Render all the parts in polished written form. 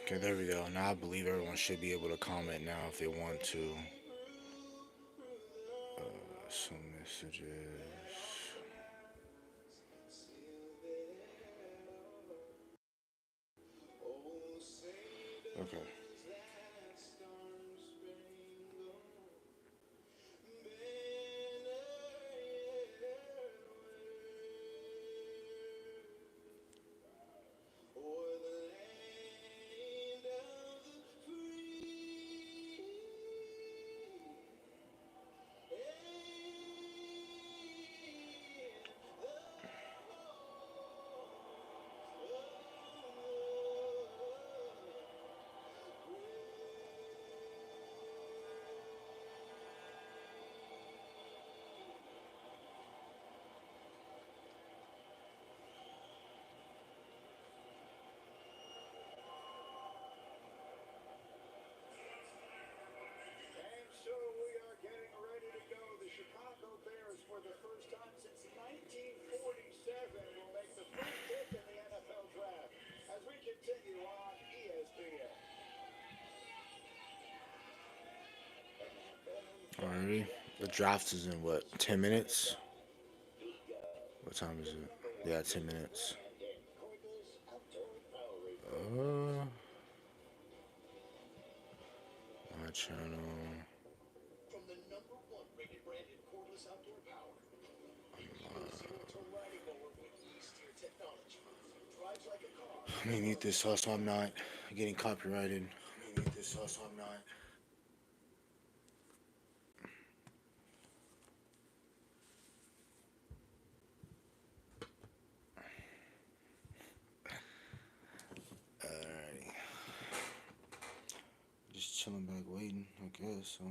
Okay, there we go. Now I believe everyone should be able to comment now if they want to. Some messages. Okay. And so we are getting ready to go. The Chicago Bears, for the first time since 1947, will make the first pick in the NFL draft. As we continue on ESPN. Alrighty. The draft is in what, 10 minutes? What time is it? Yeah, 10 minutes. Uh, my channel. From the number one rated brand in cordless outdoor power, exclusive to riding mower with e-steer technology. Drives like a car. Let me mute this so I'm not getting copyrighted. Let me mute this so I'm not. Alrighty. Just chilling back waiting, I guess. So.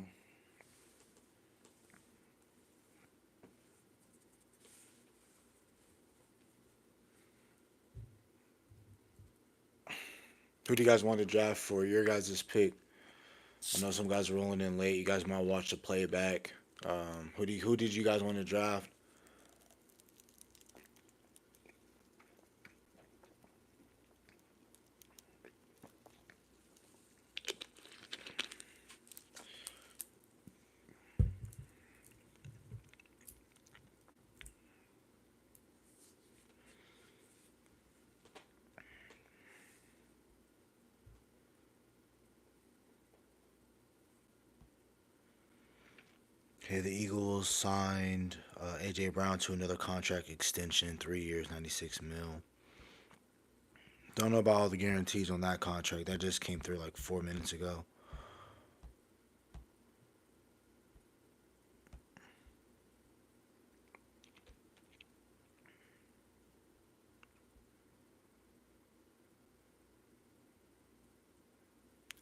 Who do you guys want to draft for your guys' pick? I know some guys are rolling in late. You guys might watch the playback. Who did you guys want to draft? Okay, the Eagles signed AJ Brown to another contract extension, 3 years, 96 mil. Don't know about all the guarantees on that contract. That just came through like 4 minutes ago.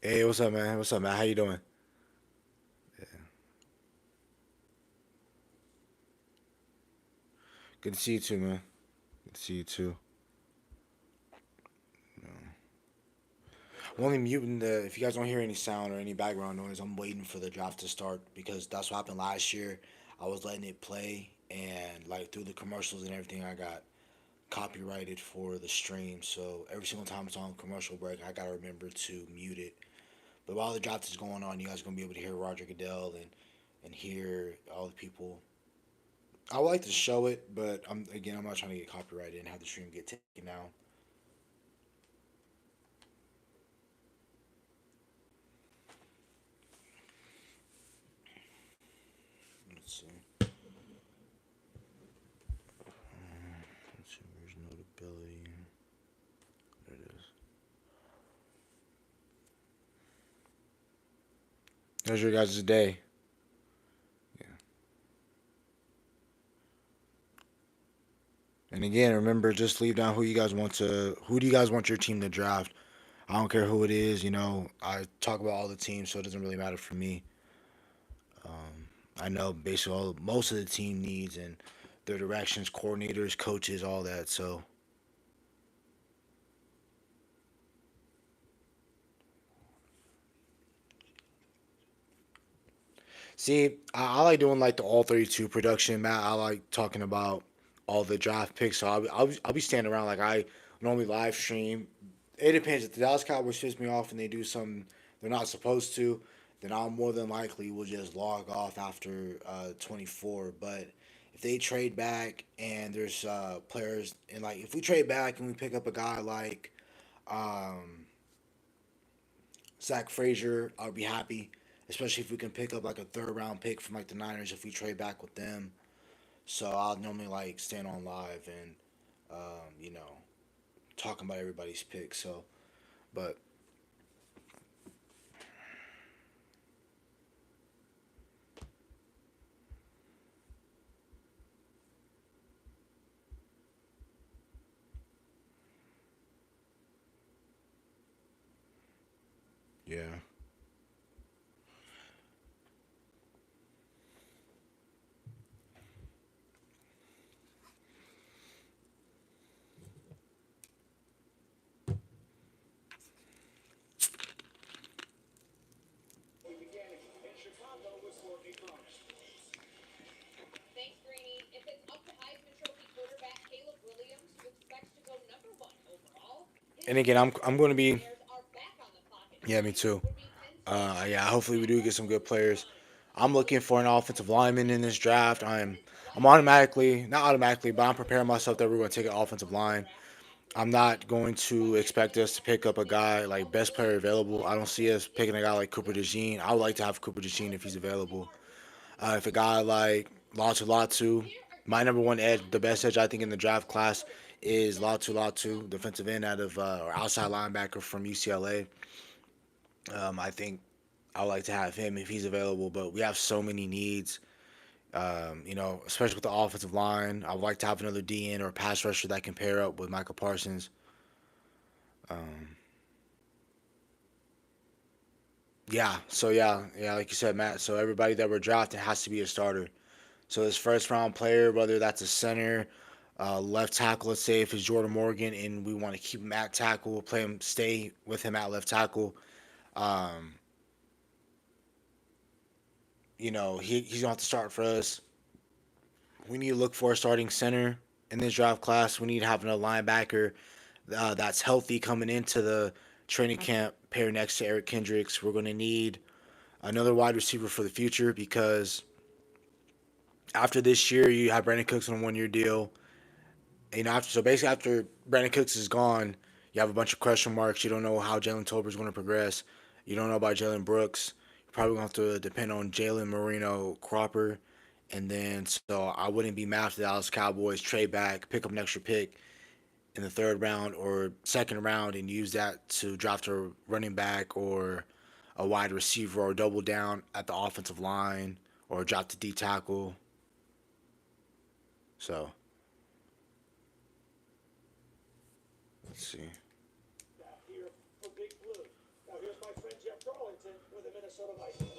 Hey, what's up, man? What's up, man? How you doing? Good to see you too, man. Good to see you too. I'm only muting the. If you guys don't hear any sound or any background noise, I'm waiting for the draft to start because that's what happened last year. I was letting it play, and like through the commercials and everything, I got copyrighted for the stream. So every single time it's on commercial break, I gotta remember to mute it. But while the draft is going on, you guys are gonna be able to hear Roger Goodell and hear all the people. I would like to show it, but I'm not trying to get copyrighted and have the stream get taken down. Let's see. Let's see. Where's notability? There it is. How's your guys' day? Yeah. And again, remember, just leave down who you guys want to. Who do you guys want your team to draft? I don't care who it is. I talk about all the teams, so it doesn't really matter for me. I know basically most of the team needs and their directions, coordinators, coaches, all that. So see, I like doing like the all 32 production, Matt. I like talking about all the draft picks. So I'll be standing around like I normally live stream it depends. If the Dallas Cowboys piss me off and they do something they're not supposed to, then I'll more than likely will just log off after 24. But if they trade back and there's players and like if we trade back and we pick up a guy like um, Zach Frazier, I'll be happy. Especially if we can pick up like a third round pick from like the Niners if we trade back with them. So I'll normally like stand on live and you know talking about everybody's picks. So, but yeah, We began in Chicago with Courtney Cross. Thanks, Greeny. If it's up to Heisman Trophy quarterback Caleb Williams, who expects to go #1 overall, his and again, I'm going to be Bears are back on the clock at yeah, me 9. too. Would be Penn State's Yeah, Ryan hopefully we do get Tannehill some with good the first players. line. I'm looking for an offensive lineman in this draft. I'm automatically not automatically, but I'm preparing myself that we're going to take an offensive line. I'm not going to expect us to pick up a guy like best player available. I don't see us picking a guy like Cooper DeJean. I would like to have Cooper DeJean if he's available. If a guy like Latu, my number one edge, the best edge I think in the draft class is Latu, defensive end out of or outside linebacker from UCLA. I think I would like to have him if he's available, but we have so many needs. Especially with the offensive line, I would like to have another DN or pass rusher that can pair up with Michael Parsons. Um, yeah, like you said, Matt. So everybody that we're drafting has to be a starter. So this first round player, whether that's a center, left tackle, let's say if it's Jordan Morgan and we want to keep him at tackle, play him, stay with him at left tackle. Um, he's gonna have to start for us. We need to look for a starting center in this draft class. We need to have another linebacker that's healthy coming into the training camp, pair next to Eric Kendricks. We're going to need another wide receiver for the future because after this year, you have Brandon Cooks on a 1 year deal. So basically after Brandon Cooks is gone, you have a bunch of question marks. You don't know how Jalen Tolbert is going to progress. You don't know about Jalen Brooks. You're probably going to have to depend on Jalen Marino Cropper. And then, so I wouldn't be mad if the Dallas Cowboys trade back, pick up an extra pick in the third round or second round, and use that to draft a running back or a wide receiver or double down at the offensive line or drop the D tackle. So let's see. Back here for Big Blue. Now here's my friend Jeff Darlington with the Minnesota Vikings.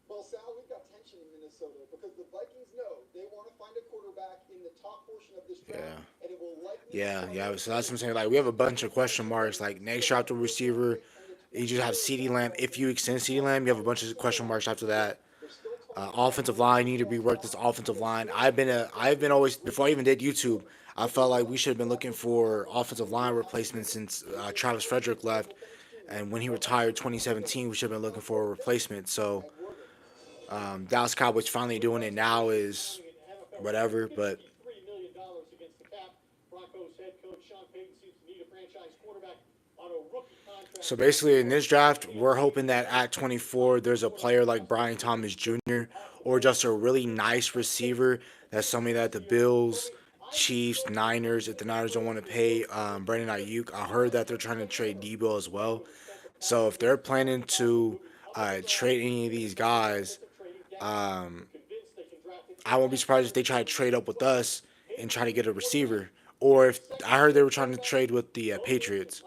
Well, Sal, we've got tension in Minnesota because the Vikings know they want to find a quarterback in the top portion of this draft, Yeah. and it will likely Yeah. So that's what I'm saying. Like we have a bunch of question marks. Like next year after receiver, you just have CeeDee Lamb. If you extend CeeDee Lamb, you have a bunch of question marks after that. Offensive line, you need to rework this offensive line. I've been always before I even did YouTube. I felt like we should have been looking for offensive line replacements since Travis Frederick left, and when he retired 2017, we should have been looking for a replacement. So Dallas Cowboys finally doing it now is whatever, but $53 million against the cap. Broncos head coach Sean Payton seems to need a franchise quarterback on a rookie contract. so basically, in this draft, we're hoping that at 24, there's a player like Brian Thomas Jr. or just a really nice receiver that's somebody that the Bills, Chiefs, Niners, if the Niners don't want to pay Brandon Ayuk, I heard that they're trying to trade Debo as well. So if they're planning to trade any of these guys, um, I won't be surprised if they try to trade up with us and try to get a receiver. Or if I heard they were trying to trade with the Patriots.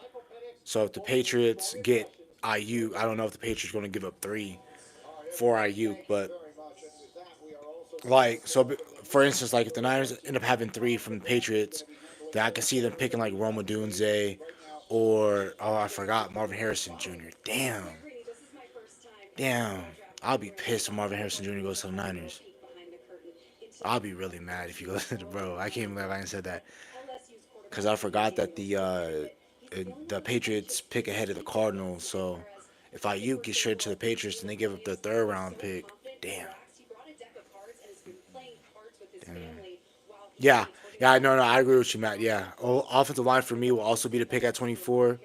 So if the Patriots get IU, I don't know if the Patriots are going to give up three for IU, Thank you but very much. And with that, we are also like so, for instance, like if the Niners end up having three from the Patriots, then I can see them picking like Roma Dunze or I forgot Marvin Harrison Jr. Damn, I'll be pissed if Marvin Harrison Jr. goes to the Niners. I'll be really mad if you go to the bro. I can't believe I ain't said that because I forgot that the Patriots pick ahead of the Cardinals. So if Ayuk gets traded to the Patriots and they give up the third round pick, damn. Yeah, yeah, no, no, I agree with you, Matt. Yeah, offensive line for me will also be the pick at 24.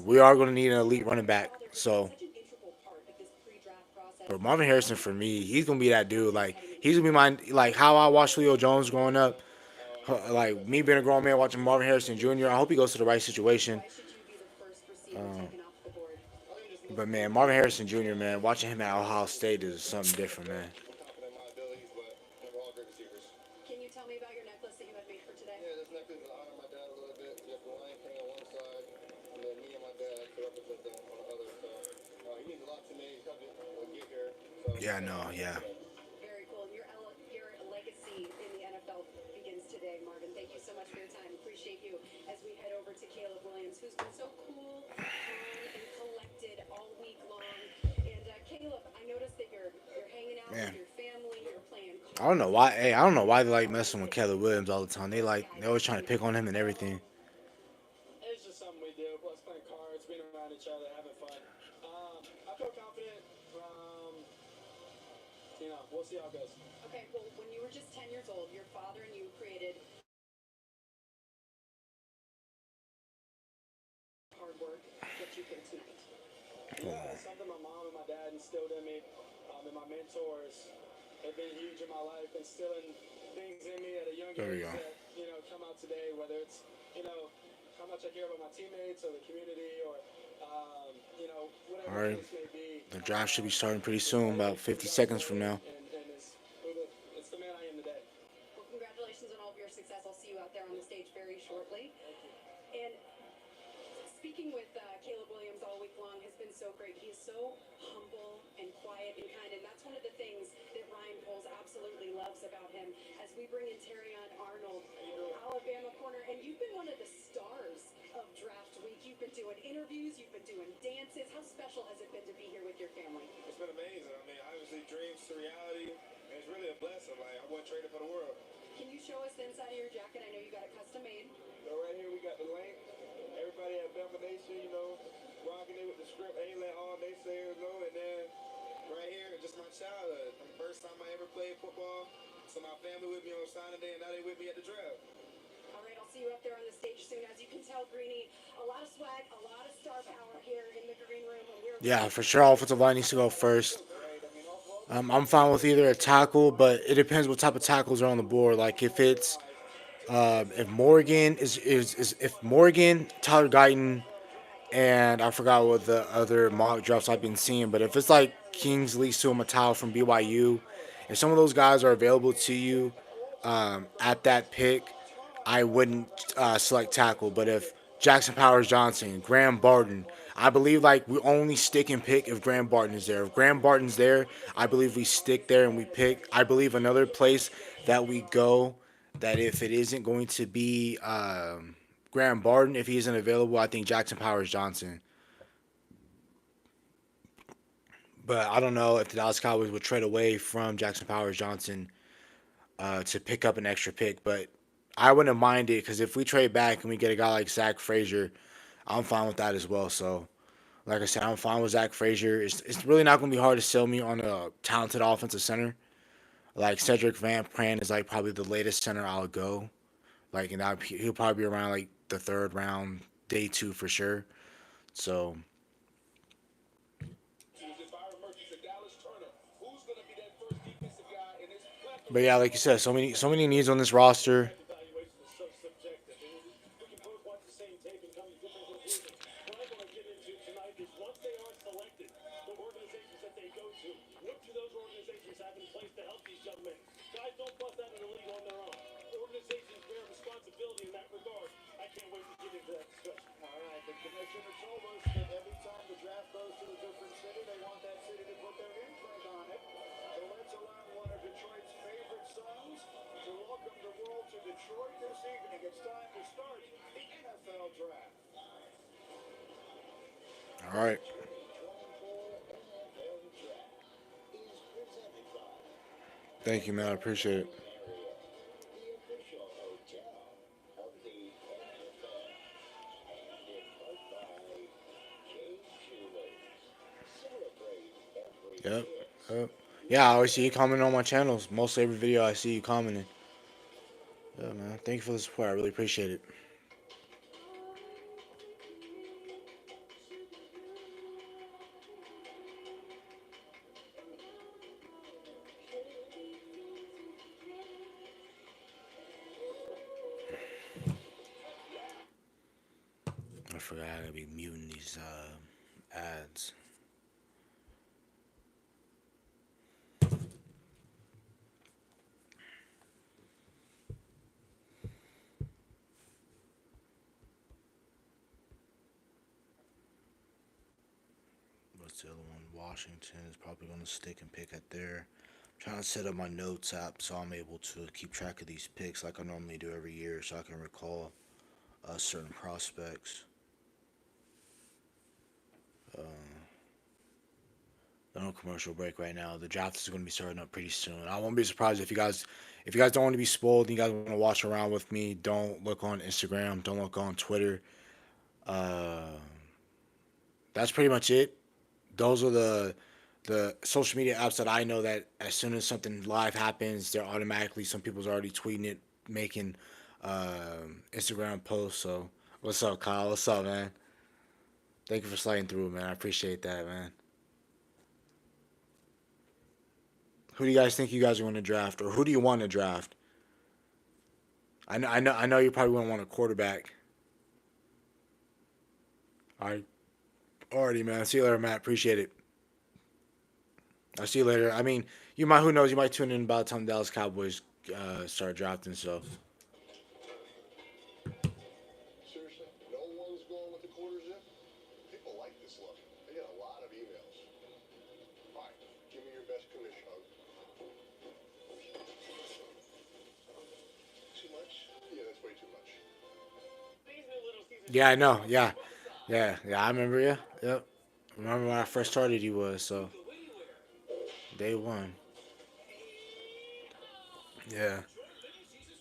We are going to need an elite running back. So, but Marvin Harrison for me, he's going to be that dude. Like he's going to be my like how I watched Leo Jones growing up. Like me being a grown man watching Marvin Harrison Jr. I hope he goes to the right situation. But man, Marvin Harrison Jr. Man, watching him at Ohio State is something different, man. confident in my abilities, but we're all great receivers. Can you tell me about your necklace that you had made for today? Yeah, this necklace is honoring my dad a little bit. You have the Lion King on one side, and then me and my dad to represent them on the other. So he means a lot to me. He's helped me get here. So Yeah, no, yeah. Very cool. Your legacy in the NFL begins today, Marvin. Thank you so much for your time. Appreciate you as we head over to Caleb Williams, who's been so cool, calm, and collected all week long. And Caleb, I noticed that you're hanging out Man, with your family. You're playing I don't know cards. why. Hey, I don't know why they like messing with Kelly Williams all the time. They always trying to pick on him and everything. it's just something we do. Plus playing cards, being around each other, having fun. I feel confident. We'll see how it goes. Okay, well, when you were just 10 years old, your father and you created hard work that you can tonight. Yeah, it's something my mom and my dad instilled in me, and my mentors have been huge in my life, instilling things in me at a young There we age go. that come out today. Whether it's how much I care about my teammates or the community or All whatever the right, case may be. the draft should be starting pretty soon, about 50 seconds from now. And it's the man I am today. Well, congratulations on all of your success. I'll see you out there on the stage very shortly. And speaking with Caleb Williams all week long has been so great. He is so humble and quiet and kind, and that's one of the things that Ryan Poles absolutely loves about him. As we bring in Terrion Arnold, Alabama corner, and you've been one of the stars of draft week. You've been doing interviews, you've been doing dances. How special has it been to be here with your family? It's been amazing. I mean, obviously dreams to reality, and it's really a blessing. Like I wouldn't trade it for the world. Can you show us the inside of your jacket? I know you got it custom made. So right here we got the link. Everybody at Bama Nation, rocking it with the script. Ain't let all naysayers know. And then right here, just my childhood. From the first time I ever played football, so my family with me on signing day, and now they with me at the draft. All right, I'll see you up there on the stage soon. As you can tell, Greeny, a lot of swag, a lot of star power here in the green room. And we're Yeah, for sure, offensive line needs to go first. I'm fine with either a tackle, but it depends what type of tackles are on the board. Like if Morgan is if Morgan, Tyler Guyton, and I forgot what the other mock drafts I've been seeing, but if it's like Kingsley Suamataau from BYU, if some of those guys are available to you at that pick, I wouldn't select tackle. But if Jackson Powers Johnson, Graham Barton, I believe like we only stick and pick if Graham Barton is there. If Graham Barton's there, I believe we stick there and we pick. I believe another place that we go that if it isn't going to be Graham Barton, if he isn't available, I think Jackson Powers Johnson. But I don't know if the Dallas Cowboys would trade away from Jackson Powers Johnson to pick up an extra pick. But I wouldn't mind it because if we trade back and we get a guy like Zach Frazier, I'm fine with that as well. So, like I said, I'm fine with Zach Frazier. It's really not going to be hard to sell me on a talented offensive center. Like Cedric Van Pran is like probably the latest center I'll go. Like, and he'll probably be around like the third round, day two for sure. So, but yeah, like you said, so many needs on this roster. Evaluation is so subjective. We can both watch the same tape and come to different conclusions. What I want to get into tonight is once they are selected, the organizations that they go to, what do those organizations have in place to help these young men? Guys don't bust out of the league on their own. Organizations bear responsibility in that regard. I can't wait to get into that discussion. All right, the commissioner told us that every time the draft goes to a different city, they want that city to put their imprint on it. So let's allow one of Detroit's favorite sons to welcome the world to Detroit this evening. It's time to start the NFL draft. All right. Thank you, man. I appreciate it. Yep. Yep. Yeah, I always see you commenting on my channels. Most every video I see you commenting. Yeah, man. Thank you for the support. I really appreciate it. I forgot I gotta be muting these ads. What's the other one? Washington is probably gonna stick and pick at there. I'm trying to set up my notes app so I'm able to keep track of these picks like I normally do every year, so I can recall certain prospects. They're on commercial break right now. The draft is going to be starting up pretty soon. I won't be surprised if you guys don't want to be spoiled and you guys want to watch around with me. Don't look on Instagram. Don't look on Twitter. Uh, that's pretty much it. Those are the social media apps that I know that as soon as something live happens, they're automatically some people's already tweeting it, making Instagram posts. So what's up, Kyle? What's up, man? Thank you for sliding through, man. I appreciate that, man. Who do you guys think you guys are going to draft, or who do you want to draft? I know you probably wouldn't want a quarterback. All right, already, man. See you later, Matt. Appreciate it. I'll see you later. I mean, you might. Who knows? You might tune in about the time Dallas Cowboys start drafting. So Seriously, no one's going with the quarter zip? People like this look. I get a lot of emails. All right, give me your best commission. Too much? Yeah, that's way too much. yeah, I know. Yeah, yeah. I remember you. Yep. Remember when I first started, you was so day one. Yeah.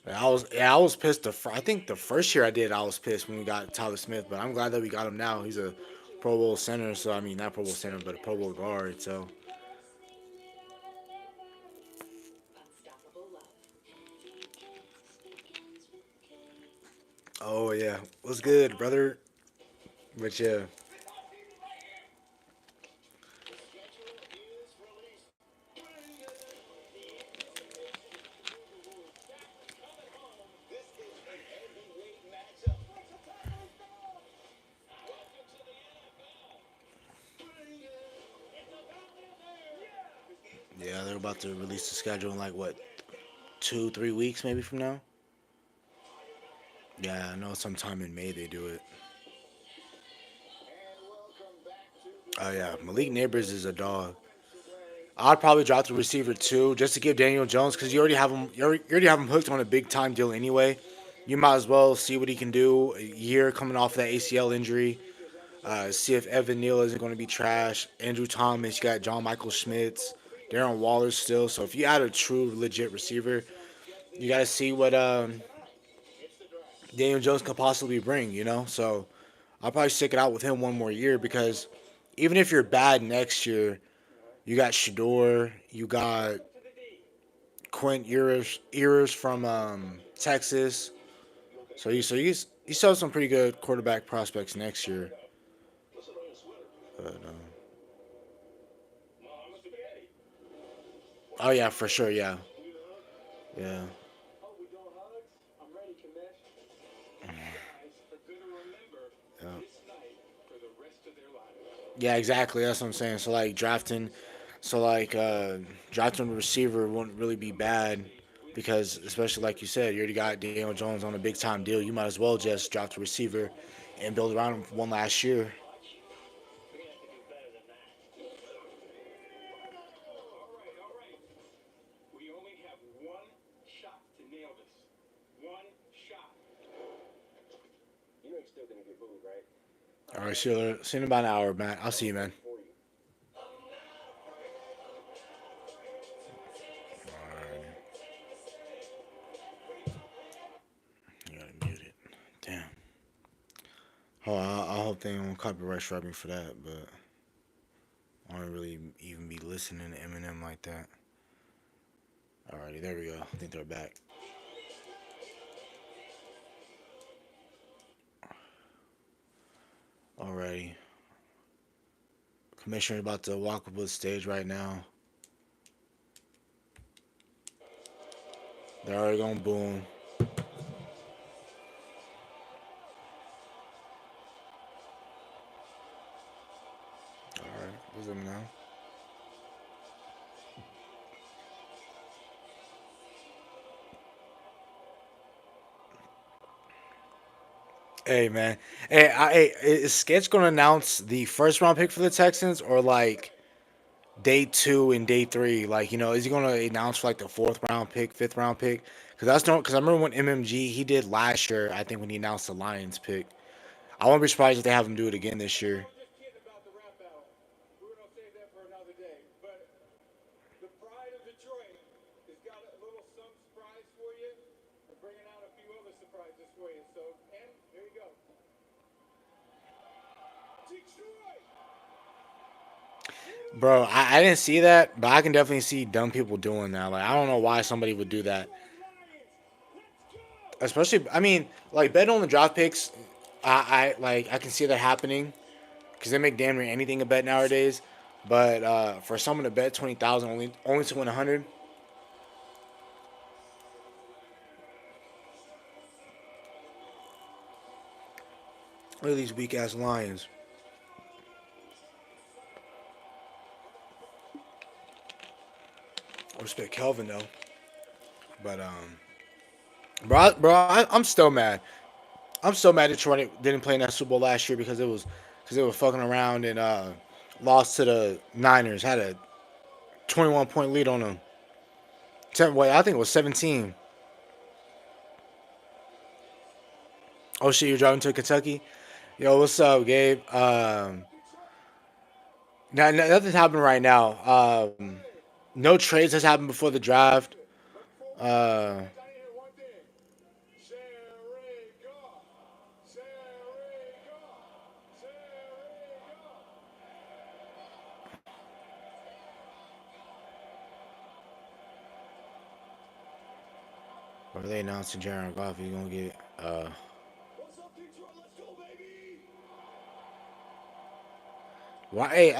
I was pissed. I think the first year I did, I was pissed when we got Tyler Smith, but I'm glad that we got him now. He's a Pro Bowl center, so I mean not Pro Bowl center, but a Pro Bowl guard. So Unstoppable love. oh yeah, what's good, brother? But yeah, yeah, they're about to release the schedule in like what 2 3 weeks maybe from now. Yeah, I know sometime in May they do it. Oh yeah, Malik Neighbors is a dog. I'd probably drop the receiver too, just to give Daniel Jones because you already have him. You already have him hooked on a big time deal anyway. You might as well see what he can do a year coming off that ACL injury. See if Evan Neal isn't going to be trash. Andrew Thomas, you got John Michael Schmitz, Darren Waller still. So if you add a true legit receiver, you got to see what Daniel Jones could possibly bring. So I'll probably stick it out with him one more year because even if you're bad next year, you got Shador, you got Quint Ewers from Texas. You still have some pretty good quarterback prospects next year. But, oh yeah, for sure. Yeah, yeah, yeah. Yeah, exactly. That's what I'm saying. Drafting a receiver wouldn't really be bad because, especially like you said, you already got Daniel Jones on a big time deal. You might as well just draft a receiver and build around him for one last year. All right, see you in about an hour, man. I'll see you, man. You gotta mute it. Damn. Oh, I hope they don't copyright strike me for that, but I don't really even be listening to Eminem like that. Alrighty, there we go. I think they're back. Alrighty. Commissioner about to walk up the stage right now. They're already going boom. Alright, what's up now? Hey man, hey, is Sketch gonna announce the first round pick for the Texans or like day two and day three? Like, is he gonna announce for like the fourth round pick, fifth round pick? Because that's no. Because I remember when MMG he did last year. I think when he announced the Lions pick, I won't be surprised if they have him do it again this year. We're just kidding about the rap battle. We're going to save that for another day. But the pride of Detroit has got a little some surprise for you. We're bringing out a few other surprises for you. So, and there you go. Detroit! Bro, I didn't see that, but I can definitely see dumb people doing that. Like, I don't know why somebody would do that. Especially, I mean, like betting on the draft picks. I can see that happening because they make damn near anything a bet nowadays. But for someone to bet 20,000 only to win 100, look at these weak ass Lions. I respect Kelvin though, but I'm still mad. I'm still mad Detroit didn't play in that Super Bowl last year because they were fucking around and lost to the Niners. Had a 21-point lead on them. Wait, I think it was 17. Oh shit, you're driving to Kentucky? Yo, what's up, Gabe? Nothing's happening right now. No trades has happened before the draft. Uh, I gotta hear one thing. Jerry Goff. Jerry Goff. Jerry Goff. or they announcing Jared Goff? He's gonna get. What's up, Detroit? Let's go, baby! Why? Hey,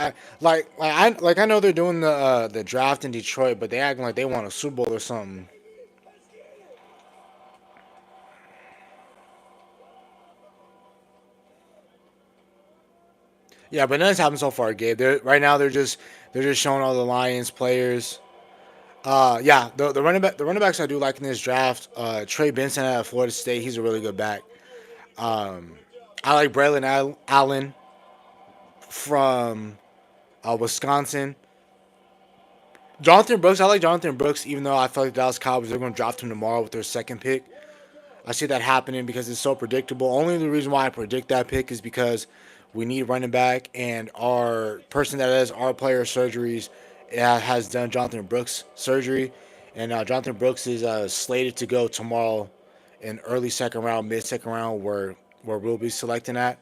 I know they're doing the draft in Detroit, but they acting like they want a Super Bowl or something. Let's get it! Yeah, but nothing's happened so far, Gabe. Right now they're just showing all the Lions players. Yeah, the running backs I do like in this draft. Trey Benson out of Florida State, he's a really good back. I like Allen from Wisconsin. Jonathan Brooks, I like Jonathan Brooks, even though I feel like the Dallas Cowboys are going to draft him tomorrow with their second pick. I see that happening because it's so predictable. Only the reason why I predict that pick is because we need running back, and our person that does our player surgeries has done Jonathan Brooks surgery, and Jonathan Brooks is slated to go tomorrow in early second round, mid second round, where we'll be selecting at.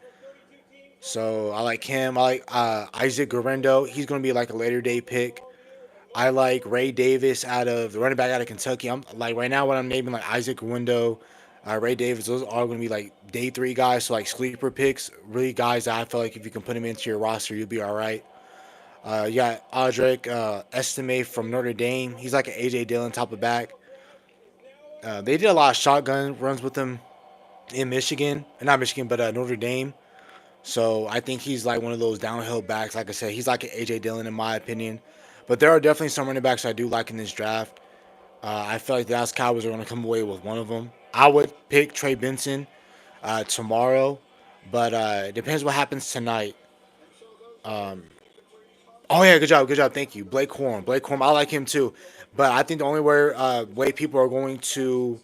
So I like him. I like Isaac Guerrero. He's going to be like a later day pick. I like Ray Davis out of the running back out of Kentucky. I'm like right now what I'm naming like Isaac Window, Ray Davis. Those are going to be like day three guys, so like sleeper picks, really guys that I feel like if you can put them into your roster, you'll be all right. You got Audric Estime from Notre Dame. He's like an AJ Dillon type of back. They did a lot of shotgun runs with him in Michigan, not Michigan, but Notre Dame. So I think he's like one of those downhill backs. Like I said, he's like an AJ Dillon in my opinion. But there are definitely some running backs I do like in this draft. I feel like the Dallas Cowboys are going to come away with one of them. I would pick Trey Benson tomorrow, but it depends what happens tonight. Oh yeah, good job, thank you, Blake Horn, I like him too, but I think the only way people are going to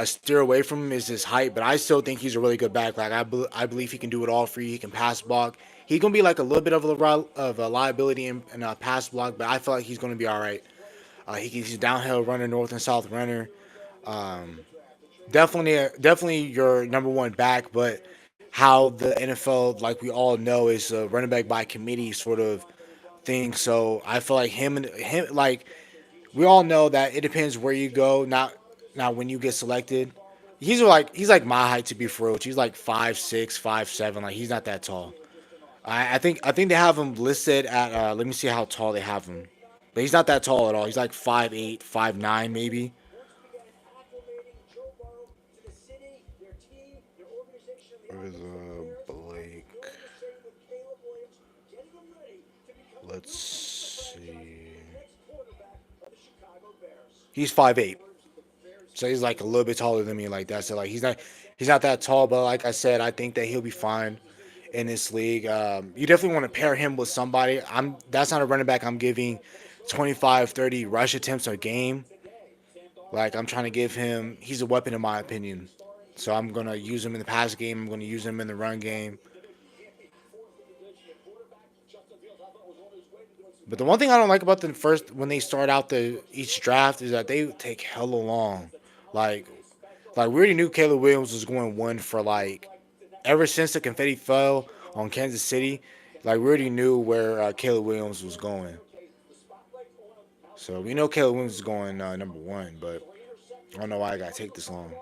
steer away from him is his height. But I still think he's a really good back. Like I believe he can do it all for you. He can pass block. He's gonna be like a little bit of a liability in pass block, but I feel like he's gonna be all right. He's a downhill runner, north and south runner. Definitely your number one back, but how the NFL, like we all know, is a running back by committee sort of thing. So I feel like him like we all know that it depends where you go. Not when you get selected. He's like my height to be for real. He's like 5'6", 5'7". Like he's not that tall. I think they have him listed at let me see how tall they have him. But he's not that tall at all. He's like 5'8", 5'9", maybe. once began acclimating Joe Burrow to the city, their team, their organization, and the Where's offense of the Bears. Blake? And going the same with Caleb Williams, getting him ready to become the Let's new face of the franchise see. and the next quarterback of the Chicago Bears. He's 5'8". So he's like a little bit taller than me, like that. So like he's not that tall, but like I said, I think that he'll be fine in this league. You definitely want to pair him with somebody. That's not a running back. I'm giving 25, 30 rush attempts a game. Like I'm trying to give him. He's a weapon in my opinion. So I'm gonna use him in the pass game. I'm gonna use him in the run game. But the one thing I don't like about them first when they start out the each draft is that they take hella long. Like like we already knew Caleb Williams was going one for like ever since the confetti fell on Kansas City. Like we already knew where Caleb Williams was going. So we know Caleb Williams is going number one, but I don't know why I gotta take this long.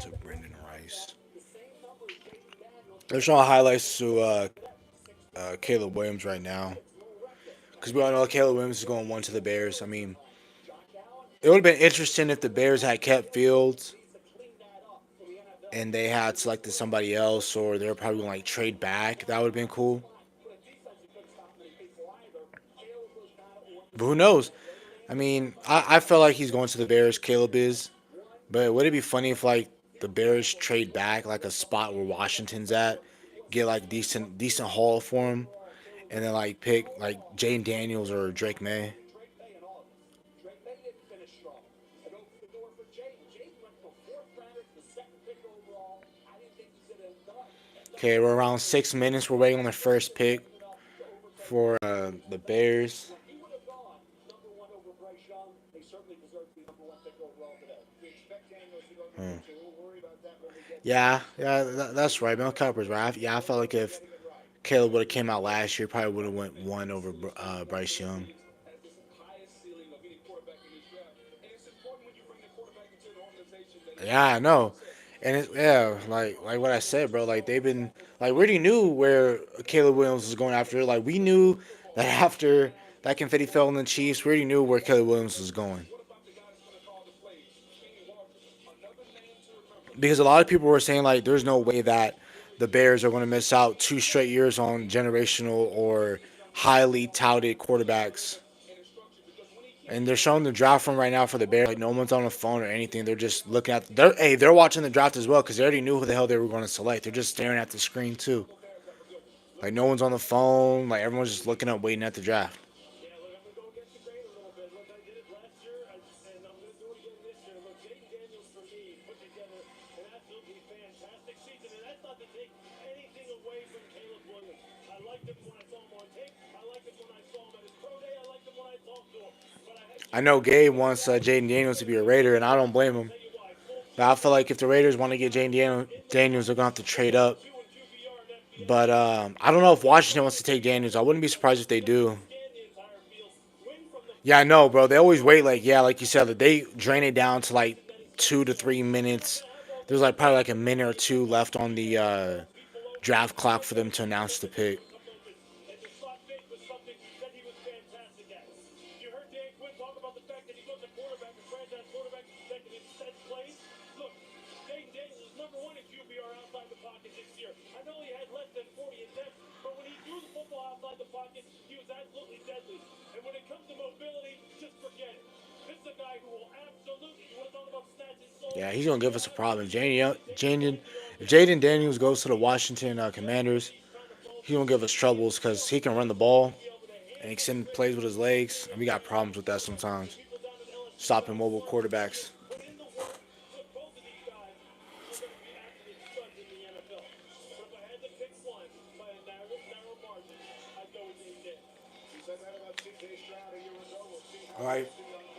To Brendan Rice. They're showing highlights to Caleb Williams right now because we all know Caleb Williams is going one to the Bears. I mean, it would have been interesting if the Bears had kept Fields and they had selected somebody else, or they were probably going to like trade back. That would have been cool. But who knows? I mean, I feel like he's going to the Bears. Caleb is. But would it be funny if like the Bears trade back like a spot where Washington's at, get like decent haul for him, and then like pick like Jane Daniels or Drake May? Okay, we're around 6 minutes. We're waiting on the first pick for the Bears. Hmm. Yeah, that's right. Mel Kiper's right. Yeah, I felt like if Caleb would have came out last year, probably would have went one over Bryce Young. Yeah, I know, and yeah, like what I said, bro. Like they've been like we already knew where Caleb Williams was going after. Like we knew that after that confetti fell on the Chiefs, we already knew where Caleb Williams was going. Because a lot of people were saying like there's no way that the Bears are going to miss out 2 straight years on generational or highly touted quarterbacks. And they're showing the draft from right now for the Bears. Like no one's on the phone or anything. They're just looking at. They're watching the draft as well because they already knew who the hell they were going to select. They're just staring at the screen too. Like no one's on the phone. Like everyone's just looking up, waiting at the draft. I know Gabe wants Jaden Daniels to be a Raider, and I don't blame him. But I feel like if the Raiders want to get Daniels, they're gonna have to trade up. But I don't know if Washington wants to take Daniels. I wouldn't be surprised if they do. Yeah, I know, bro. They always wait, like yeah, like you said, they drain it down to like 2 to 3 minutes. There's like probably like a minute or two left on the draft clock for them to announce the pick. Yeah, he's gonna give us a problem. If Jaden Daniels goes to the Washington Commanders, he's gonna give us troubles because he can run the ball and extend plays with his legs, and we got problems with that sometimes. Stopping mobile quarterbacks. All right,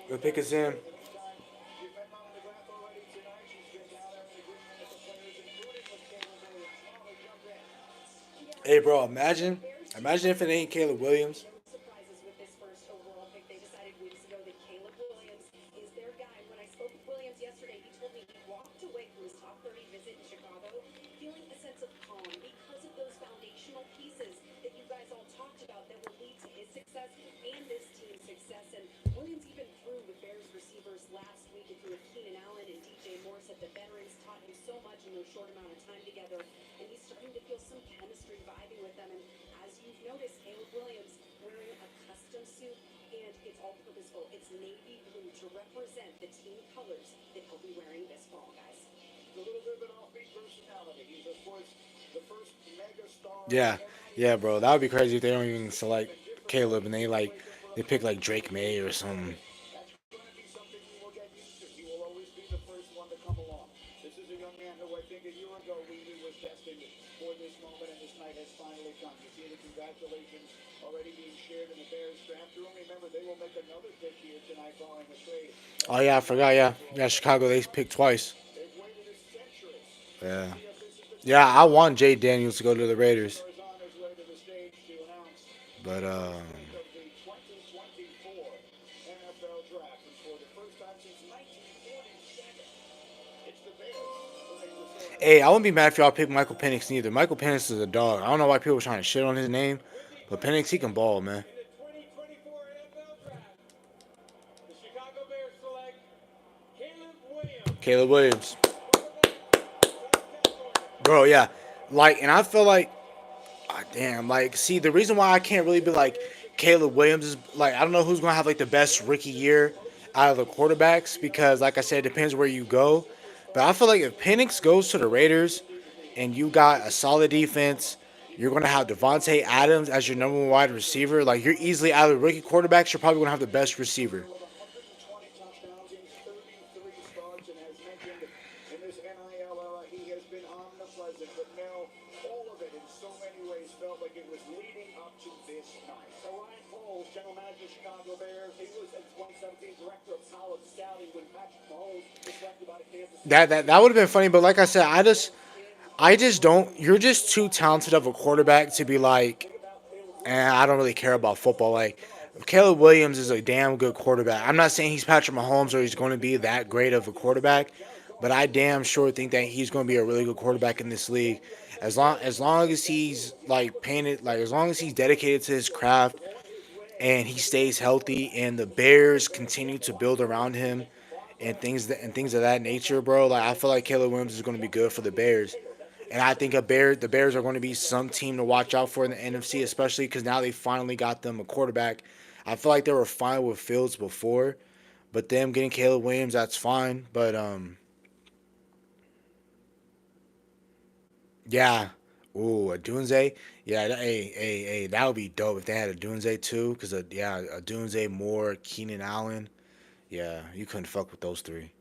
the pick is in. You've met Mama McGrath already tonight. She's been down there in agreement with the players, including with Caleb Williams. Mama, jump in. Hey, bro, imagine if it ain't Caleb Williams. No surprises with this first overall pick. They decided weeks ago that Caleb Williams is their guy. When I spoke with Williams yesterday, he told me he walked away from his top 30 visit in Chicago feeling a sense of calm because of those foundational pieces that you guys all talked about that will lead to his success and this team's success. And Williams even threw the Bears receivers last week and threw with Keenan Allen and DJ Moore, said the veterans taught him so much in their short amount of time together, and he's starting to feel some chemistry vibing with them. And as you've noticed, Caleb Williams wearing a custom suit, and it's all purposeful. It's navy blue to represent the team colors that he'll be wearing this fall, guys. A little bit of an offbeat personality. He's, of course, the first mega star. Yeah, yeah, bro. That would be crazy if they don't even select Caleb and they pick like Drake May or something. That's going to be something you will get used to. He will always be the first one to come along. This is a young man who I think a year ago we knew was destined for this moment, and this night has finally come. You see the congratulations already being shared in the Bears draft room. Remember, they will make another pick here tonight following the trade. Oh yeah, I forgot. Yeah, yeah. Chicago, they picked twice. They've waited a century. Yeah, See if this is the yeah. I want Jay Daniels to go to the Raiders, is on his way to the stage to announce but pick of the 2024 NFL Draft. And for the first time since 1947, it's the Bears who make the selection. hey, I wouldn't be mad if y'all pick Michael Penix neither. Michael Penix is a dog. I don't know why people are trying to shit on his name, but Penix he can ball, man. In the 2024 NFL Draft, the Chicago Bears select Caleb Williams, Caleb Williams, quarterback, South Carolina. bro. Yeah, like, and I feel like, ah, damn, like, see, the reason why I can't really be like Caleb Williams is like I don't know who's gonna have like the best rookie year out of the quarterbacks because, like I said, it depends where you go. But I feel like if Penix goes to the Raiders and you got a solid defense, you're gonna have Devontae Adams as your number one wide receiver. Like you're easily out of the rookie quarterbacks, you're probably gonna have the best receiver. With 120 touchdowns in 33 starts, and as mentioned in this NIL era, he has been omnipresent. But now, all of it in so many ways felt like it was leading up to this night. So Ryan Poles, general manager of Chicago Bears, he was in 2017 director of college scouting when Patrick Mahomes was selected by the Kansas City. That would have been funny, but like I said, I just don't. You're just too talented of a quarterback to be like, and I don't really care about football. Like Caleb Williams is a damn good quarterback. I'm not saying he's Patrick Mahomes or he's going to be that great of a quarterback, but I damn sure think that he's going to be a really good quarterback in this league. As long as he's like painted, like as long as he's dedicated to his craft and he stays healthy and the Bears continue to build around him and things of that nature, bro. Like I feel like Caleb Williams is going to be good for the Bears. And I think the Bears are going to be some team to watch out for in the NFC, especially because now they finally got them a quarterback. I feel like they were fine with Fields before, but them getting Caleb Williams, that's fine. But yeah, ooh, a Dunze, yeah, hey, that would be dope if they had a Dunze too, because yeah, a Dunze more Keenan Allen, yeah, you couldn't fuck with those three.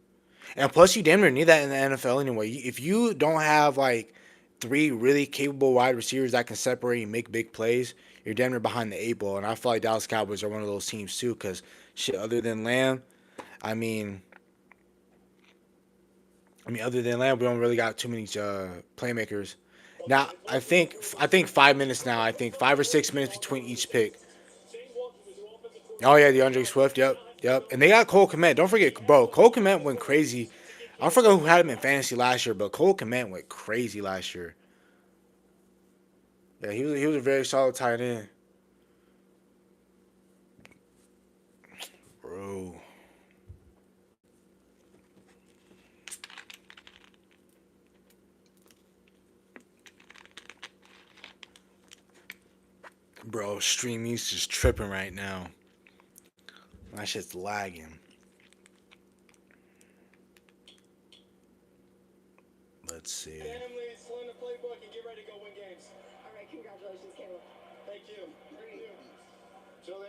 And plus, you damn near need that in the NFL anyway. If you don't have like three really capable wide receivers that can separate and make big plays, you're damn near behind the eight ball. And I feel like Dallas Cowboys are one of those teams too. Because shit, I mean, other than Lamb, we don't really got too many playmakers. Now, I think 5 minutes now. I think 5 or 6 minutes between each pick. Oh yeah, DeAndre Swift. Yep, yep. And they got Cole Kmet. Don't forget, bro. Cole Kmet went crazy. I forgot who had him in fantasy last year, but Cole Kmet went crazy last year. Yeah, he was a very solid tight end, bro. Bro, stream use is tripping right now. My shit's lagging. Let's see. Family, learn the playbook and get ready to go win games. All right, congratulations, Caleb. Thank you. Thank you. So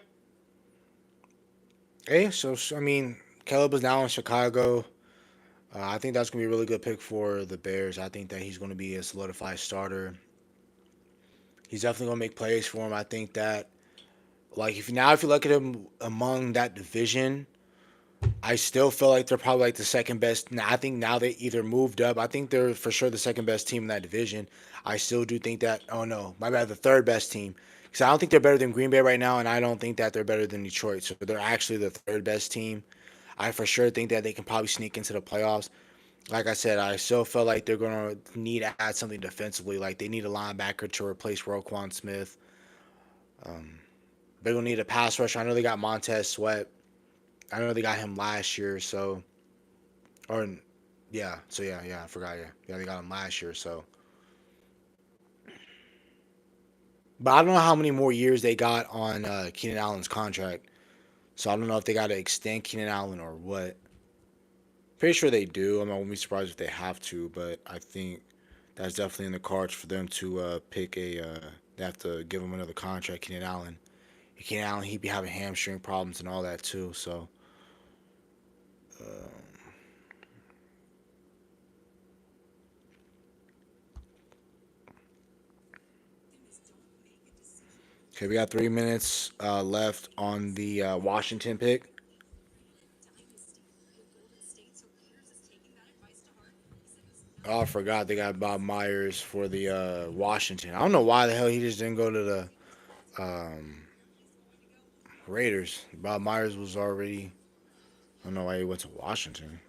then. Hey, I mean, Caleb is now in Chicago. I think that's gonna be a really good pick for the Bears. I think that he's gonna be a solidified starter. He's definitely gonna make plays for him. I think that Like if you look at them among that division, I still feel like they're probably like the second best. Now, I think now they either moved up. I think they're for sure the second best team in that division. I still do think that. Oh no, my bad. The third best team. Because I don't think they're better than Green Bay right now, and I don't think that they're better than Detroit. So they're actually the third best team. I for sure think that they can probably sneak into the playoffs. Like I said, I still feel like they're gonna need to add something defensively. Like they need a linebacker to replace Roquan Smith. Um, they're gonna need a pass rush. I know they got Montez Sweat. I know they got him last year. So or yeah, so yeah, I forgot. Yeah, they got him last year. So, but I don't know how many more years they got on Keenan Allen's contract. So I don't know if they got to extend Keenan Allen or what. Pretty sure they do. I wouldn't be surprised if they have to, but I think that's definitely in the cards for them to pick a. They have to give him another contract, Keenan Allen. Keenan Allen, he'd be having hamstring problems and all that too. So, okay, we got 3 minutes left on the Washington pick. Oh, I forgot they got Bob Myers for the Washington. I don't know why the hell he just didn't go to the um, Raiders. Bob Myers was already. I don't know why he went to Washington.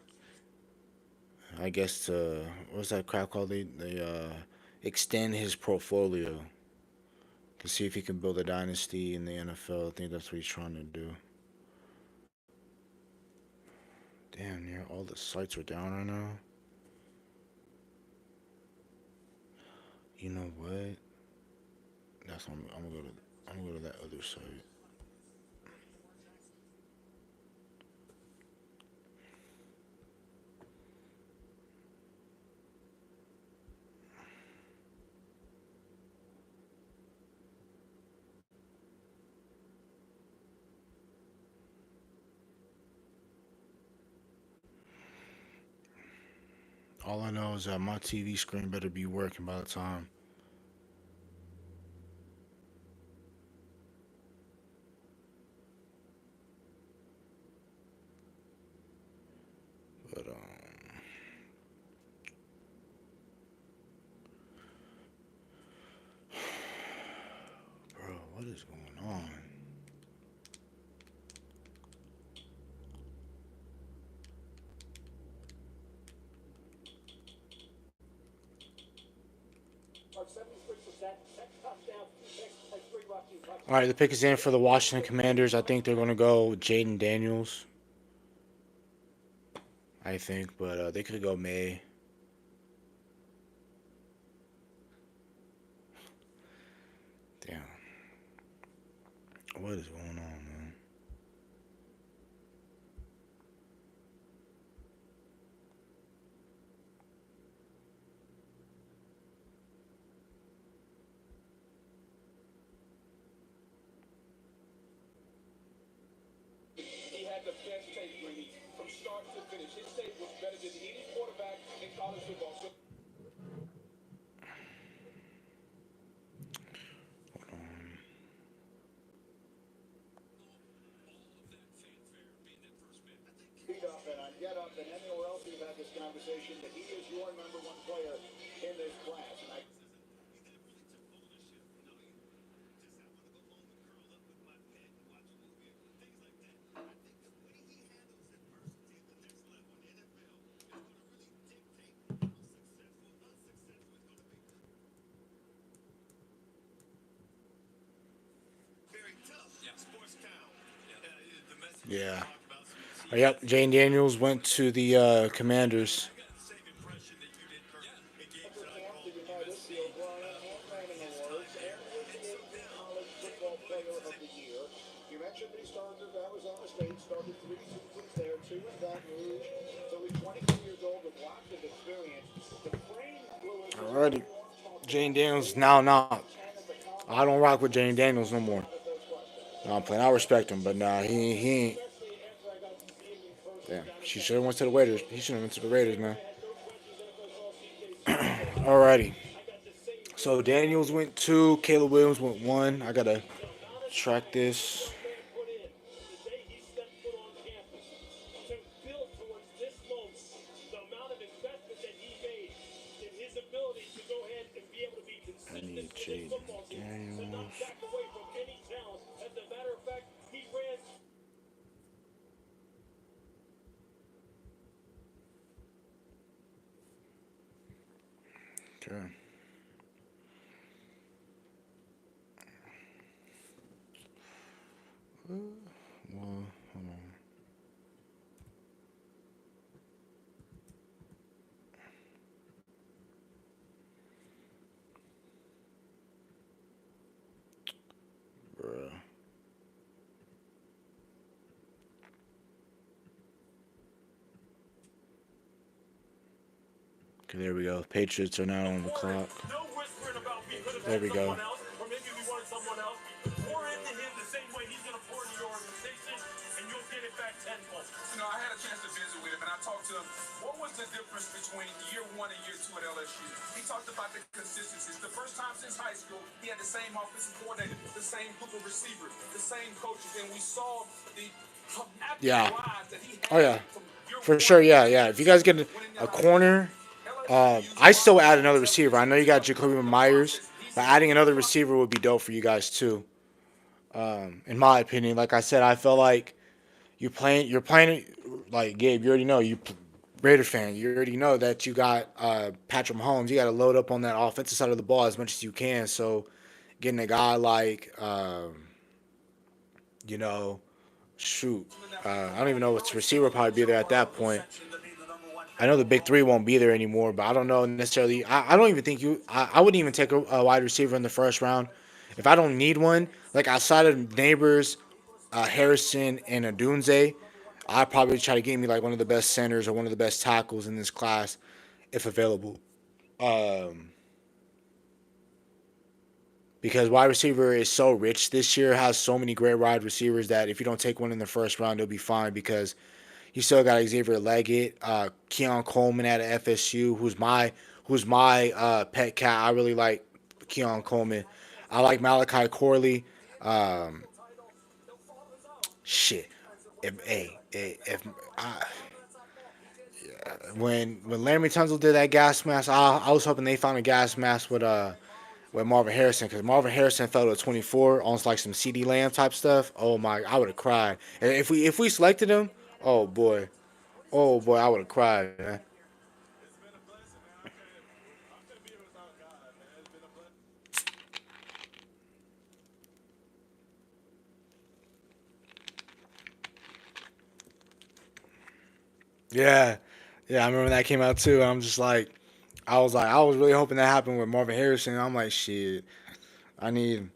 I guess to what's that crap called? They extend his portfolio to see if he can build a dynasty in the NFL. I think that's what he's trying to do. Damn, yeah, all the sites are down right now. You know what? That's what I'm gonna go to. I'm gonna go to that other site. All I know is that my TV screen better be working by the time. But bro, what is going on? All right, the pick is in for the Washington Commanders. I think they're going to go Jaden Daniels. I think, but they could go May. Damn, what is going on, man? He had the best tape, Brady, from start to finish. His tape was better than any quarterback in college football. So Hold on. beat up and I get up and anywhere else we've had this conversation that he is your number one player in this class. And I Yeah. Yep, Jaden Daniels went to the Commanders. understand that you know this, the O'Brien and Manning Awards, and was the AP College Football Player of the Year. You mentioned he started at Arizona State, started 3 seasons there, 2 in Baton Rouge. So he's 22 years old with lots of experience. The frame Lewis was Alrighty, everyone talking Jaden about Daniels now not. and at the I combine don't rock with Jaden Daniels no a more. lot of those questions. No, I'm playing. I respect him, but nah, he ain't. Especially after I got to see him in person Damn, down in she should have Texas. went to the Raiders. He should have went to the Raiders, man. I had no questions after I saw CKC because Alrighty. I got the same So feeling about Daniels him. went two, Caleb Williams went one. I got a Track this. young man put in the day he stepped foot on campus to build towards this moment. The amount of investment that he made in his ability to go ahead and be able to be I consistent need with this Jaden football team, to not Daniels. back away from any talent. As a matter of fact, he ran. Okay. Well, hold on. Bruh. Okay, there we go. Patriots are now on the clock. No whispering about we could have There had we go. someone else, or maybe we wanted someone else. Pour into him the same way he's going to pour into your organization, and you'll get it back tenfold. You know, I had a chance to visit with him, and I talked to him. What was the difference between year one and year two at LSU? He talked about the consistencies. The first time since high school, he had the same offensive coordinator, the same group of receivers, the same coaches, and we saw the Yeah. rise that he had Oh yeah. from year For one sure. Yeah. to Yeah. year If you guys two get winning a the Heisman. corner, LSU used I still Marcus add on another receiver. I know you got Jacoby the Myers, process. He but said, adding another receiver would be dope for you guys too. In my opinion, like I said, I feel like you're playing like Gabe. You already know Raider fan. You already know that you got Patrick Mahomes. You got to load up on that offensive side of the ball as much as you can. So getting a guy like you know, shoot, I don't even know what's receiver will probably be there at that point. I know the big three won't be there anymore, but I don't know necessarily. I don't even think I wouldn't even take a wide receiver in the first round if I don't need one. Like outside of Neighbors, Harrison, and Adunze, I'd probably try to get me like one of the best centers or one of the best tackles in this class if available. Um, because wide receiver is so rich this year, has so many great wide receivers that if you don't take one in the first round, you'll be fine because you still got Xavier Leggett, Keon Coleman at FSU, who's my pet cat. I really like Keon Coleman. I like Malachi Corley. Um, shit. If I, when Larry Tunsil did that gas mask, I was hoping they found a gas mask with Marvin Harrison because Marvin Harrison fell to 24 on like some CD Lamb type stuff. Oh my, I would have cried. And if we selected him, oh boy, I would have cried, man. It's been a blessing, man. I tell you, I couldn't be here without God, man. It's been a blessing. Yeah, yeah, I remember when that came out too. I'm just like, I was really hoping that happened with Marvin Harrison. I'm like, shit, I need,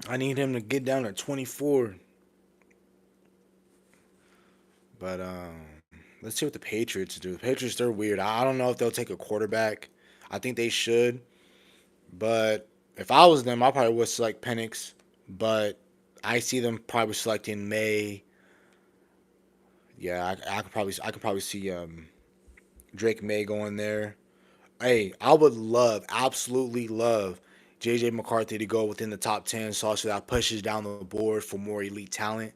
I need him to get down to 24. But let's see what the Patriots do. The Patriots, they're weird. I don't know if they'll take a quarterback. I think they should, but if I was them, I probably would select Penix. But I see them probably selecting May. Yeah, I could probably see Drake May going there. Hey, I would love, absolutely love JJ McCarthy to go within the top 10 so also that pushes down the board for more elite talent.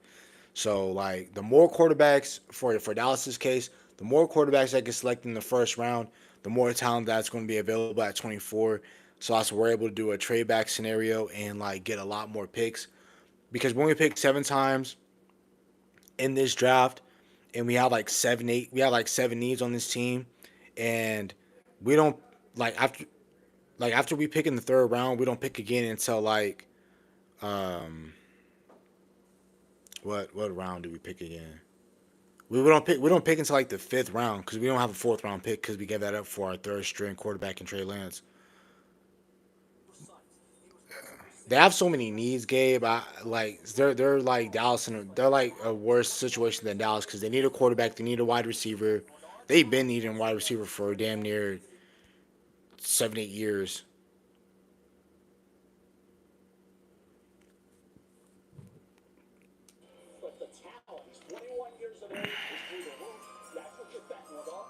So like the more quarterbacks for Dallas's case, the more quarterbacks that get selected in the first round, the more talent that's going to be available at 24. So also we're able to do a trade back scenario and like get a lot more picks because when we pick 7 times in this draft and we have like 7, 8, we have like 7 needs on this team and we don't like after we pick in the third round, we don't pick again until like um what round do we pick again? We don't pick until like the fifth round because we don't have a fourth round pick because we gave that up for our third string quarterback in Trey Lance. They have so many needs, Gabe. They're like Dallas and they're like a worse situation than Dallas because they need a quarterback, they need a wide receiver. They've been needing a wide receiver for damn near 7, 8 years. But the talent, 21 years of age, is through the roof. That's what you're betting about.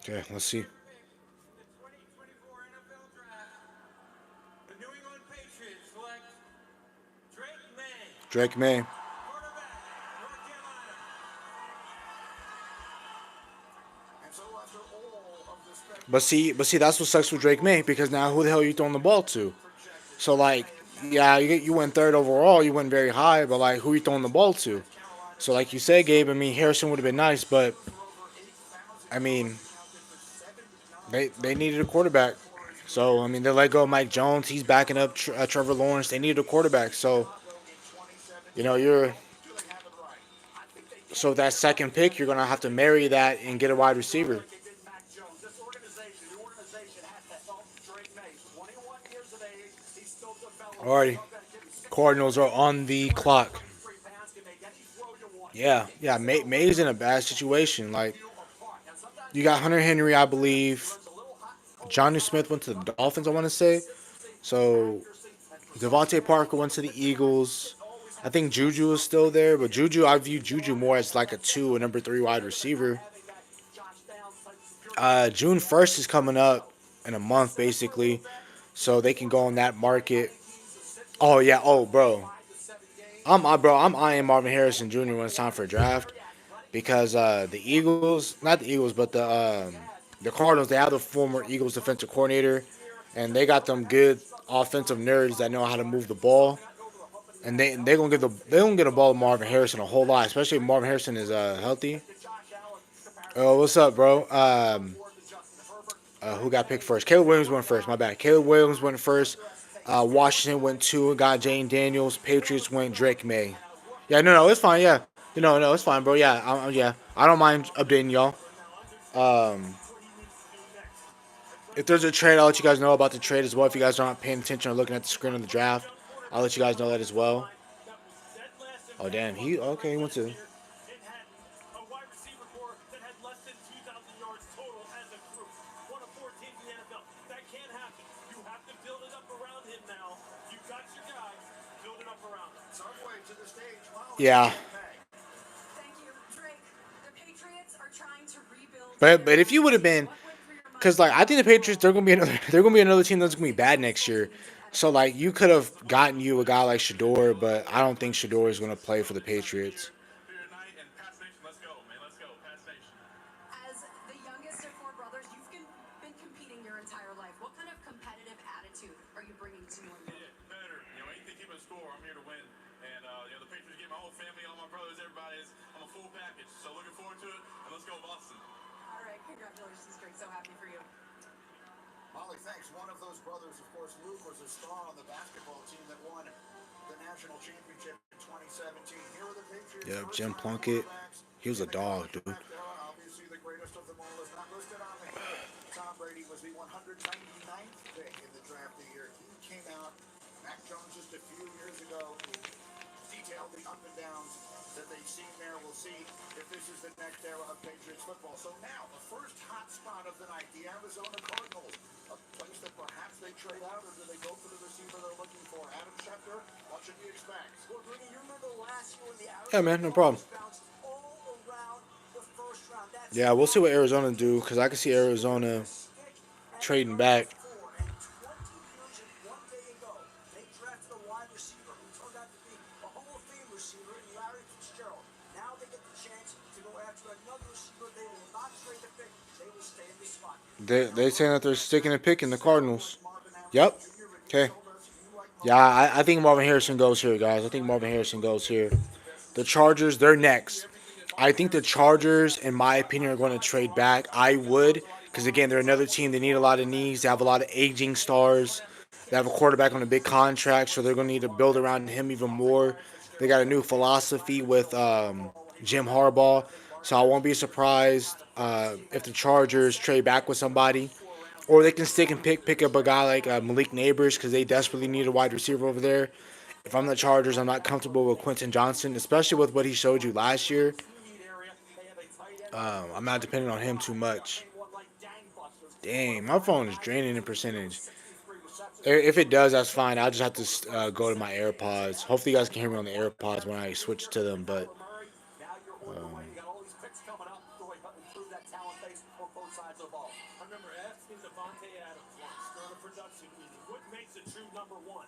Okay, let's see. The 2024 NFL Draft. The New England Patriots select Drake May. And so after all of the But see, that's what sucks with Drake May because now who the hell are you throwing the ball to? So like, yeah, you went third overall, you went very high, but like, who are you throwing the ball to? So like you said, Gabe, I mean Harrison would have been nice, but I mean they needed a quarterback. So I mean they let go of Mike Jones, he's backing up Trevor Lawrence. They needed a quarterback. So you know you're so that second pick, you're gonna have to marry that and get a wide receiver. Alrighty, Cardinals are on the clock. Yeah. May's in a bad situation. Like you got Hunter Henry, I believe. Johnny Smith went to the Dolphins, I want to say. So Devontae Parker went to the Eagles. I think Juju is still there, but Juju, I view Juju more as like a two, a number three wide receiver. June 1st is coming up in a month, basically, so they can go on that market. Oh yeah, oh bro, I'm eyeing Marvin Harrison Jr. when it's time for a draft because the Eagles, not the Eagles, but the Cardinals, they have the former Eagles defensive coordinator, and they got them good offensive nerds that know how to move the ball. And they gonna get the ball to Marvin Harrison a whole lot, especially if Marvin Harrison is healthy. Oh, what's up, bro? Who got picked first? Caleb Williams went first. My bad. Caleb Williams went first. Washington went two and got Jane Daniels. Patriots went Drake May. Yeah, no, it's fine. Yeah, no, it's fine, bro. Yeah, yeah, I don't mind updating y'all. Um, if there's a trade, I'll let you guys know about the trade as well. If you guys aren't paying attention or looking at the screen of the draft, I'll let you guys know that as well. Oh damn, he okay. He went to. to the stage, Molly. Yeah, Thank you, Drake. The Patriots are trying to rebuild but their if you would have been, what went through your mind because when like you I heard think the the Patriots, call? they're gonna be another team that's gonna be bad next year. So like you could have gotten you a guy like Shador, but I don't think Shador is gonna play for the Patriots. Here tonight, and Pass Nation, let's go, man. Let's go, Pass Nation. As the youngest of four brothers, been competing your entire life. What kind of competitive attitude are you bringing to New England? Yeah, better. Anything keep a score. I'm here to win. And the Patriots get my whole family, all my brothers, everybody is. I'm a full package. So looking forward to it. And let's go, Boston. All right, congratulations, Drake. So happy for you. Molly, thanks. One of those brothers, of course, Luke, was a star on the basketball team that won the national championship in 2017. Here are the Patriots' Yeah, first Jim time Plunkett, quarterbacks he was in a the dog, college dude. draft era. Obviously, the greatest of them all is not listed on the here. Tom Brady was the 199th pick in the draft the year he came out. Mac Jones just a few years ago detailed the up and downs that they've seen there. We'll see if this is the next era of Patriots football. So now, the first hot spot of the night, the Arizona Cardinals. A place that perhaps they trade out, or do they go for the receiver they're looking for? Adam Schefter, what should we expect? Well, Grady, you remember last year when the Yeah, Arizona man, no problem. Cardinals bounced all around the first round? That's Yeah, we'll see what exactly what Arizona they do did. because I can see They scored Arizona the stick at trading number back. 4, and 20 years and 1 day ago, they drafted a wide receiver who turned out to be a Hall of Fame receiver in Larry Fitzgerald. Now they get the chance to go after another receiver. They will not trade the pick. They will stay in the spot. They saying that they're sticking a pick in the Cardinals. Yep. Okay. Yeah, I think Marvin Harrison goes here, guys. I think Marvin Harrison goes here. The Chargers, they're next. I think the Chargers, in my opinion, are going to trade back. I would, because again, they're another team. They need a lot of needs. They have a lot of aging stars. They have a quarterback on a big contract, so they're going to need to build around him even more. They got a new philosophy with Jim Harbaugh, so I won't be surprised if the Chargers trade back with somebody, or they can stick and pick up a guy like Malik Neighbors because they desperately need a wide receiver over there. If I'm the Chargers, I'm not comfortable with Quentin Johnson, especially with what he showed you last year. I'm not depending on him too much. Dang, my phone is draining in percentage. If it does, that's fine. I'll just have to go to my AirPods. Hopefully, you guys can hear me on the AirPods when I switch to them. But Remember, F is Devontae Adams. Start a production meeting. What makes a true number one?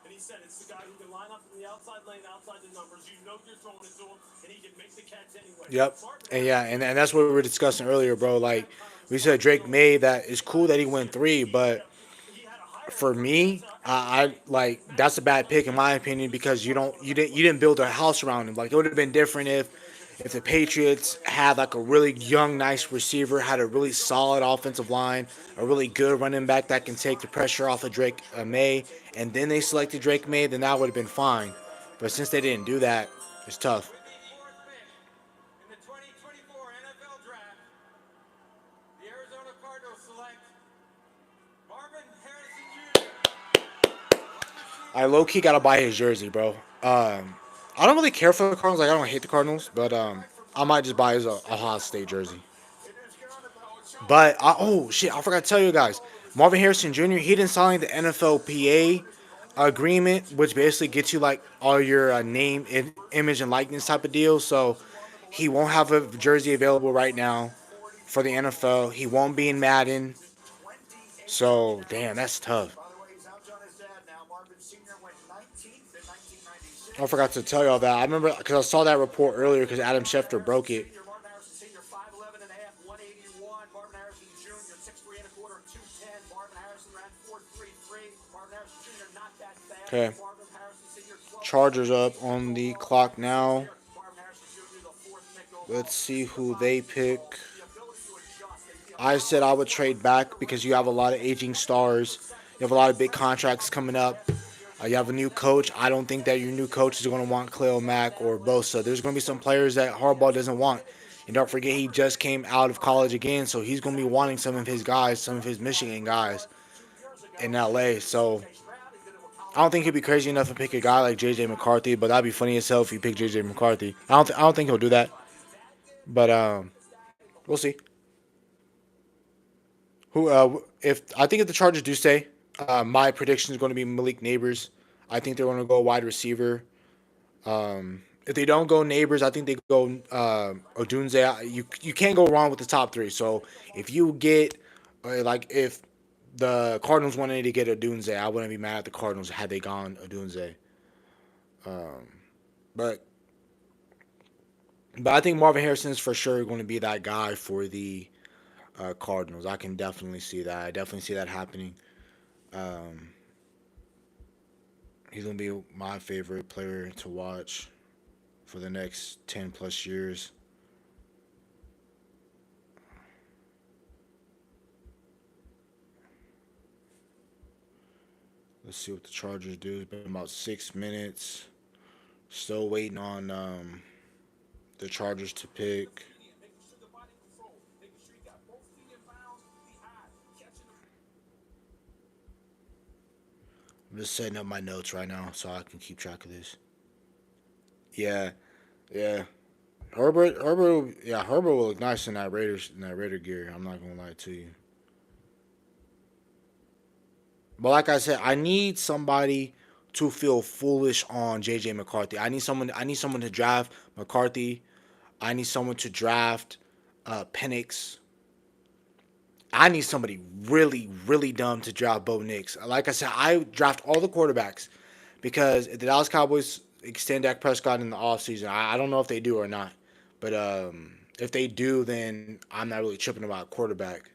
And he said it's the guy who can line up in the outside lane, outside the numbers. You know you're throwing it to him, and he can make the catch anyway. Yep. Marvin And yeah, Harrison and that's what we were discussing earlier, bro. Like we said, Drake May. That is cool that he went three, but he had a higher for me, I like that's a bad pick in my opinion because you didn't build a house around him. Like it would have been different if the Patriots had like a really young, nice receiver, had a really solid offensive line, a really good running back that can take the pressure off of Drake May, and then they selected Drake May, then that would have been fine. But since they didn't do that, it's tough. with the fourth pick in the 2024 NFL Draft, the Arizona Cardinals select Marvin Harrison Jr. I low key gotta buy his jersey, bro. I don't really care for the Cardinals. Like I don't hate the Cardinals, but I might just buy his Ohio State jersey. But oh shit, I forgot to tell you guys. Marvin Harrison Jr. He didn't sign the NFLPA agreement, which basically gets you like all your name, image, and likeness type of deal. So he won't have a jersey available right now for the NFL. He won't be in Madden. So damn, that's tough. By the way, he's outdone his dad now. Marvin Sr. went 19th in 1996. I forgot to tell y'all that. I remember because I saw that report earlier because Adam Schefter broke it. Marvin Harrison Sr. 5'11 and a half, 181. Marvin Harrison Jr. 6'3 and a quarter, 210. Marvin Harrison ran 4.33. Marvin Harrison Jr. not that fast. Okay. Marvin Harrison Sr. 12. Chargers up on the clock now. Marvin Harrison Jr. the fourth pick overall. Let's see who they pick. The ability to adjust. I said I would trade back because you have a lot of aging stars. You have a lot of big contracts coming up. You have a new coach. I don't think that your new coach is going to want Khalil Mack or Bosa. There's going to be some players that Harbaugh doesn't want. And don't forget, he just came out of college again, so he's going to be wanting some of his guys, some of his Michigan guys in LA. So I don't think he'd be crazy enough to pick a guy like JJ McCarthy, but that'd be funny as hell if he picked JJ McCarthy. I don't think he'll do that, but we'll see. Who if I think if the Chargers do stay, my prediction is going to be Malik Neighbors. I think they're going to go wide receiver. If they don't go Neighbors, I think they go Odunze. You can't go wrong with the top three. So if you get like if the Cardinals wanted to get Odunze, I wouldn't be mad at the Cardinals had they gone Odunze. But I think Marvin Harrison is for sure going to be that guy for the Cardinals. I can definitely see that. I definitely see that happening. Um, he's gonna be my favorite player to watch for the next 10 plus years. Let's see what the Chargers do. It's been about 6 minutes. Still waiting on the Chargers to pick. Making sure the body control, making sure you got both feet in bounds, the eye, catching the I'm just setting up my notes right now so I can keep track of this. Yeah, yeah. Herbert will look nice in that Raider gear. I'm not gonna lie to you. But like I said, I need somebody to feel foolish on JJ McCarthy. I need someone to draft McCarthy. I need someone to draft Penix. I need somebody really, really dumb to draft Bo Nix. Like I said, I draft all the quarterbacks because if the Dallas Cowboys extend Dak Prescott in the offseason, I don't know if they do or not. But if they do, then I'm not really tripping about quarterback.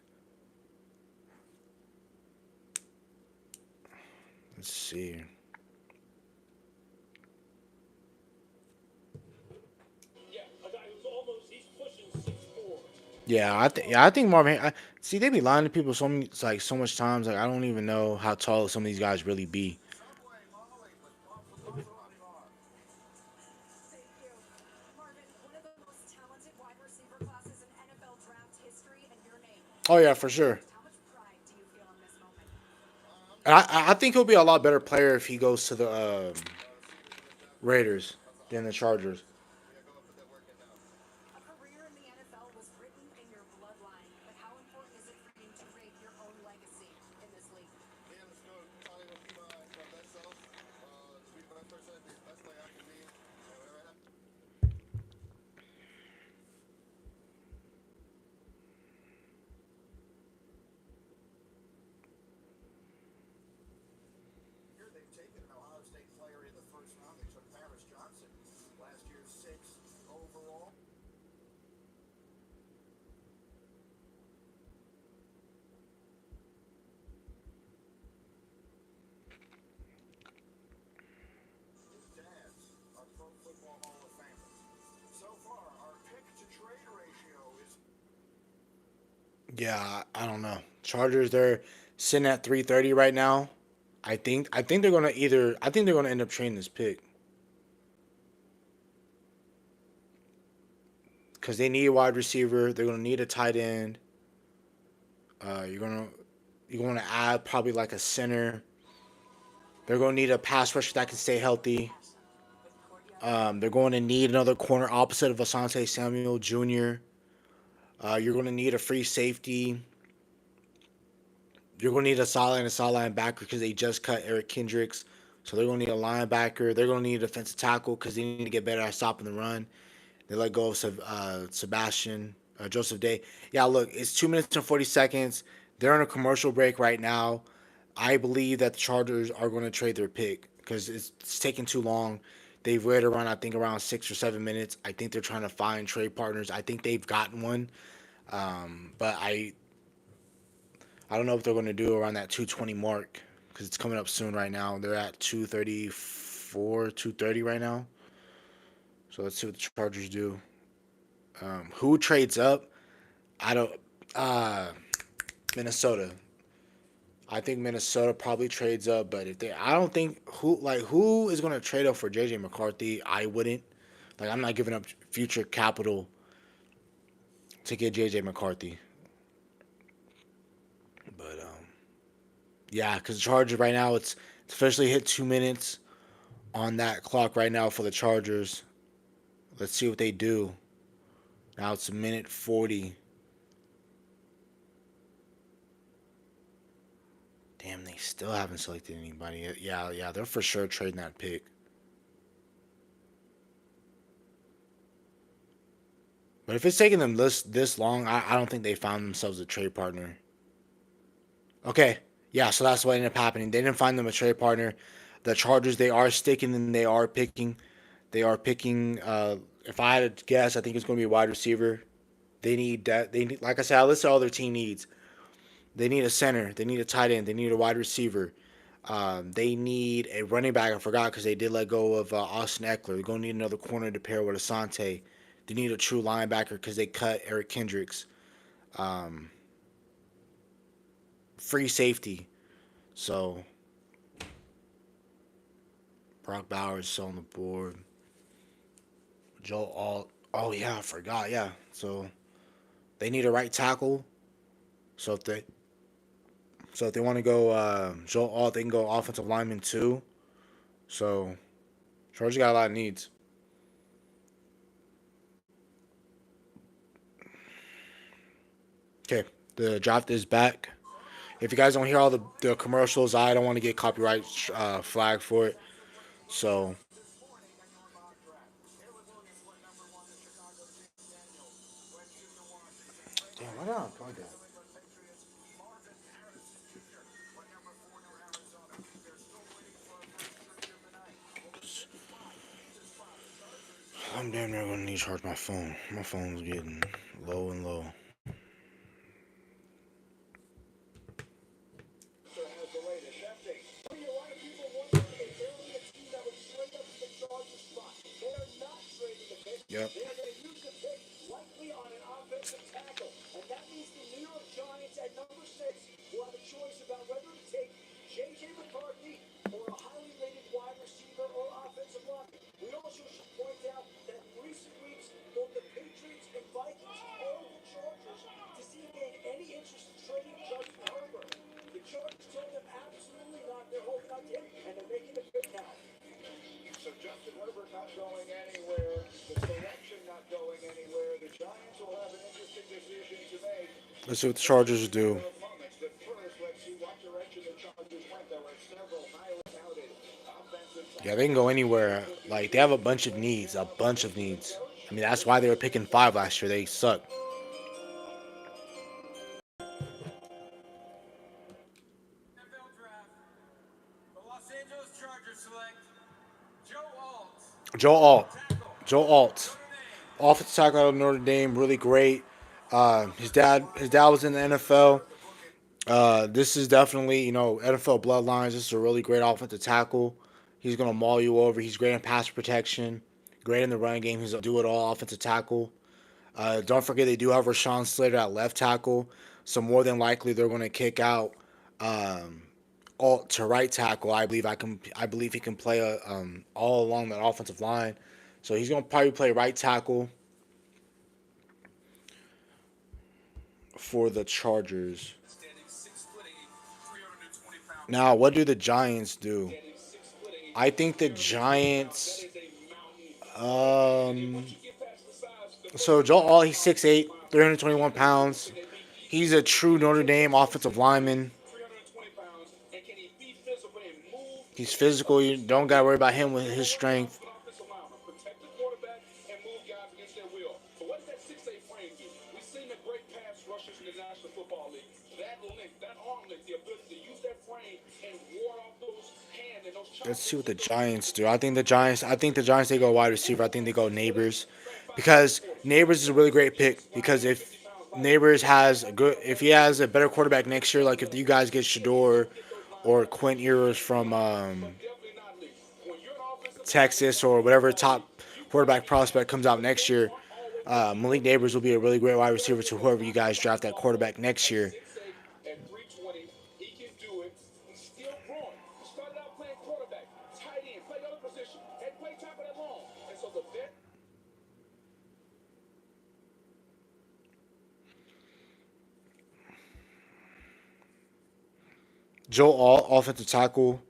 Let's see. I think Marvin. See, they be lying to people so much times. Like I don't even know how tall some of these guys really be. Subway, Molly with Buffalo Bar. Thank you. Marvin, one of the most talented wide receiver classes in NFL draft history, and your name. Oh yeah, for sure. How much pride do you feel in this moment? And I think he'll be a lot better player if he goes to the Raiders than the Chargers. A career in the NFL was written in your bloodline, but how important is it for you to create your own legacy in this league? Here they've taken an Ohio Yeah, I don't know. Chargers, they're sitting at 330 right now. I think they're gonna either I think they're gonna end up trading this pick because they need a wide receiver. They're gonna need a tight end. Uh, you're gonna you're gonna add probably like a center. They're gonna need a pass rusher that can stay healthy. They're going to need another corner opposite of Asante Samuel Jr. You're going to need a free safety. You're going to need a solid linebacker because they just cut Eric Kendricks. So they're going to need a linebacker. They're going to need a defensive tackle because they need to get better at stopping the run. They let go of Sebastian Joseph Day. Yeah, look, it's 2 minutes and 40 seconds. They're on a commercial break right now. I believe that the Chargers are going to trade their pick because it's taking too long. They've waited around, I think, around 6 or 7 minutes. I think they're trying to find trade partners. I think they've gotten one, but I don't know what they're going to do around that 220 mark because it's coming up soon right now. They're at 234, 230 right now. So let's see what the Chargers do. Who trades up? I don't. Uh, Minnesota. I think Minnesota probably trades up, but if they, I don't think who is going to trade up for JJ McCarthy. I wouldn't. Like I'm not giving up future capital to get JJ McCarthy. But yeah, because the Chargers right now it's officially hit 2 minutes on that clock right now for the Chargers. Let's see what they do. Now it's a minute 40. Damn, they still haven't selected anybody. Yeah, they're for sure trading that pick. But if it's taking them this long, I don't think they found themselves a trade partner. Okay, yeah, so that's what ended up happening. They didn't find them a trade partner. The Chargers, they are sticking and they are picking. They are picking. If I had to guess, I think it's going to be a wide receiver. They need that. They need, like I said, I listed all their team needs. They need a center. They need a tight end. They need a wide receiver. They need a running back. I forgot because they did let go of Austin Eckler. They're going to need another corner to pair with Asante. They need a true linebacker because they cut Eric Kendricks. Um, Free safety. So Brock Bowers is still on the board. Joe Alt. Oh yeah, I forgot. Yeah. So they need a right tackle. So if they want to go Joe Alt, they can go offensive lineman too. So Chargers got a lot of needs. Okay, the draft is back. If you guys don't hear all the commercials, I don't want to get copyright flag for it. So damn, why not plug that? I'm damn near gonna need to charge my phone. My phone's getting low and low. Has the latest update. A lot of people wonder if there will be a team that would trade up to the Chargers spot. They are not trading the pick. Yep. They are going to use the pick likely on an offensive tackle. And that means the New York Giants at number 6 will have a choice about whether to take J.J. McCarthy or a highly rated wide receiver or offensive lineman. We also should point out that in recent weeks, both the Patriots and Vikings called the Chargers to see if they had any interest in trading Justin Herbert. The Chargers told them absolutely not. They're holding on to him, and they're making the pick now. So Justin Herbert not going anywhere. The selection not going anywhere. The Giants will have an interesting decision to make. Let's see what the Chargers do. Moments, but first, let's see what direction the Chargers went. There were several highly touted offensive Yeah, they can go anywhere. Like they have a bunch of needs, a bunch of needs. I mean, that's why they were picking 5 last year. They suck. NFL draft. The Los Angeles Chargers select Joe Alt, Joe Alt. tackle, Joe Alt. Notre Dame. Offensive tackle out of Notre Dame, really great. His dad was in the NFL. This is definitely, NFL bloodlines. This is a really great offensive tackle. He's gonna maul you over. He's great in pass protection, great in the running game. He's a do it all offensive tackle. Don't forget they do have Rashawn Slater at left tackle. So more than likely they're going to kick out um, alt to right tackle. I believe he can play all along that offensive line. So he's going to probably play right tackle for the Chargers. Standing 6'8", 320 pound. Now, what do the Giants do? Standing 6'8", I think the 320 pounds. That Giants. is a mountain. And Um, once you get past the size, the first so thing Joe you All, think he's about is 6'8", miles. 321 pounds. Can they be He's a physical? true Notre Dame offensive lineman. 320 pounds. And can he be physical and move He's and physical. You don't got to worry about him with his one job strength. for an offensive lineman? Protect the quarterback and move guys against their will. But what does that 6'8" frame do? We've seen the great pass rushers in the National Football League. That length, that arm length, the ability to use that frame and ward off those hand and those Let's see choppers what the with those Giants knees. do. I think the Giants they go wide receiver. I think they go Neighbors because Neighbors is a really great pick because if Neighbors has a good if he has a better quarterback next year, like if you guys get Shador or Quint Ewers from Texas or whatever top quarterback prospect comes out next year, Malik Neighbors will be a really great wide receiver to whoever you guys draft that quarterback next year. 6'8" at 320, he can do it. He's still growing. He started out playing quarterback, tight end, played other position, and played tackle that long. And so the vet. Joe All, offensive tackle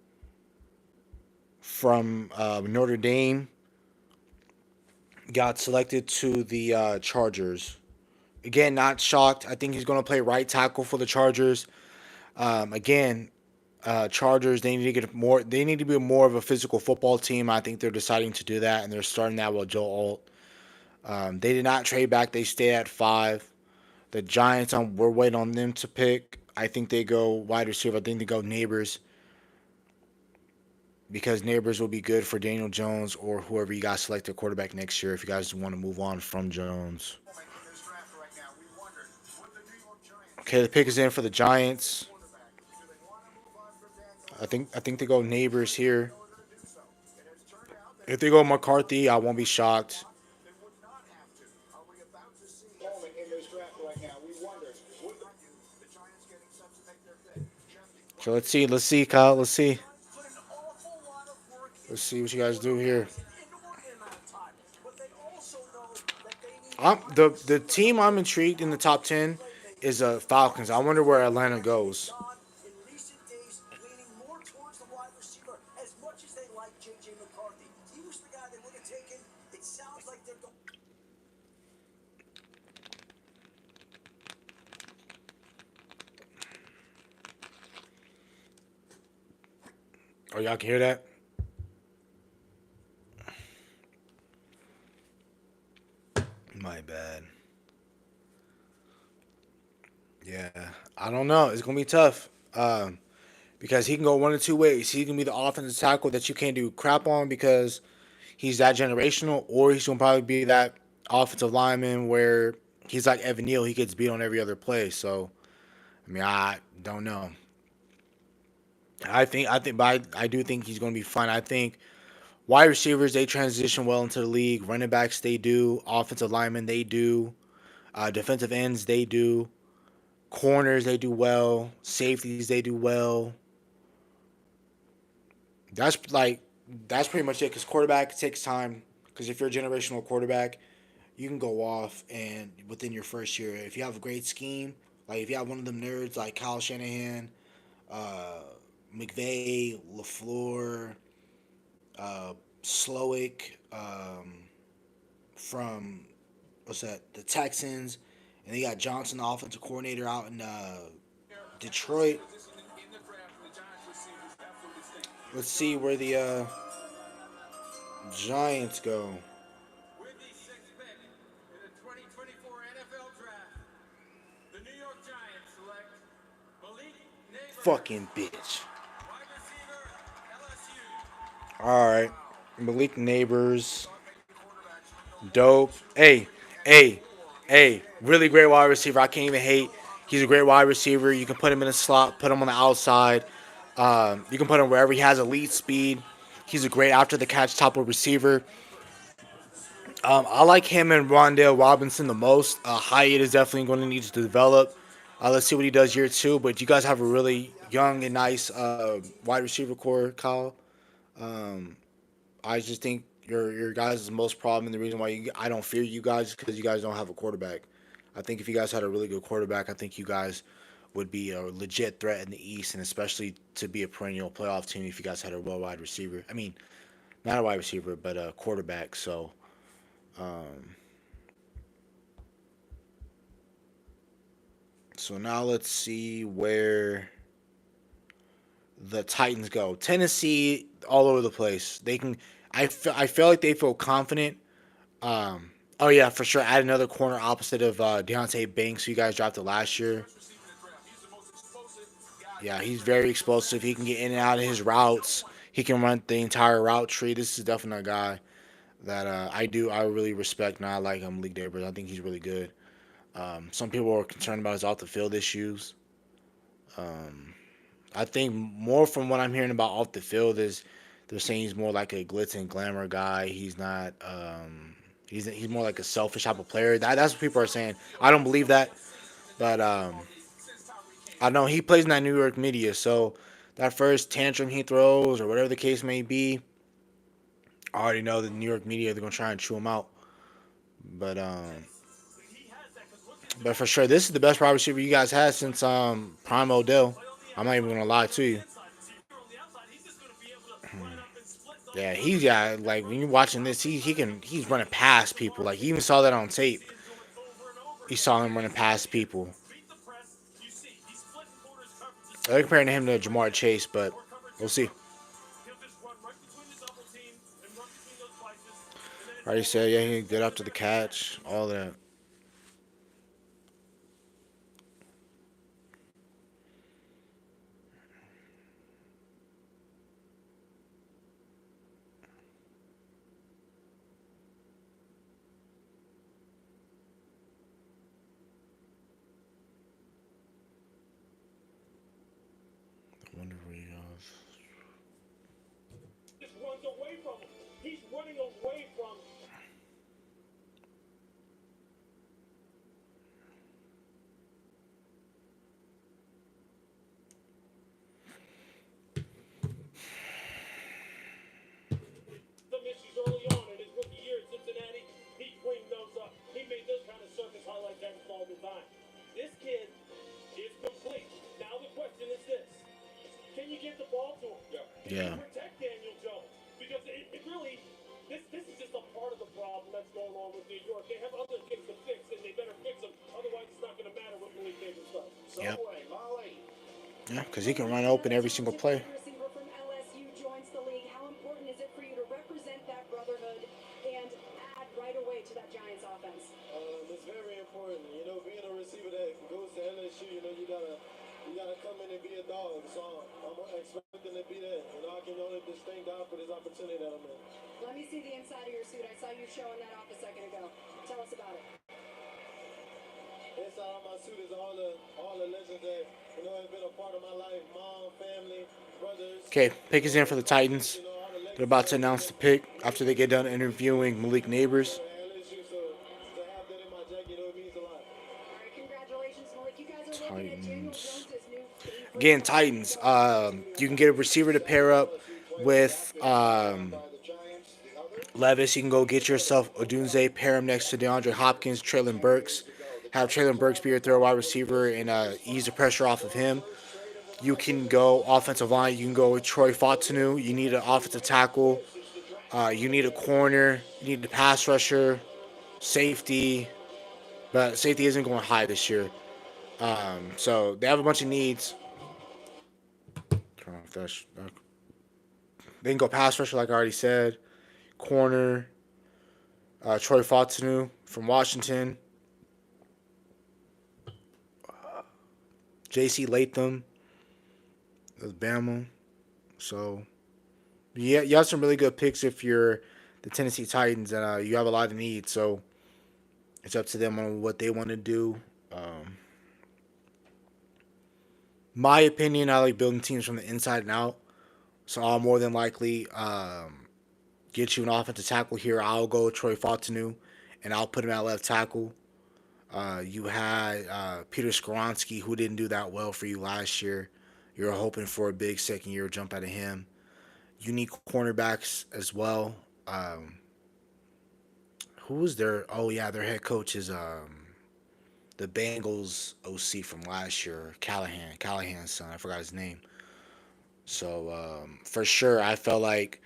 from Notre Dame, got selected to the Chargers. Again, not shocked. I think he's going to play right tackle for the Chargers. Again, Chargers they need to get more. They need to be more of a physical football team. I think they're deciding to do that, and they're starting that with Joe Alt. They did not trade back. They stay at 5. The Giants, we're waiting on them to pick. I think they go wide receiver. I think they go Neighbors because Neighbors will be good for Daniel Jones or whoever you guys select a quarterback next year if you guys want to move on from Jones. Making this draft right now, we wondered, would the New York Giants Okay, the pick is in for the Giants. quarterback? Do they want to move on from Daniel I think they go Neighbors here. in order to do so? It has turned out that If they go McCarthy, I won't be shocked. they would not have to. Are we about to see Moment in this draft right now. We wonder, would the Giants getting set to make their pick? Jeff, So let's see, Kyle. Let's see. put an awful lot of work Let's see what you guys do here. in an inordinate amount of time, but they also know that they need The team I'm intrigued in the top 10 is Falcons. I wonder where Atlanta goes. John in recent days leaning more towards the wide receiver as much as they like J.J. McCarthy. He was the guy they would have taken. It sounds like they're going. Oh, y'all can hear that? My bad. Yeah, I don't know. It's gonna be tough because he can go one of two ways. He can be the offensive tackle that you can't do crap on because he's that generational, or he's gonna probably be that offensive lineman where he's like Evan Neal. He gets beat on every other play. So I mean, I don't know. But I do think he's gonna be fine. I think wide receivers they transition well into the league. Running backs they do. Offensive linemen they do. Defensive ends they do. Corners they do well. Safeties they do well. That's like that's pretty much it. Because quarterback takes time. Because if you're a generational quarterback, you can go off and within your first year, if you have a great scheme, like if you have one of them nerds like Kyle Shanahan, uh, McVay, Lafleur, Slowick, from what's that? The Texans, and they got Johnson, the offensive coordinator, out in Detroit. in the draft, the Giants receivers absolutely stink. Let's see where the Giants go. With the sixth pick in the 2024 NFL Draft, the New York Giants select Malik Neighbors, Fucking bitch. wide receiver, LSU. All right, Malik Neighbors, dope. Hey, really great wide receiver. I can't even hate. He's a great wide receiver. You can put him in a slot, put him on the outside. You can put him wherever he has elite speed. He's a great after the catch top of receiver. I like him and Rondale Robinson the most. Hyatt is definitely going to need to develop. Let's see what he does year two. But you guys have a really young and nice wide receiver core, Kyle. Um, I just think your guys' most problem and the reason why I don't fear you guys is because you guys don't have a quarterback. I think if you guys had a really good quarterback, I think you guys would be a legit threat in the East, and especially to be a perennial playoff team if you guys had a well wide receiver. I mean, not a wide receiver, but a quarterback. Um, so now let's see where the Titans go. Tennessee, all over the place. They can. I feel like they feel confident. Um, oh yeah, for sure. Add another corner opposite of Deontay Banks, who you guys drafted last year. First receiver in the draft. He's the most explosive guy Yeah, in the he's draft. very explosive. He can get in and out of his routes. He can run the entire route tree. This is definitely a guy that I really respect. And I like him, Malik Neighbors. I think he's really good. Some people are concerned about his off the field issues. Um, I think more from what I'm hearing about off the field is they're saying he's more like a glitz and glamour guy. He's not. He's more like a selfish type of player. That's what people are saying. I don't believe that, but I know he plays in that New York media. So that first tantrum he throws or whatever the case may be, I already know the New York media they're gonna try and chew him out. But but for sure, this is the best wide receiver you guys had since Prime Odell. I'm not even gonna lie to you. Yeah, he's like when you're watching this, he's running past people. Like you even saw that on tape. You saw him running past people. They're comparing him to Jamar Chase, but we'll see. Already said, yeah, he get up to the catch, all that. I wonder where he goes. Just runs away from him. He's running away from some issues early on in his rookie year in Cincinnati. He cleaned those up. He made those kind of circus highlights happen all the time. This kid is complete. Now the question is this: can you get the ball to him? Yeah. Can Yeah. you protect Daniel Jones? Because it really, this is just a part of the problem that's going on with New York. They have other things to fix, and they better fix them. Otherwise, it's not going to matter what Malik Davis does. Yep. Subway, Molly. Yeah, because he can run open every single play. Receiver from LSU joins the league. How important is it for you to represent that brotherhood and add right away to that Giants offense? It's very important. You know, being a receiver that goes to LSU, you gotta come in and be a dog. So I'm expecting to be there. You know, I can only just thank God for this opportunity that I'm in. Let me see the inside of your suit. I saw you showing that off a second ago. Tell us about it. Inside of my suit is all the legends that have been a part of my life. Mom, family, brothers. Okay, pick is in for the Titans. All the They're legacies about to that announce the pick after they get done interviewing Malik Neighbors. LSU. So to have that in my jacket, it means a lot. All right, congratulations, Malik. You guys are looking at Daniel Titans. Jones' new favorite. Again, Titans. You can get a receiver to pair up with Levis. You can go get yourself Odunze, pair him next to DeAndre Hopkins, Traylon Burks. Have Traylon Burks be your third wide receiver and ease the pressure off of him. You can go offensive line. You can go with Troy Fautanu. You need an offensive tackle. You need a corner. You need a pass rusher, safety. But safety isn't going high this year. So they have a bunch of needs. Turn off that. They can go pass rusher, like I already said. Corner. Troy Fautanu from Washington. J.C. Latham of Bama. So, yeah, you have some really good picks if you're the Tennessee Titans, and you have a lot of needs. So, it's up to them on what they want to do. My opinion, I like building teams from the inside and out. So, I'll more than likely get you an offensive tackle here. I'll go Troy Fautanu, and I'll put him at left tackle. You had Peter Skoronsky, who didn't do that well for you last year. You're hoping for a big second year jump out of him. You need cornerbacks as well. Um, who was their? Oh yeah, their head coach is the Bengals OC from last year, Callahan's son. I forgot his name. So for sure, I felt like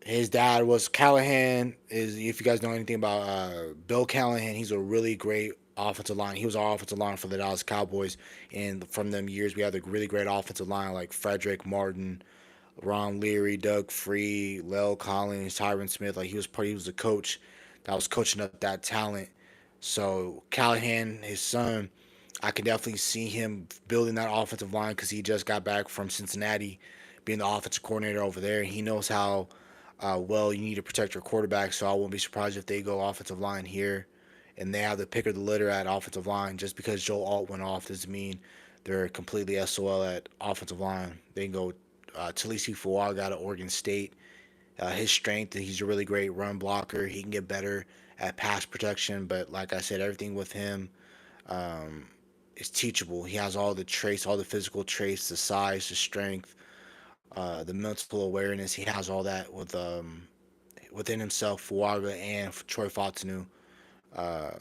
his dad was Callahan. Is if you guys know anything about Bill Callahan, he's a really great offensive line. He was our offensive line for the Dallas Cowboys, and from them years, we had a really great offensive line like Frederick Martin, Ron Leary, Doug Free, Lel Collins, Tyron Smith. Like he was a coach that was coaching up that talent. So Callahan, his son, I can definitely see him building that offensive line because he just got back from Cincinnati, being the offensive coordinator over there. He knows how well you need to protect your quarterback. So I won't be surprised if they go offensive line here, and they have the pick of the litter at offensive line. Just because Joe Alt went off doesn't mean they're completely SOL at offensive line. They can go Talisi Fuaga out of Oregon State. His strength, he's a really great run blocker. He can get better at pass protection, but like I said, everything with him um, is teachable. He has all the traits, all the physical traits, the size, the strength, the mental awareness. He has all that within himself, Fuaga and Troy Fautanu. Uh,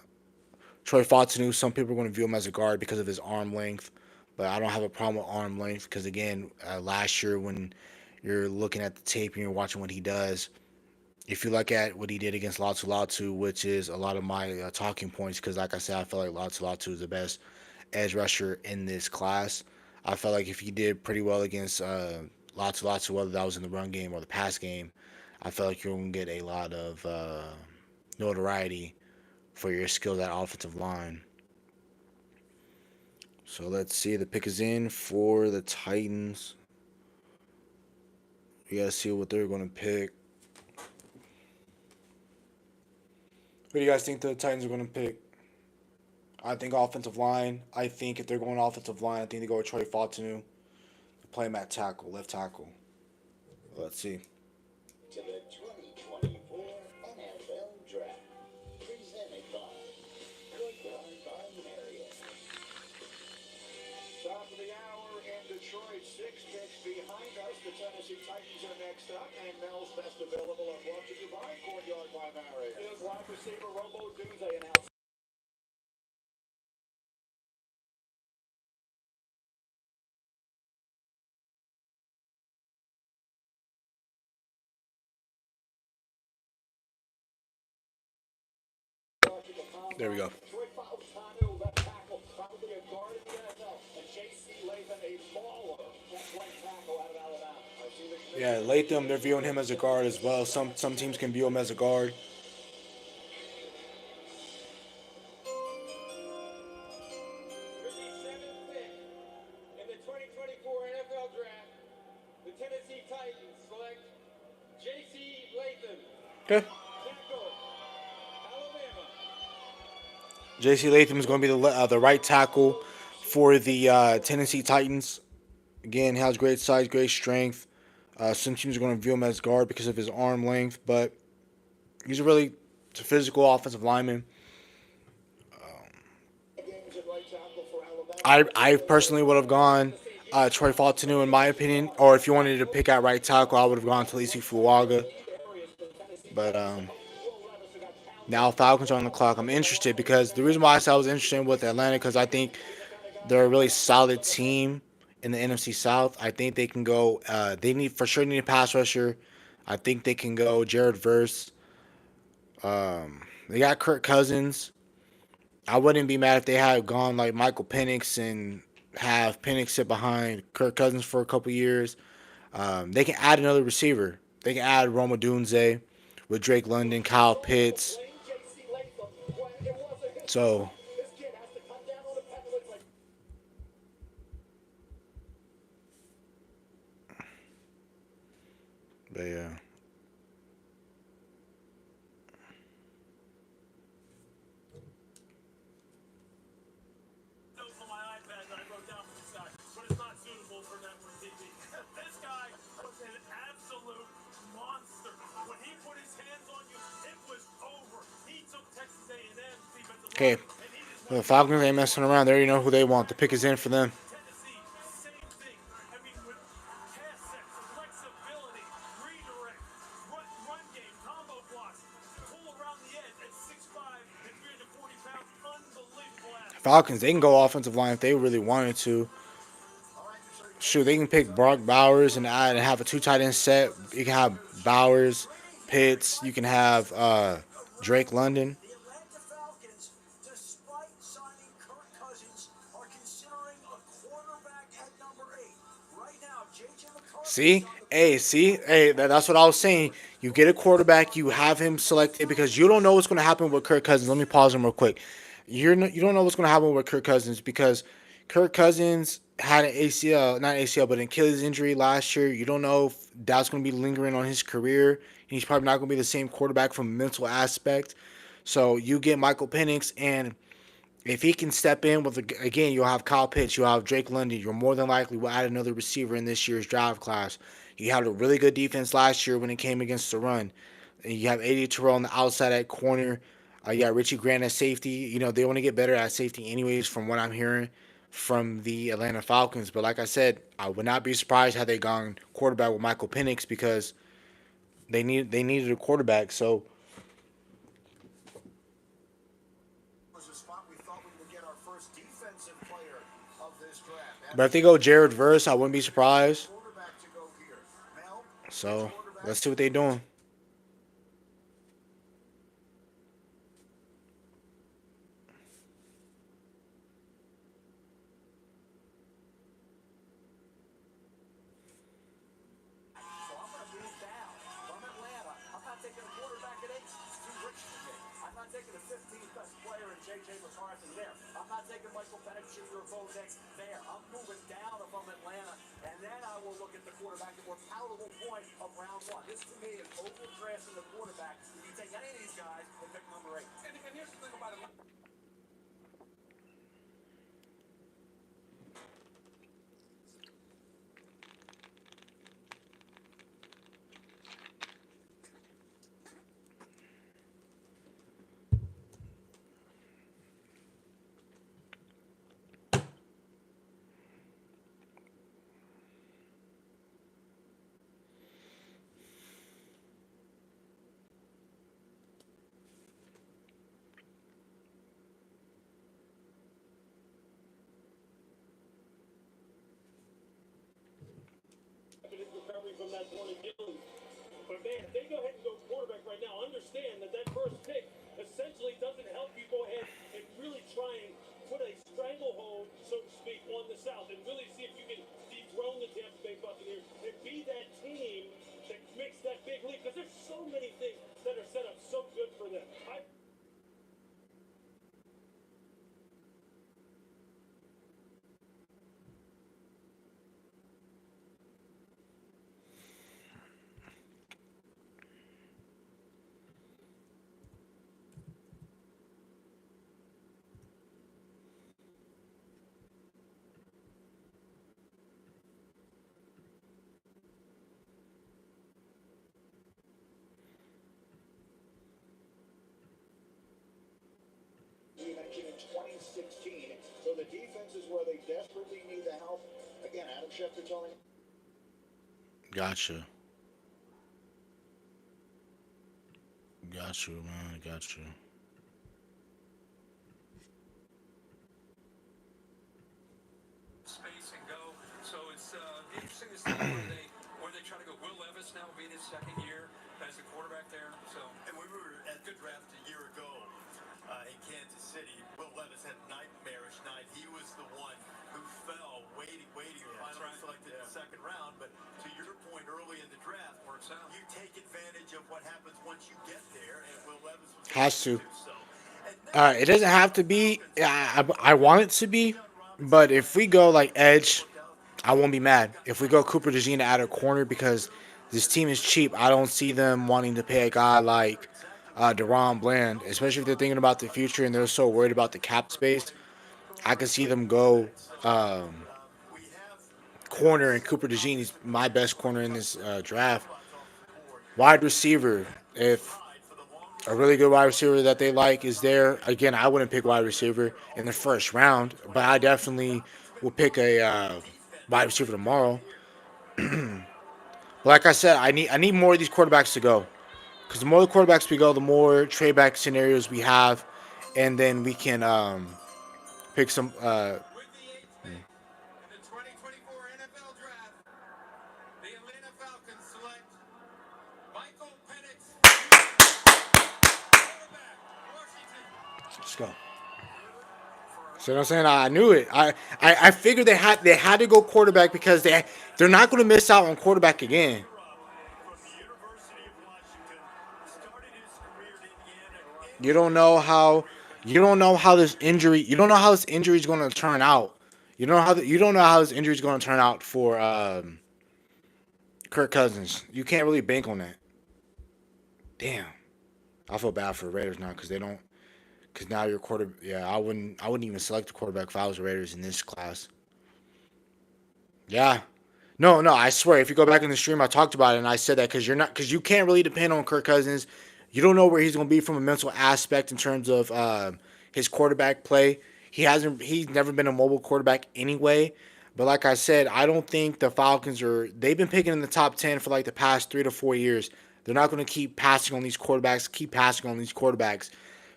Troy Fautanu, some people are going to view him as a guard because of his arm length, but I don't have a problem with arm length because, again, last year when you're looking at the tape and you're watching what he does, if you look at what he did against Latu Latu, which is a lot of my talking points, because like I said, I feel like Latu Latu is the best edge rusher in this class. I felt like if he did pretty well against Latu Latu, whether that was in the run game or the pass game, I felt like you're going to get a lot of notoriety for your skills at offensive line. So let's see. The pick is in for the Titans. We got to see what they're going to pick. What do you guys think the Titans are going to pick? I think offensive line. I think if they're going offensive line, I think they go with Troy Fautanu. Play him at tackle, left tackle. Let's see. To the 2024 NFL Draft, presented by Goodrun by Marriott. Top of the hour in Detroit, 6 picks behind us. The Tennessee Titans are next up, and Mel's best available are brought to you by Courtyard by Marriott. Here's wide receiver Romo Dunze announced. There we go. Troy Fautanu, left tackle, probably a guard in the NFL, and J.C. Latham, a baller, that right tackle out of Alabama. I see the Yeah, Latham, they're viewing him as a guard as well. Some teams can view him as a guard. With the 7th pick in the 2024 NFL Draft, the Tennessee Titans select J.C. Latham, Okay. tackle, Alabama. J.C. Latham is going to be the right tackle for the Tennessee Titans. Again, he has great size, great strength. Some teams are going to view him as guard because of his arm length, but he's a really physical offensive lineman. Games at right tackle for Alabama. I personally would have gone Troy Fautanu in my opinion, or if you wanted to pick out right tackle, I would have gone Talisi Fuaga. But now Falcons are on the clock. I'm interested because the reason why I said I was interested with Atlanta because I think they're a really solid team in the NFC South. I think they can go. They need for sure need a pass rusher. I think they can go Jared Verse. They got Kirk Cousins. I wouldn't be mad if they had gone like Michael Penix and have Penix sit behind Kirk Cousins for a couple years. They can add another receiver. They can add Roma Dunze with Drake London, Kyle Pitts. J.C. Latham, when it wasn't his So fault. This kid has to come down on the penalty like but yeah. Notes on my iPad that I wrote down for this guy, but it's not suitable for network TV. This guy was an absolute monster. When he put his hands on you, it was over. He took Texas A&M defensive Okay. line, and he just The Falcons ain't messing around. They already know who they want. The pick is in for them. Tennessee, same thing. I mean, with pass sets, flexibility, redirect, run game, combo blocks, pull around the edge at 6'5" and 340 pounds. Unbelievable athlete. Falcons, they can go offensive line if they really wanted to. Shoot, they can pick Brock Bowers and add and have a two tight end set. You can have Bowers, Pitts. You can have Drake London. The Atlanta Falcons, despite signing Kirk Cousins, are considering a quarterback at number 8. Right now, J.J. McCarthy is See, on the board. that's what I was saying. You get a quarterback, you have him selected because you don't know what's going to happen with Kirk Cousins. Let me pause him real quick. You don't know what's going to happen with Kirk Cousins because Kirk Cousins had an ACL, not ACL, but an Achilles injury last year. You don't know if that's going to be lingering on his career. He's probably not going to be the same quarterback from a mental aspect. So you get Michael Penix, and if he can step in with again, you'll have Kyle Pitts, you'll have Drake London. You're more than likely will add another receiver in this year's draft class. You had a really good defense last year when it came against the run. And you have AD Terrell on the outside at corner. You got Richie Grant at safety. You know they want to get better at safety, anyways, from what I'm hearing from the Atlanta Falcons. But like I said, I would not be surprised had they gone quarterback with Michael Penix because they needed a quarterback. So Was a spot we thought we would get our first defensive player of this draft. but if they go Jared Verse, I wouldn't be surprised. Quarterback to go here. Mel, So quarterback. let's see what they're doing. So I'm going to move down from Atlanta. I'm not taking a quarterback at 8. It's too rich for me. I'm not taking the 15th best player in J.J. McCarthy there. I'm not taking Michael Penix Jr. or Bo Nix there. I'm moving down if I'm Atlanta, and then I will look at the quarterback, the more palatable point of round 1. This to me is overdrafting the quarterback. If you take any of these guys, they pick number 8. And here's the thing about it. Recovery from that torn Achilles. But man, if they go ahead and go quarterback right now, understand that that first pick essentially doesn't help you go ahead and really try and put a stranglehold, so to speak, on the South and really see if you can dethrone the Tampa Bay Buccaneers and be that team that makes that big leap. Because there's so many things that are set up so good for them. You mentioned in 2016. So the defense is where they desperately need the help. Again, Adam Schefter telling Gotcha. Got you, man. Got you. Space and go. So it's interesting to see where they try to go. Will Levis now being his second year as a quarterback there. So And we were at the draft a year ago in Kansas City. Will Levis had a nightmarish night. He was the one who fell waiting, finally right. selected in the second round. But to your point early in the draft, Works out. you take advantage of what happens once you get there, and Will Levis was Has able to. do so. And now It doesn't have to be. I want it to be, but if we go like edge, I won't be mad. If we go Cooper DeJean at a corner because this team is cheap, I don't see them wanting to pay a guy like Deron Bland, especially if they're thinking about the future and they're so worried about the cap space. I can see them go um, we have corner, and Cooper DeJean is my best corner in this draft. spots off the board. Wide receiver, if Tied for the longest A really good wide receiver that they like is there. Again, I wouldn't pick wide receiver in the first round, but I definitely will pick a wide receiver tomorrow. Like I said, I need more of these quarterbacks to go because the more the quarterbacks we go, the more trade back scenarios we have, and then we can pick some. With the eighth pick in the 2024 NFL Draft, the Atlanta Falcons select Michael Penix Jr., quarterback, Washington. Let's go. So what I'm saying, I knew it. I figured they had to go quarterback because they're not going to miss out on quarterback again. From the University of Washington, started his career at Indiana, You ended don't his know career how at you don't know Michigan. how this injury you don't know how this injury is going to turn out. You don't know how this injury is going to turn out for Kirk Cousins. You can't really bank on that. Damn, I feel bad for the Raiders now because they don't. Because now your quarter, yeah, I wouldn't even select the quarterback if I was the Raiders in this class. Yeah, no, no, I swear. If you go back in the stream, I talked about it and I said that because you can't really depend on Kirk Cousins. You don't know where he's going to be from a mental aspect in terms of his quarterback play. He's never been a mobile quarterback anyway. But like I said, I don't think the Falcons are. They've been picking in the top 10 for like the past 3 to 4 years. They're not going to keep passing on these quarterbacks. Keep passing on these quarterbacks.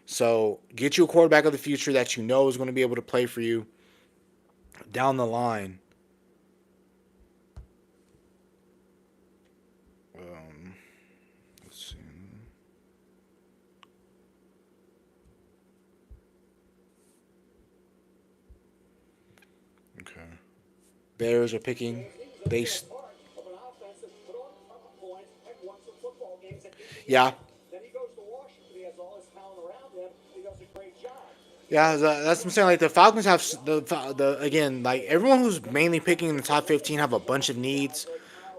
So get you a quarterback of the future that you know is going to be able to play for you down the line. Um, let's see. Okay. Bears are picking. They, Part of an offense that's put on points and won some football games at yeah, Indiana. Then he goes to Washington. He has all his talent around him. He does a great job. yeah. That's what I'm saying. Like the Falcons have the again, like everyone who's mainly picking in the top 15 have a bunch of needs.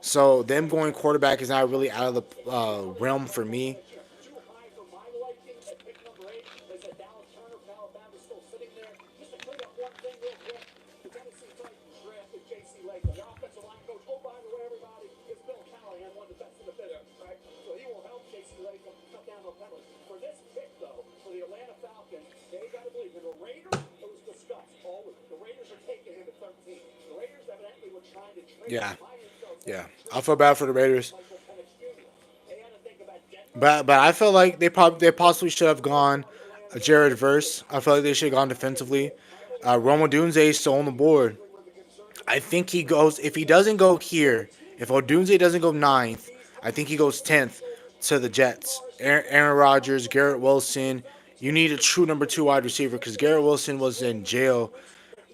So them going quarterback is not really out of the realm for me. Too high for my liking at pick number 8. They said Dallas Turner from Alabama is still sitting there. Just to clean up one thing real quick. The Tennessee Titans drafted J.C. Latham. The offensive line coach, oh, by the way, everybody, is Bill Callahan, one of the best in the business, right? So he will help J.C. Latham cut down on penalties. For this pick, though, for the Atlanta Falcons, they got to believe in the Raiders. It was discussed all week. The Raiders are taking him at 13. The Raiders evidently were trying to trade Yeah, him. My intel yeah. says I trade feel bad for the Raiders, Michael Penix Jr. They had to think about Denver. but I feel like they possibly should have gone Jared Verse. I feel like they should have gone defensively. Roma Dunze is still on the board. I think he goes if he doesn't go here. If Odunze doesn't go ninth, I think he goes 10th to the Jets. Aaron Rodgers, Garrett Wilson. You need a true number 2 wide receiver because Garrett Wilson was in jail,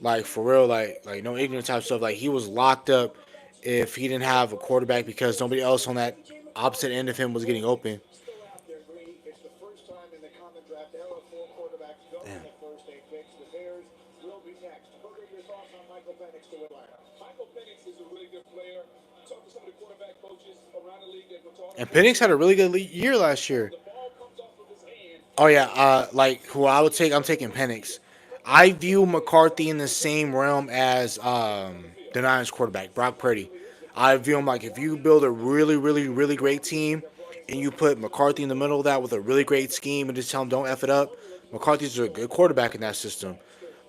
like for real, like no ignorant type stuff. Like he was locked up if he didn't have a quarterback because nobody else on that opposite end of him was getting open. Still out there, Greeny. It's the first time in the common draft era 4 quarterbacks go in Damn. the first 8 picks. The Bears will be next. What are your thoughts on Michael Penix to Atlanta? Michael Penix is a really good player. Talk to some of the quarterback coaches around the league that were talking And about Penix had a really good year last year. the ball comes off of his hand. Oh yeah, like who I would take, I'm taking Penix. I view McCarthy in the same realm as the Niners quarterback, Brock Purdy. I view him like if you build a really, really, really great team and you put McCarthy in the middle of that with a really great scheme and just tell him don't F it up, McCarthy's a good quarterback in that system.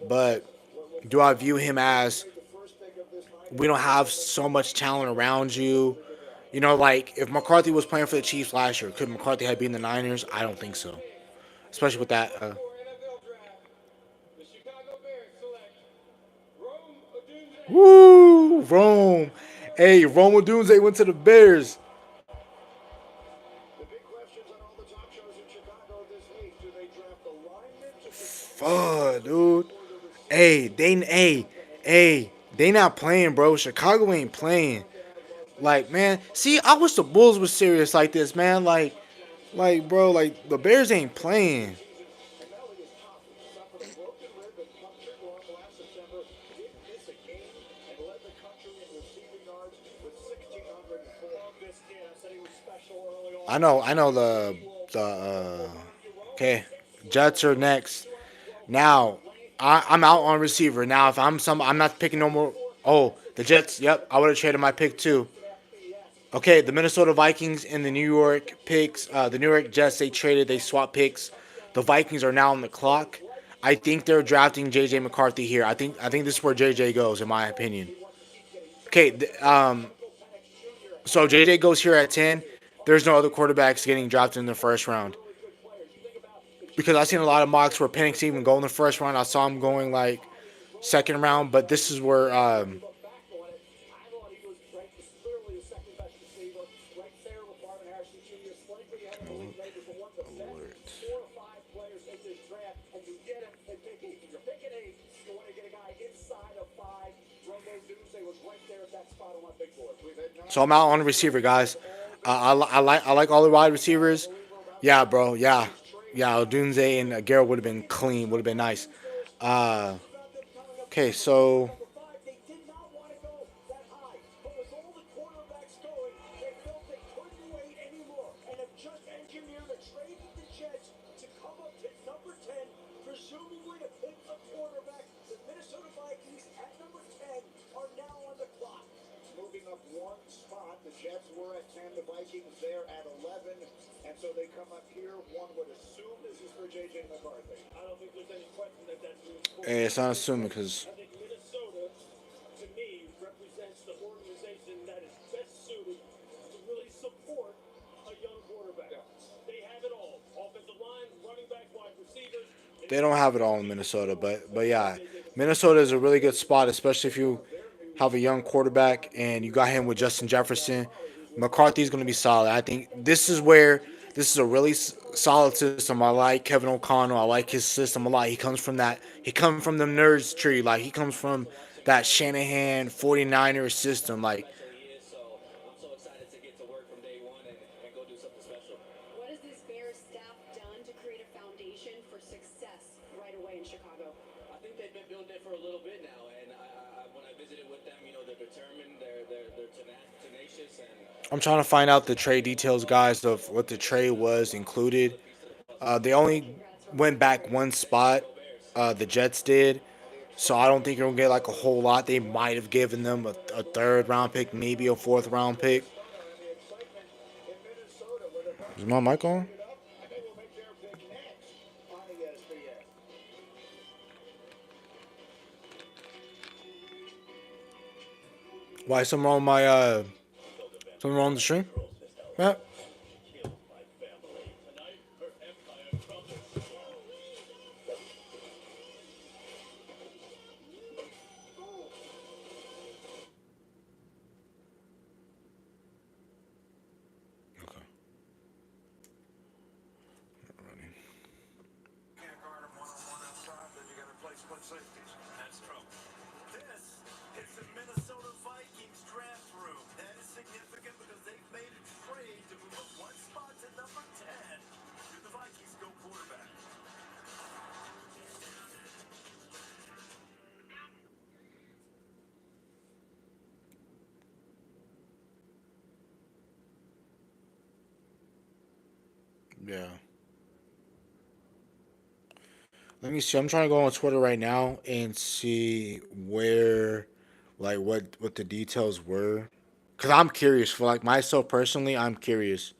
But do I view him as we don't have so much talent around you? You know, like if McCarthy was playing for the Chiefs last year, could McCarthy have been the Niners? I don't think so. Especially with that. 2024 NFL Draft, the Chicago Bears select Rome Odunze. Woo! Rome. Hey, Rome Dunze went to the Bears. The big questions on all the talk shows in Chicago this week. Do they draft the linemen to protect Fuck, dude. or the Hey, receivers? they not playing, bro. Chicago ain't playing. Like, man, see, I wish the Bulls were serious like this, man. Bro, like the Bears ain't playing. And Melly is tough. He suffered a broken rib and punctured lung last September. Didn't miss a game and led the country in receiving yards with 1,604. Love this kid. I said he was special early on. I know okay. Jets are next. Now, I'm out on receiver. Now, if I'm not picking no more. Oh, the Jets. Yep, I would have traded my pick too. Okay, the Minnesota Vikings and the New York picks, the New York Jets, they traded, they swapped picks. The Vikings are now on the clock. I think they're drafting JJ McCarthy here. I think this is where JJ goes, in my opinion. Okay, so JJ goes here at 10. There's no other quarterbacks getting drafted in the first round because I've seen a lot of mocks where Penix even go in the first round. I saw him going like second round, but this is where so I'm out on the receiver, guys. I like all the wide receivers. Yeah, bro. Yeah, yeah. Odunze and Garrett would have been clean. Would have been nice. Uh, okay, so presumably to pick a quarterback. The Minnesota Vikings at number 10 are now on the clock. Moving up one spot, the Jets were at 10, the Vikings there at 11, and so they come up here. One would assume this is for J.J. McCarthy. I don't think there's any question that that's it's not assuming because I think Minnesota, to me, represents the organization that is best suited to really support a young quarterback. They have it all: offensive line, running back, wide receivers. they don't have it all in Minnesota. But yeah, Minnesota is a really good spot, especially if you have a young quarterback and you got him with Justin Jefferson. McCarthy's going to be solid. I think this is a really solid system. I like Kevin O'Connell. I like his system a lot. He comes from that. He comes from the nerds tree. Like he comes from that Shanahan 49ers system. Like What has this Bears staff done to create a foundation for success right away in Chicago? I think they've been building it for a little bit now, and when I visited with them, they're determined, they're tenacious, and I'm trying to find out the trade details, guys, of what the trade was included. They only went back one spot. The Jets did. So I don't think you're gonna get like a whole lot. They might have given them a third round pick, maybe a fourth round pick. Is my mic on? Why something wrong with my something wrong with the stream? Matt? Okay. Can't guard him one-on-one outside, then you got to play split safeties. That's true. This is the Minnesota Vikings draft room. That is significant because they've made a trade to move up one spot to number 10. Do the Vikings go quarterback? Yeah. Let me see. I'm trying to go on Twitter right now and see where, like, what the details were. Cause I'm curious. For like myself personally, I'm curious.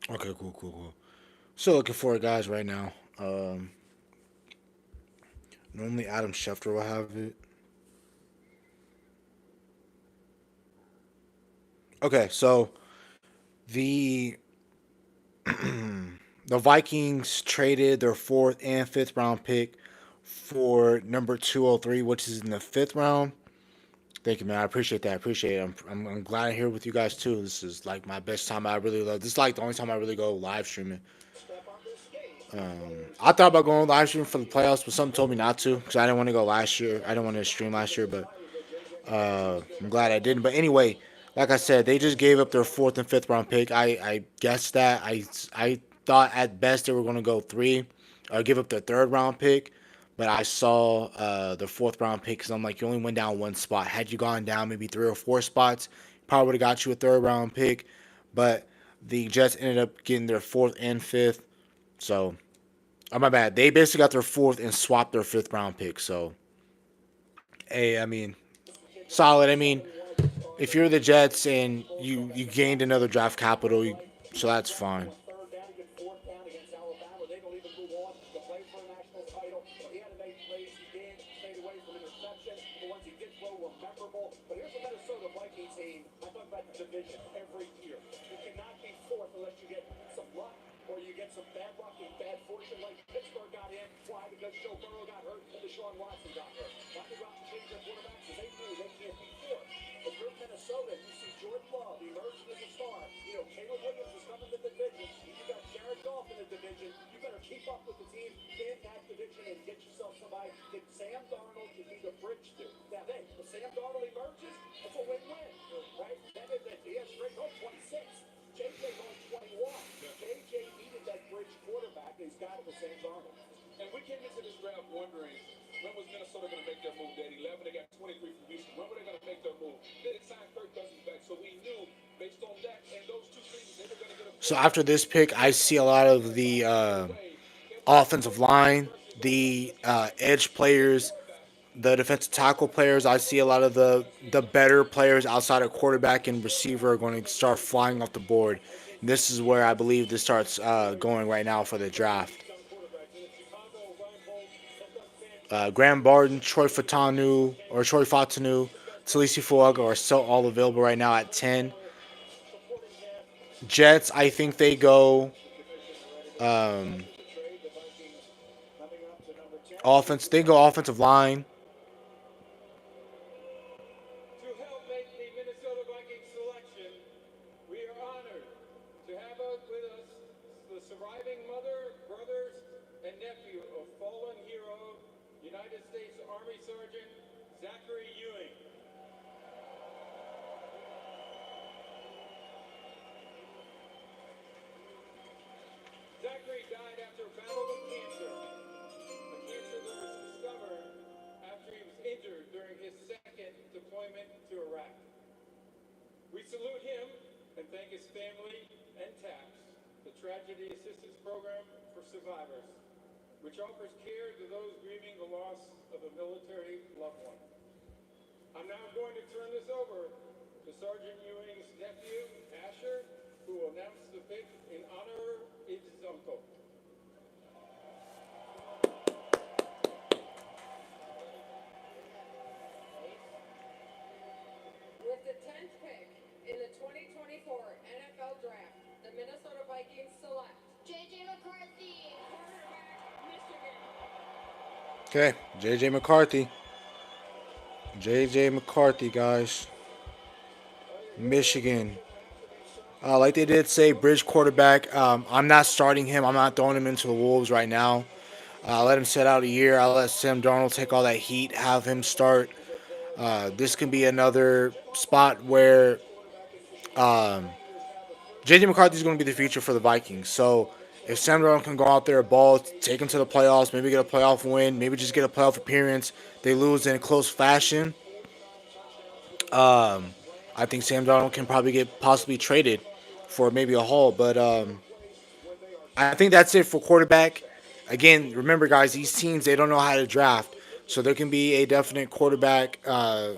Okay, cool. Still looking for it, guys, right now. Normally Adam Schefter will have it. Okay, so the The Vikings traded their fourth and fifth round pick for number 203, which is in the fifth round. Thank you, man. I appreciate that. I appreciate it. I'm glad I'm here with you guys too. This is like my best time. I really love. This is like the only time I really go live streaming. Step on this stage. I thought about going live streaming for the playoffs, but something told me not to because I didn't want to go last year. I didn't want to stream last year, but I'm glad I didn't. But anyway, like I said, they just gave up their fourth and fifth round pick. I guessed that. I thought at best they were going to go three or give up their third round pick. But I saw the fourth round pick because I'm like, you only went down one spot. Had you gone down maybe three or four spots, probably would have got you a third round pick. But the Jets ended up getting their fourth and fifth. So, oh my bad. They basically got their fourth and swapped their fifth round pick. So, hey, I mean, solid. I mean, if you're the Jets and you gained another draft capital, so that's fine. Third down, he gets fourth down against Alabama. They don't even move on to play for a national title. He had to make plays. He did. Stayed away from interception. The ones he did throw were memorable. But here's the Minnesota Viking team. I talk about the division every year. You cannot be fourth unless you get some luck or you get some bad luck and bad fortune like Pittsburgh got in. Why? Because Joe Burrow got hurt and Deshaun Watson got hurt. Why did Rock change their quarterback? Because they knew they can't be fourth. If you're Minnesota, you see Jordan Love emerging as a star. You know, Caleb Williams is coming to the division. You got Jared Goff in the division. You better keep up with the team in that division and get yourself somebody that Sam Darnold can be the bridge to. Now, hey, if Sam Darnold emerges, that's a win-win, right? That is that he has straight home 26. JJ going 21. JJ needed that bridge quarterback, and he's got it with Sam Darnold. And we came into this draft wondering when was Minnesota going to make their move? They had 11, they got 23 from Houston. When were they going to make their move? They had signed Kirk Cousins back, so we knew based on that and those two things they were going to get a So after this pick, I see a lot of the offensive line, the edge players, the defensive tackle players. I see a lot of the better players outside of quarterback and receiver are going to start flying off the board. And this is where I believe this starts going right now for the draft. Graham Barton, Troy Fatanu, Talisi Fuaga are still all available right now at 10. Jets, I think they go offense. They go offensive line. To help make the Minnesota Vikings selection, we are honored to have with us the surviving mother, brothers, and nephew of fallen hero, United States Army Sergeant Zachary Ewing. Zachary died after a battle with cancer, a cancer that was discovered after he was injured during his second deployment to Iraq. We salute him and thank his family and TAPS, the Tragedy Assistance Program for Survivors, which offers care to those grieving the loss of a military loved one. I'm now going to turn this over to Sergeant Ewing's nephew, Asher, who will announce the pick in honor of his uncle. With the 10th pick in the 2024 NFL Draft, the Minnesota Vikings select J.J. McCarthy, quarterback, Michigan. Okay, J.J. McCarthy. J.J. McCarthy, guys. Michigan. Like they did say, bridge quarterback. I'm not starting him. I'm not throwing him into the Wolves right now. Let him sit out a year. I'll let Sam Darnold take all that heat, have him start. This can be another spot where J.J. McCarthy is going to be the future for the Vikings. So if Sam Darnold can go out there, ball, take him to the playoffs, maybe get a playoff win, maybe just get a playoff appearance, they lose in close fashion. I think Sam Darnold can probably get possibly traded for maybe a haul. But I think that's it for quarterback. Again, remember, guys, these teams, they don't know how to draft. So there can be a definite quarterback. Combine.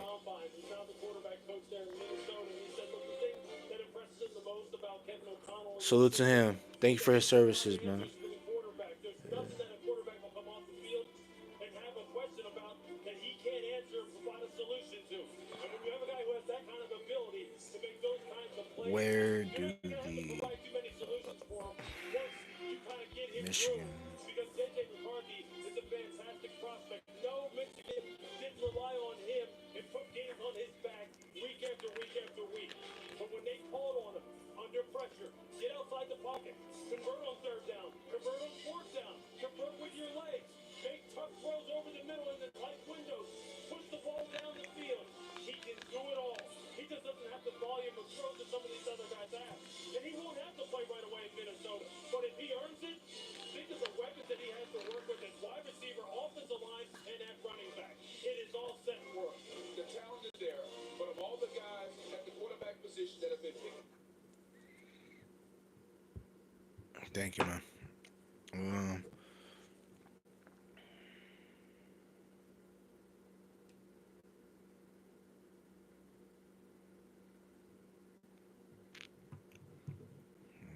He found the quarterback coach there in Minnesota, and he said, look, the thing that impresses him the most about Kevin O'Connell is Salute to him. Thank you for his services, man. the quarterback. There's nothing that a quarterback will come off the field and have a question about that he can't answer and provide a solution to. And when you have a guy who has that kind of ability to make those kinds of plays, Where you're do not going to have to the provide too many solutions for him. through Michigan. because J.J. McCarthy is a fantastic prospect. No, Michigan didn't rely on him and put games on his back week after week after week. But when they called on him under pressure, get outside the pocket, convert on third down, convert on fourth down, convert with your legs, make tough throws over the middle in the tight windows, push the ball down the field. He can do it all. He just doesn't have the volume of throws that some of these other guys have. And he won't have to play right away in Minnesota. But if he earns it, think of the weapons that he has to work with as wide receiver, offensive line, and at running back. It is all set and work. The talent is there, but of all the guys at the quarterback position that have been picked. Thank you, man. Um,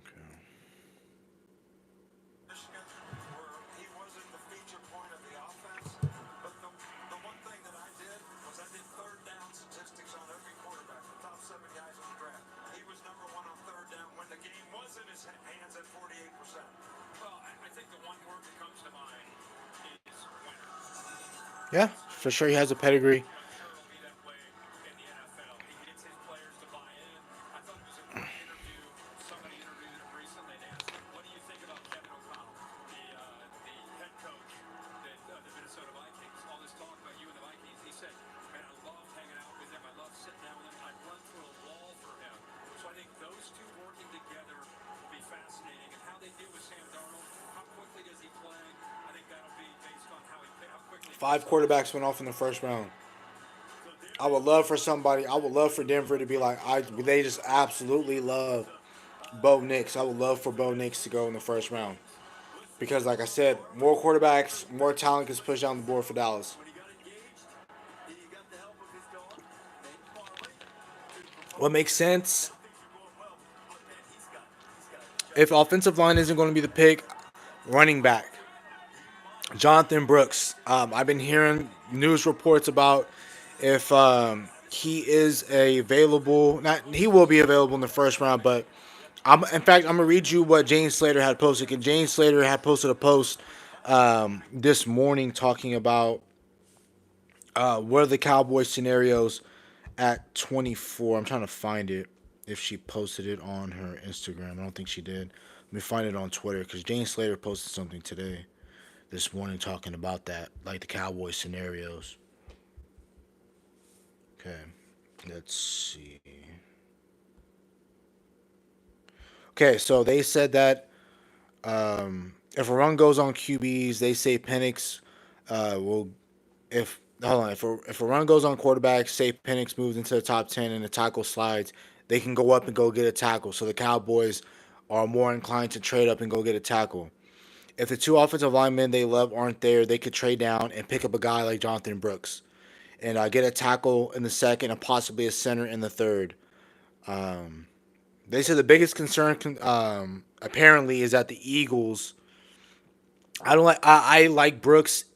okay. Michigan, where he wasn't the feature point of the offense. But the one thing that I did was I did third down statistics on every quarterback, the top 7 guys in the draft. He was number one on third down when the game was in his hands at 48%. Well, I think the one word that comes to mind is winner. Yeah, for sure. He has a pedigree. I'm sure it'll be that way in the NFL. He gets his players to buy in. I thought it was a great interview. Somebody interviewed him recently and asked him, "What do you think about Kevin O'Connell, the head coach the Minnesota Vikings? All this talk about you and the Vikings." He said, "Man, I love hanging out with him. I love sitting down with him. I'd run through a wall for him." So I think those two working together will be fascinating. And how they deal with Sam Darnold, how quickly does he play? I think that'll be based on how quickly. 5 quarterbacks went off in the first round. I would love for somebody. I would love for Denver to be like I. They just absolutely love Bo Nix. I would love for Bo Nix to go in the first round because, like I said, more quarterbacks, more talent gets pushed down the board for Dallas. When he got engaged, he got the help of his dog, named Marley, to What propose. makes sense Now things are going well. Look, man, he's got if offensive line isn't going to be the pick, running back Jonathan Brooks. I've been hearing news reports about if he is a available. Not he will be available in the first round, but in fact, I'm gonna read you what James Slater had posted. 'Cause James Slater had posted a post this morning talking about what are the Cowboys scenarios at 24. I'm trying to find it if she posted it on her Instagram. I don't think she did. Let me find it on Twitter because James Slater posted something today, this morning, talking about that, like the Cowboys scenarios. Okay, let's see. Okay, so they said that if a run goes on QBs, they say Penix will. If hold on, if a run goes on quarterbacks, say Penix moves into the top 10 and the tackle slides, they can go up and go get a tackle. So the Cowboys are more inclined to trade up and go get a tackle. If the two offensive linemen they love aren't there, they could trade down and pick up a guy like Jonathan Brooks and get a tackle in the second and possibly a center in the third. They said the biggest concern apparently is that the Eagles. I don't like. I like Brooks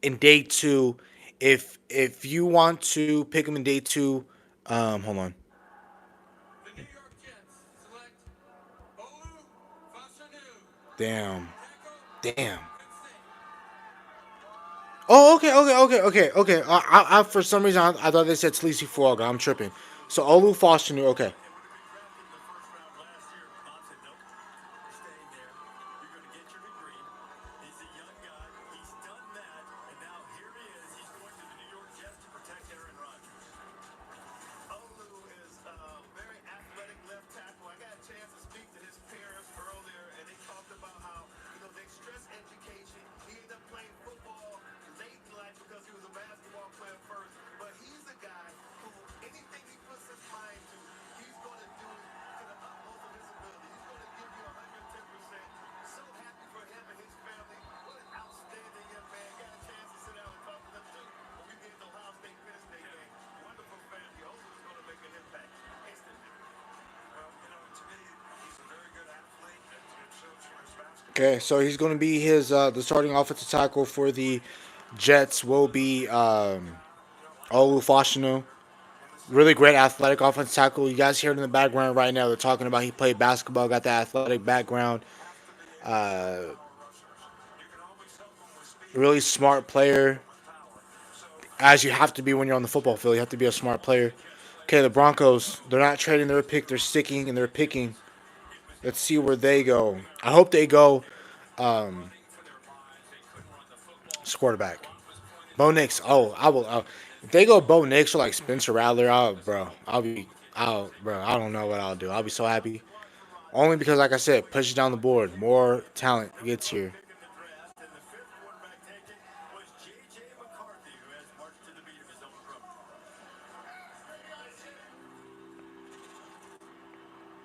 in day two. If you want to pick him in day two, hold on. the New York Jets select Olu Fashanu, Damn. tackle, Damn. Penn State. Oh, okay. I for some reason I thought they said Sleazy Fuaga. I'm tripping. So Olu Foster. Okay. And when we drafted in the first round last year, Mom said, "Nope, you're staying there. You're going to get your degree." He's a young guy. He's done that, and now here he is. He's going to the New York Jets to protect Aaron Rodgers. Olu is a very athletic left tackle. I got a chance to speak to his parents earlier, and they talked about how, they stress education. He ended up playing football late in life because he was a basketball player first. But he's a guy who, anything he puts his mind to, he's going to do to the utmost of his ability. He's going to give you 110%. So happy for him and his family. What an outstanding young man. Got a chance to sit down and talk to them, too, when we did the Ohio State Penn State game. Wonderful family. Olu is going to make an impact instantly. Well, to me, he's a very good athlete, and it shows from his basketball. Okay. So he's going to be his the starting offensive tackle for the Jets will be Olu Foster. Really great athletic offensive tackle. You guys hear it in the background right now. They're talking about he played basketball, got that athletic background. Has to be a power rusher. really smart player, as you have to be when you're on the football field. You have to be a smart player. Okay, the Broncos, they're not trading their pick. They're sticking and they're picking. Let's see where they go. I hope they go quarterback. Bo Nix. Oh, I will. If they go Bo Nix or like Spencer Rattler, bro. I don't know what I'll do. I'll be so happy. Only because, like I said, pushes down the board. More talent gets here. Pick in the draft, and the fifth quarterback taken was J.J. McCarthy, who has marched to the beat of his own drum.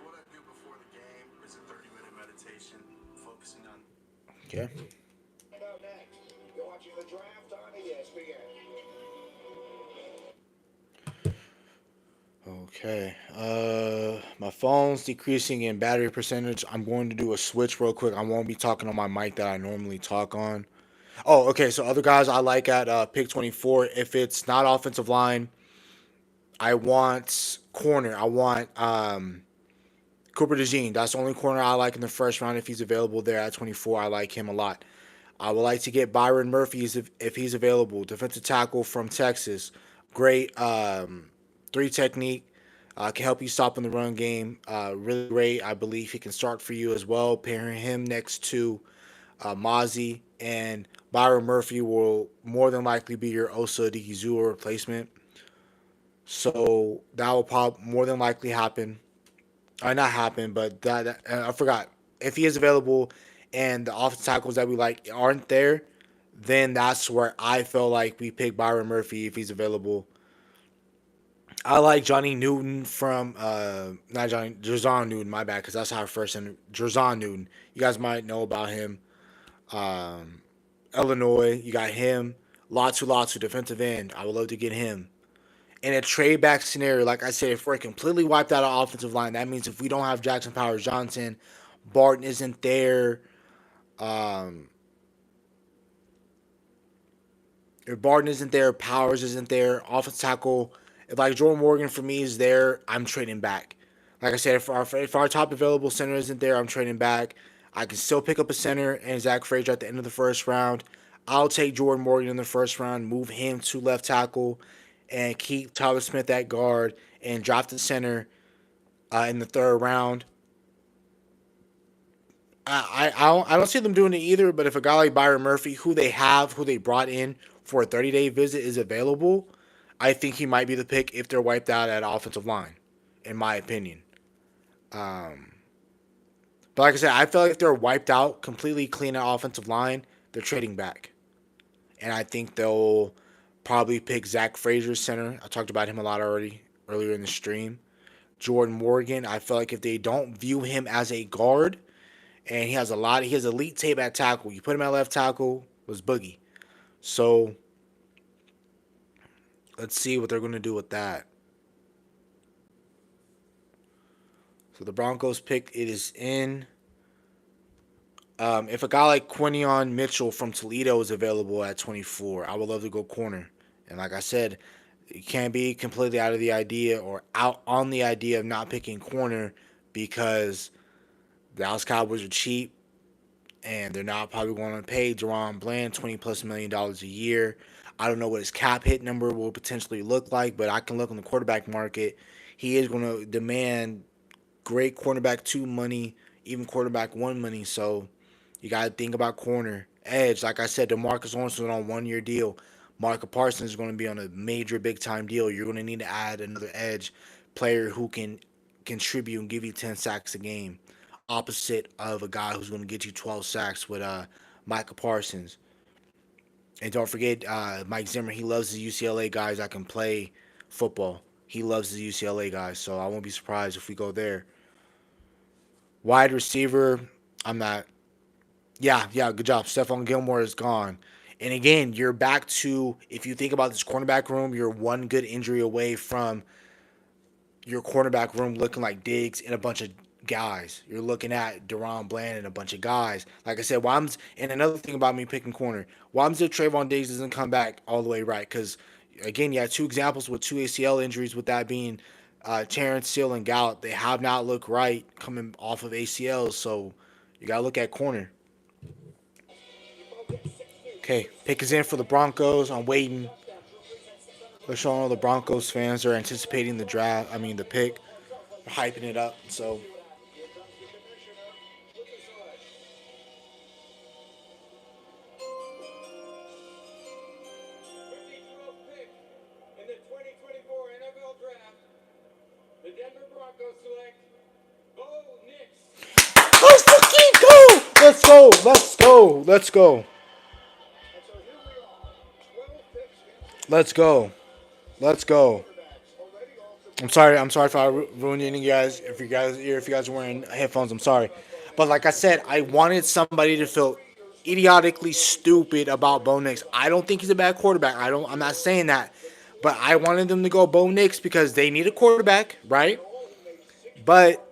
What I do before the game is a 30-minute meditation, focusing on. Okay. And up next, you're watching the draft on ESPN. Okay. My phone's decreasing in battery percentage. I'm going to do a switch real quick. I won't be talking on my mic that I normally talk on. Oh, okay. So other guys I like at pick 24. If it's not offensive line, I want corner. I want Cooper DeJean. That's the only corner I like in the first round. If he's available there at 24, I like him a lot. I would like to get Byron Murphy if he's available. Defensive tackle from Texas. Great three technique. Can help you stop in the run game. Really great. I believe he can start for you as well. Pairing him next to Mozzie and Byron Murphy will more than likely be your Osa Digizua replacement. So that will probably more than likely happen. Not happen, but I forgot. If he is available and the offensive tackles that we like aren't there, then that's where I feel like we pick Byron Murphy if he's available. I like Johnny Newton from not Johnny Jerzon Newton, my bad, because that's how I first and Jerzon Newton. You guys might know about him. Um, Illinois, you got him. Latu defensive end. I would love to get him. In a trade back scenario, like I said, if we're completely wiped out of offensive line, that means if we don't have Jackson Powers Johnson, Barton isn't there. Um, if Barton isn't there, Powers isn't there, offensive tackle, if like Jordan Morgan for me is there, I'm trading back. Like I said, if our top available center isn't there, I'm trading back. I can still pick up a center and Zach Frazier at the end of the first round. I'll take Jordan Morgan in the first round, move him to left tackle, and keep Tyler Smith at guard and drop the center in the third round. I don't see them doing it either. But if a guy like Byron Murphy, who they brought in for a 30-day visit, is available, I think he might be the pick if they're wiped out at offensive line, in my opinion. Um, but like I said, I feel like if they're wiped out, completely clean at offensive line, they're trading back, and I think they'll probably pick Zach Frazier center. I talked about him a lot already earlier in the stream. Jordan Morgan, I feel like if they don't view him as a guard, and he has elite tape at tackle. You put him at left tackle, was boogie. So let's see what they're going to do with that. So the Broncos pick it is in. If a guy like Quinion Mitchell from Toledo is available at 24, I would love to go corner. And like I said, you can't be completely out of the idea or out on the idea of not picking corner because the Dallas Cowboys are cheap and they're not probably going to pay Deron Bland $20+ million a year. I don't know what his cap hit number will potentially look like, but I can look on the quarterback market. He is going to demand great cornerback two money, even quarterback one money. So you got to think about corner. Edge, like I said, DeMarcus Lawrence is on a 1 year deal. Marcus Parsons is going to be on a major big time deal. You're going to need to add another edge player who can contribute and give you 10 sacks a game, opposite of a guy who's going to get you 12 sacks with Micah Parsons. And don't forget Mike Zimmer. He loves the UCLA guys that can play football. He loves the UCLA guys, so I won't be surprised if we go there. Wide receiver, I'm not. Yeah, good job. Stephon Gilmore is gone. And again, you're back to, if you think about this cornerback room, you're one good injury away from your cornerback room looking like Diggs and a bunch of guys. You're looking at Deron Bland and a bunch of guys. Like I said, and another thing about me picking corner, why if Trayvon Diggs doesn't come back all the way right? Because, again, you had two examples with two ACL injuries, with that being Terrence Steele and Gallup. They have not looked right coming off of ACLs, so you got to look at corner. You both get 6 feet. Okay, pick is in for the Broncos. I'm waiting. They're showing all the Broncos fans are anticipating the draft. I mean the pick, they're hyping it up. So Here comes the commissioner with the selection. 12th pick in the 2024 NFL Draft, the Denver Broncos select Bo Nix. let's fucking go. Let's go. Let's go. Let's go. And so here we are, 12 picks into the Let's go. Let's go. quarterbacks already off the I'm board. sorry. I'm sorry if I ruining you guys. If you guys are wearing headphones, I'm sorry. But like I said, I wanted somebody to feel idiotically stupid about Bo Nix. I don't think he's a bad quarterback. I'm not saying that, but I wanted them to go Bo Nix because they need a quarterback, right? But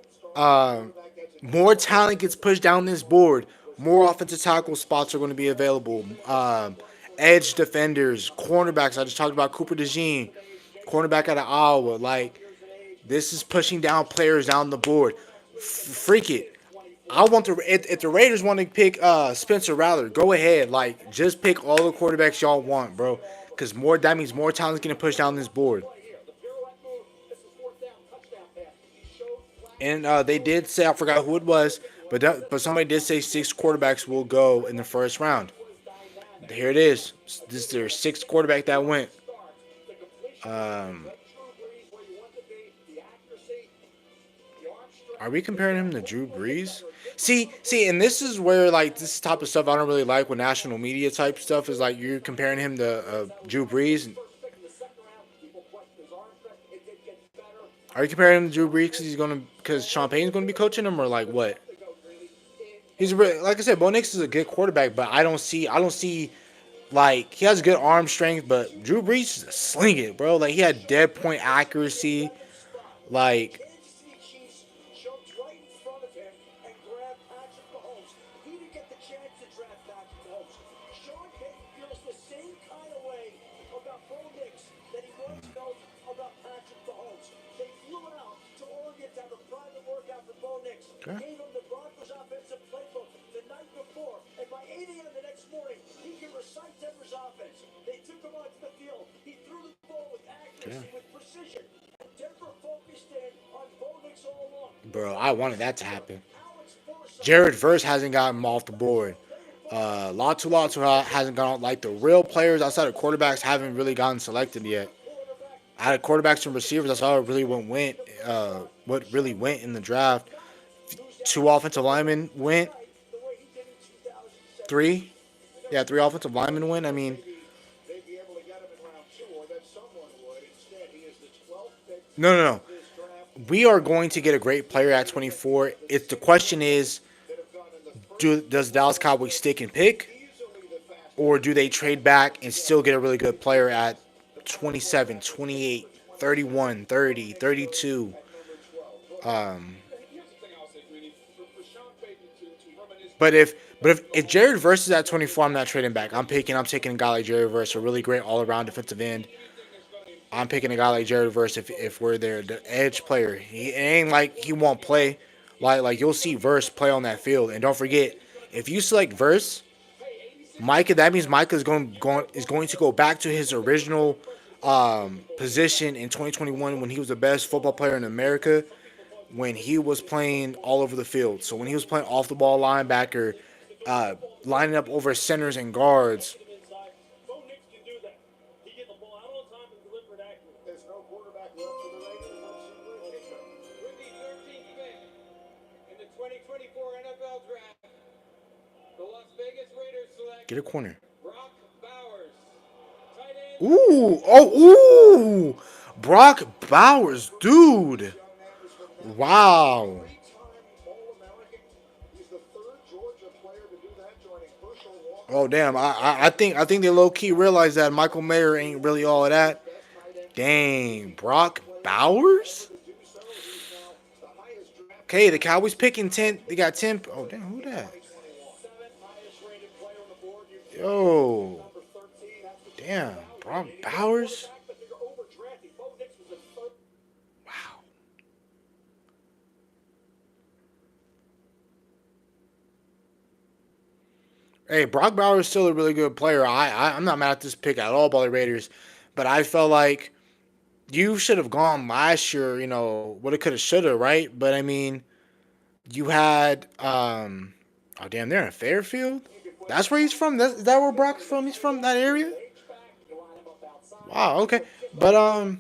more talent gets pushed down this board. More offensive tackle spots are going to be available. Edge defenders, cornerbacks. I just talked about Cooper DeJean, cornerback out of Iowa. Like, this is pushing down players down the board. Freak it. I want to. If the Raiders want to pick Spencer Rattler, go ahead. Like, just pick all the quarterbacks y'all want, bro. Because that means more talent's getting pushed down this board. And they did say, I forgot who it was, but somebody did say 6 quarterbacks will go in the first round. Here it is. This is their 6th quarterback that went. Are we comparing him to Drew Brees? See, and this is where like this type of stuff I don't really like with national media type stuff is like you're comparing him to Drew Brees. Are you comparing him to Drew Brees because Sean Payton's gonna be coaching him or like what? Like I said, Bo Nix is a good quarterback, but I don't see like he has good arm strength, but Drew Brees is a sling it, bro. Like he had dead point accuracy, like. Kansas City Chiefs jumped right in front of him and grabbed Patrick Mahomes. He didn't get the chance to draft Patrick Mahomes. Sean Payton feels the same kind of way about Bo Nix that he once felt about Patrick Mahomes. They flew out to Oregon to have a private workout for Bo Nix. Okay. Gave him the Broncos offensive playbook the night before, and by 8 a.m. the next morning, he can recite Denver's offense. They took him onto the field. He threw the ball with accuracy, with precision. Denver focused in on Bo Nix all along. Bro, I wanted that to happen. Jared Verse hasn't gotten him off the board. Latu hasn't gone. Like the real players outside of quarterbacks haven't really gotten selected yet. Out of quarterbacks and receivers, that's all really what really went in the draft. 2 offensive linemen went. 3, yeah, 3 offensive linemen went. I mean, They'd be able to get him in round 2, or that someone would. Instead, he is the 12th pick no. of this draft. We are going to get a great player at 24. It's the question is, does Dallas Cowboys stick and pick, or do they trade back and still get a really good player at 27, 28, 31, 30, 32? Here's the thing I'll say, Greeny. For Sean Payton to reminisce. But if Jared Verse is at 24, I'm not trading back. I'm taking a guy like Jared Verse, a really great all around defensive end. I'm picking a guy like Jared Verse if we're there, the edge player. It ain't like he won't play. Like you'll see Verse play on that field. And don't forget, if you select Verse, Micah, that means Micah is going to go back to his original position in 2021 when he was the best football player in America, when he was playing all over the field. So when he was playing off the ball linebacker, lining up over centers and guards. Bo Nix can do that. He get the ball out on time and deliver it accurately. There's no quarterback left for the Raiders. Let's see where they go. With the 13th pick in the 2024 NFL Draft, the Las Vegas Raiders select Get a corner. Brock Bowers, tight end. Ooh. Brock Bowers, dude. Wow. Three-time All-American. He's the third Georgia player to do that, joining Herschel Walker. Oh damn. I think they low key realize that Michael Mayer ain't really all of that. Dang, Brock Bowers? To do so, he's now the highest draft Okay, the Cowboys picking 10. They got 10. Oh damn, who that? 7th highest rated player on the board. You Yo. number 13. That's the Damn, Brock Bowers? back, but they're overdrafting. Bo Nix was the third. Wow. Hey, Brock Bowers is still a really good player. I'm not mad at this pick at all by the Raiders, but I felt like you should have gone last year. You know, what it could have, should have, right? But I mean, you had oh damn, they're in Fairfield. That's where he's from. Is that where Brock's from? He's from that area. Wow. Okay, but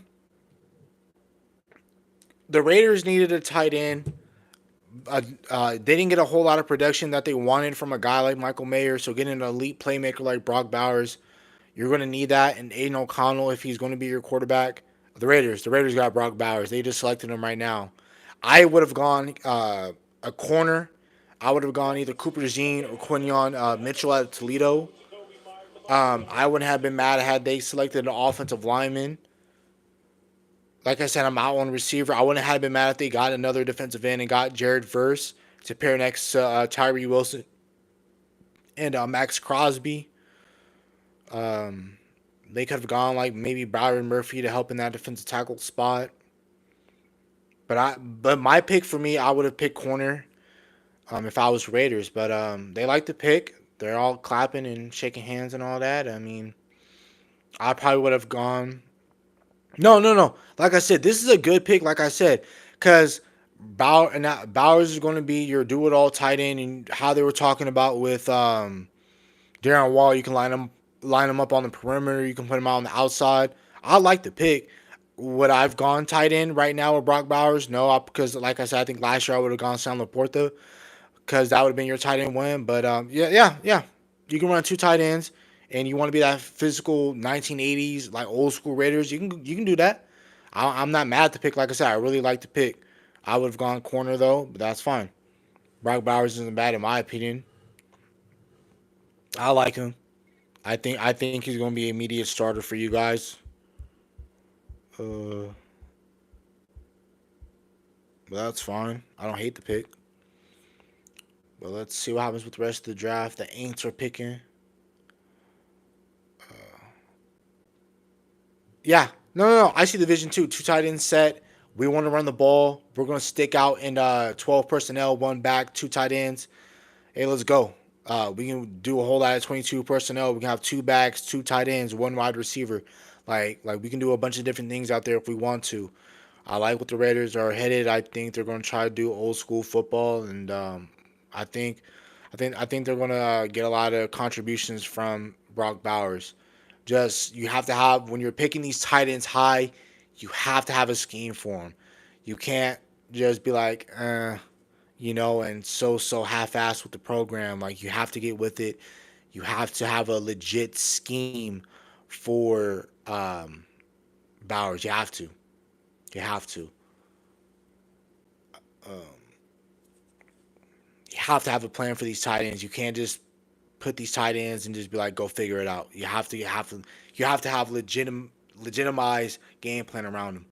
the Raiders needed a tight end. They didn't get a whole lot of production that they wanted from a guy like Michael Mayer. So getting an elite playmaker like Brock Bowers, you're going to need that. And Aiden O'Connell, if he's going to be your quarterback, the Raiders got Brock Bowers. They just selected him right now. I would have gone a corner. I would have gone either Cooper Jean or Quinion Mitchell at Toledo. I wouldn't have been mad had they selected an offensive lineman. Like I said, I'm out on receiver. I wouldn't have been mad if they got another defensive end and got Jared Verse to pair next to Tyree Wilson and Max Crosby. Um, they could have gone like maybe Byron Murphy to help in that defensive tackle spot. But my pick for me, I would have picked corner if I was Raiders. But they like to pick. They're all clapping and shaking hands and all that. I mean, I probably would have gone. No, no, no. Like I said, this is a good pick. Like I said, because Bowers is going to be your do-it-all tight end, and how they were talking about with Darren Wall, you can line him up on the perimeter. You can put him out on the outside. I like the pick. Would I've gone tight end right now with Brock Bowers? No, because like I said, I think last year I would have gone Sam Laporta because that would have been your tight end win. But yeah, yeah, yeah. You can run two tight ends, and you want to be that physical 1980s like old school Raiders. You can do that. I'm not mad at the pick. Like I said, I really like the pick. I would have gone corner though, but that's fine. Brock Bowers isn't bad in my opinion. I like him. I think he's going to be an immediate starter for you guys. Uh, but that's fine. I don't hate the pick. But let's see what happens with the rest of the draft. The Aints are picking. Yeah. No, no, no. I see the vision too. Two tight ends set. We want to run the ball. We're going to stick out in 12 personnel, one back, two tight ends. Hey, let's go. We can do a whole lot of 22 personnel. We can have two backs, two tight ends, one wide receiver. Like we can do a bunch of different things out there if we want to. I like what the Raiders are headed. I think they're going to try to do old school football, and I think, I think they're going to get a lot of contributions from Brock Bowers. Just you have to have when you're picking these tight ends high, you have to have a scheme for them. You can't just be like, and so half-assed with the program. Like you have to get with it. You have to have a legit scheme for Bowers. You have to. You have to. Um, you have to have a plan for these tight ends. You can't just put these tight ends and just be like, go figure it out. You have to have legitimized game plan around them.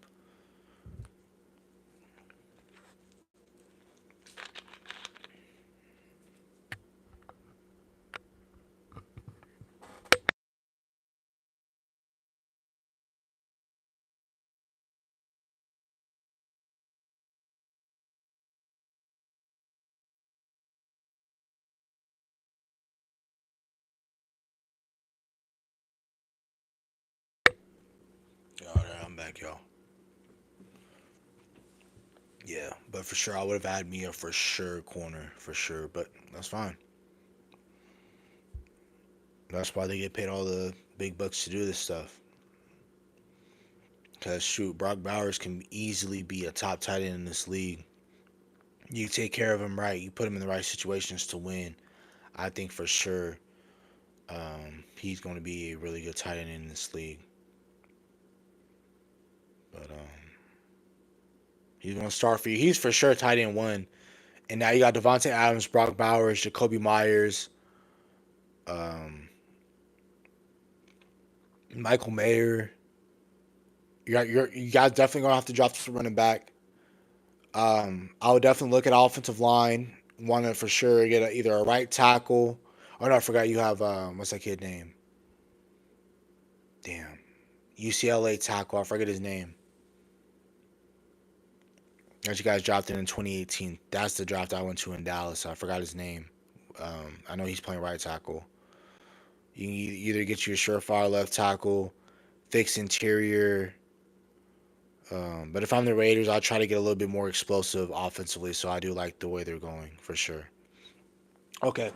All right, I'm back, y'all. Yeah, but for sure, I would have had me a for sure corner for sure. But that's fine. That's why they get paid all the big bucks to do this stuff. Cause shoot, Brock Bowers can easily be a top tight end in this league. You take care of him right. You put him in the right situations to win. I think for sure he's going to be a really good tight end in this league. But he's going to start for you. He's for sure tight end one. And now you got Devontae Adams, Brock Bowers, Jacoby Myers, um, Michael Mayer. You guys definitely gonna have to drop this running back. I would definitely look at offensive line. Want to for sure get either a right tackle. Oh no, I forgot you have what's that kid name? Damn, UCLA tackle. I forget his name. That you guys drafted in 2018. That's the draft I went to in Dallas. I forgot his name. I know he's playing right tackle. You can either get you a surefire left tackle, fix interior. But if I'm the Raiders, I'll try to get a little bit more explosive offensively. So I do like the way they're going for sure. Okay.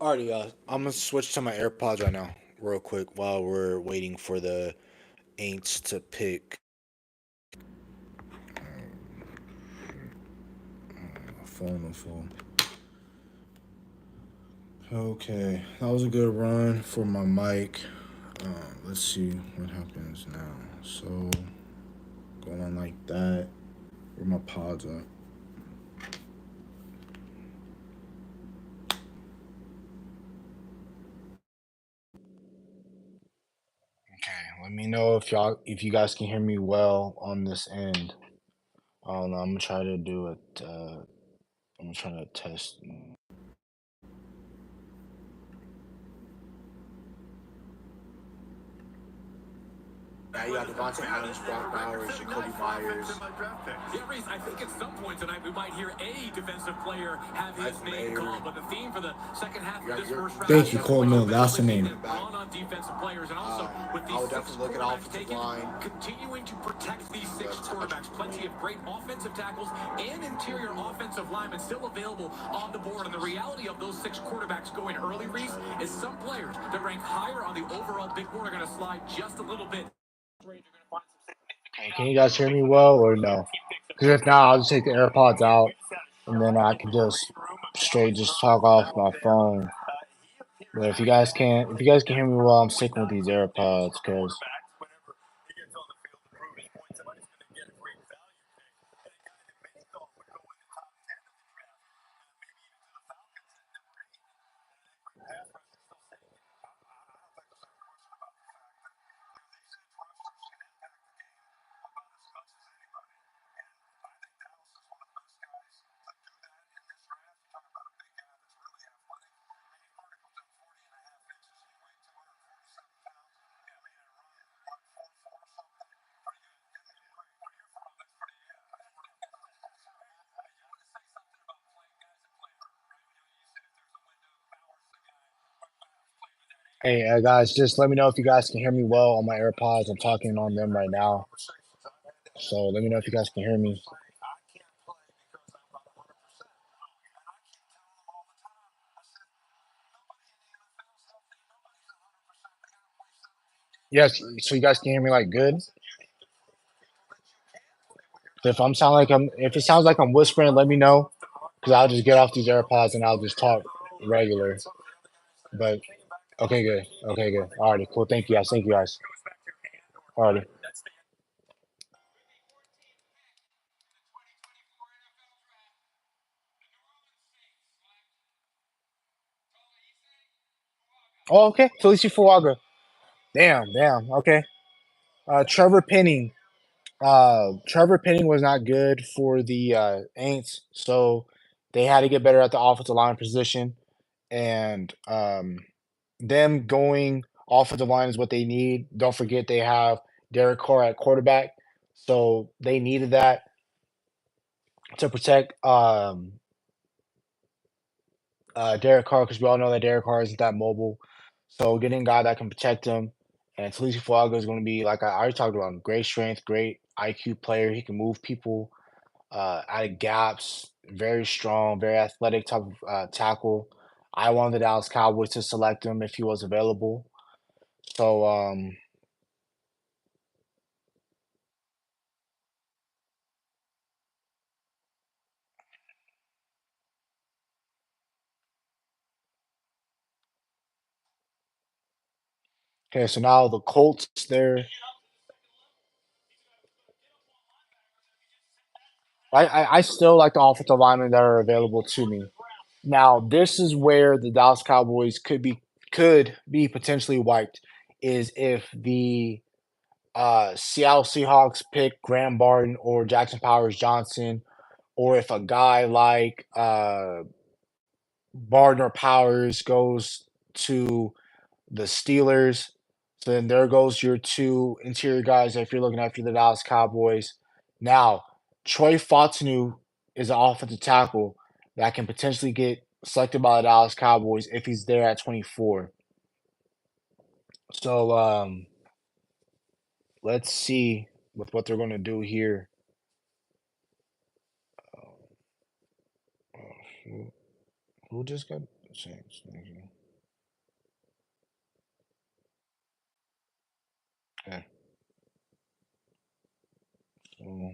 Alrighty, I'm gonna switch to my AirPods right now, real quick, while we're waiting for the Aints to pick. Phone. Okay, that was a good run for my mic. Let's see what happens now. So going like that. Where my pods at? Okay, let me know if you guys can hear me well on this end. I don't know. I'm gonna try to do it. I'm gonna try to test. Now you got Devontae Adams, Brock Bowers, Jacoby Myers. Yeah, Reese, I think at some point tonight we might hear a defensive player have his name called, but the theme for the second half of this first round. Thank you, Cole Mill. That's the name. On defensive players, and also with these I would six definitely look at quarterbacks offensive taken, line. continuing to protect these six quarterbacks. Plenty of great offensive tackles and interior offensive linemen still available on the board. And the reality of those six quarterbacks going early, Reese, is some players that rank higher on the overall big board are going to slide just a little bit. Hey, can you guys hear me well or no? Because if not, I'll just take the AirPods out and then I can just straight just talk off my phone. But if you guys can hear me well, I'm sticking with these AirPods because hey guys, just let me know if you guys can hear me well on my AirPods. I'm talking on them right now, so let me know if you guys can hear me. Yes, so you guys can hear me like good. If it sounds like I'm whispering, let me know because I'll just get off these AirPods and I'll just talk regular. But okay, good. Okay, good. Alrighty, cool. Thank you guys. Thank you guys. Alrighty. Oh, okay. Felicia Fuaga. Damn. Okay. Trevor Penning. Trevor Penning was not good for the Aints, so they had to get better at the offensive line position. And them going offensive line is what they need. Don't forget they have Derek Carr at quarterback, so they needed that to protect Derek Carr because we all know that Derek Carr isn't that mobile. So getting a guy that can protect him, and Talise Fuaga is going to be like I already talked about, great strength, great IQ player. He can move people out of gaps, very strong, very athletic type of tackle. I wanted the Dallas Cowboys to select him if he was available. So okay, so now the Colts, I still like the offensive linemen that are available to me. Now, this is where the Dallas Cowboys could be potentially wiped is if the Seattle Seahawks pick Graham Barton or Jackson Powers Johnson, or if a guy like Barton or Powers goes to the Steelers. So then there goes your two interior guys if you're looking after the Dallas Cowboys. Now, Troy Fautanu is an offensive tackle that can potentially get selected by the Dallas Cowboys if he's there at 24. So let's see with what they're going to do here. Who, who just got changed? Okay. So,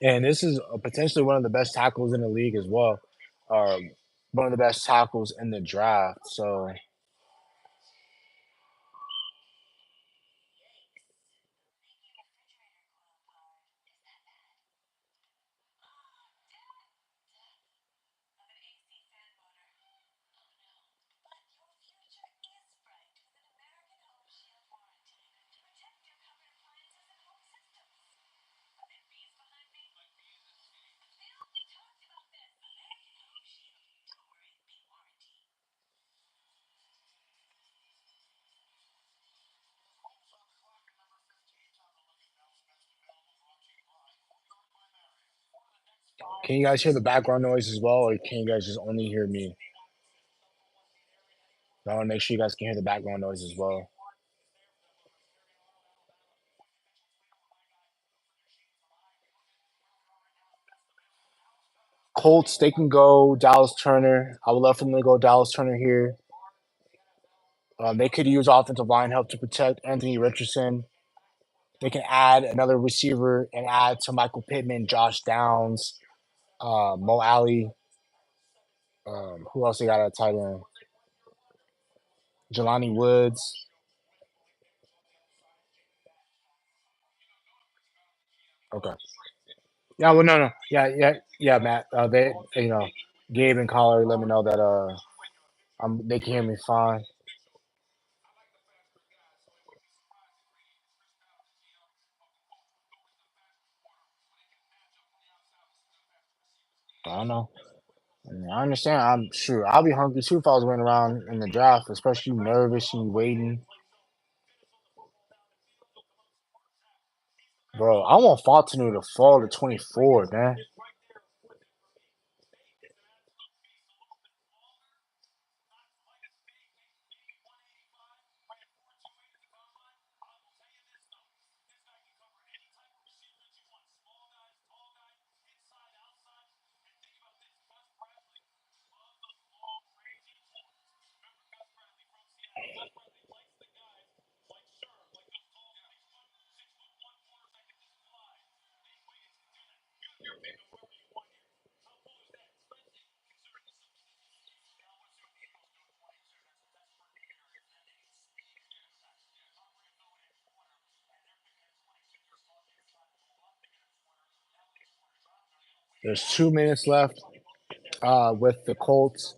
and this is potentially one of the best tackles in the league as well. Um, one of the best tackles in the draft. So can you guys hear the background noise as well, or can you guys just only hear me? I want to make sure you guys can hear the background noise as well. Colts, they can go Dallas Turner. I would love for them to go Dallas Turner here. They could use offensive line help to protect Anthony Richardson. They can add another receiver and add to Michael Pittman, Josh Downs, Mo Alley. Who else they got at tight end? Jelani Woods. Okay. Yeah. Well, no. Yeah, Matt. They, Gabe and Collar let me know that they can hear me fine. I don't know. I mean, I understand. I'm sure I'll be hungry too if I was running around in the draft, especially nervous and waiting. Bro, I want Fontenot to fall to 24, man. There's 2 minutes left with the Colts.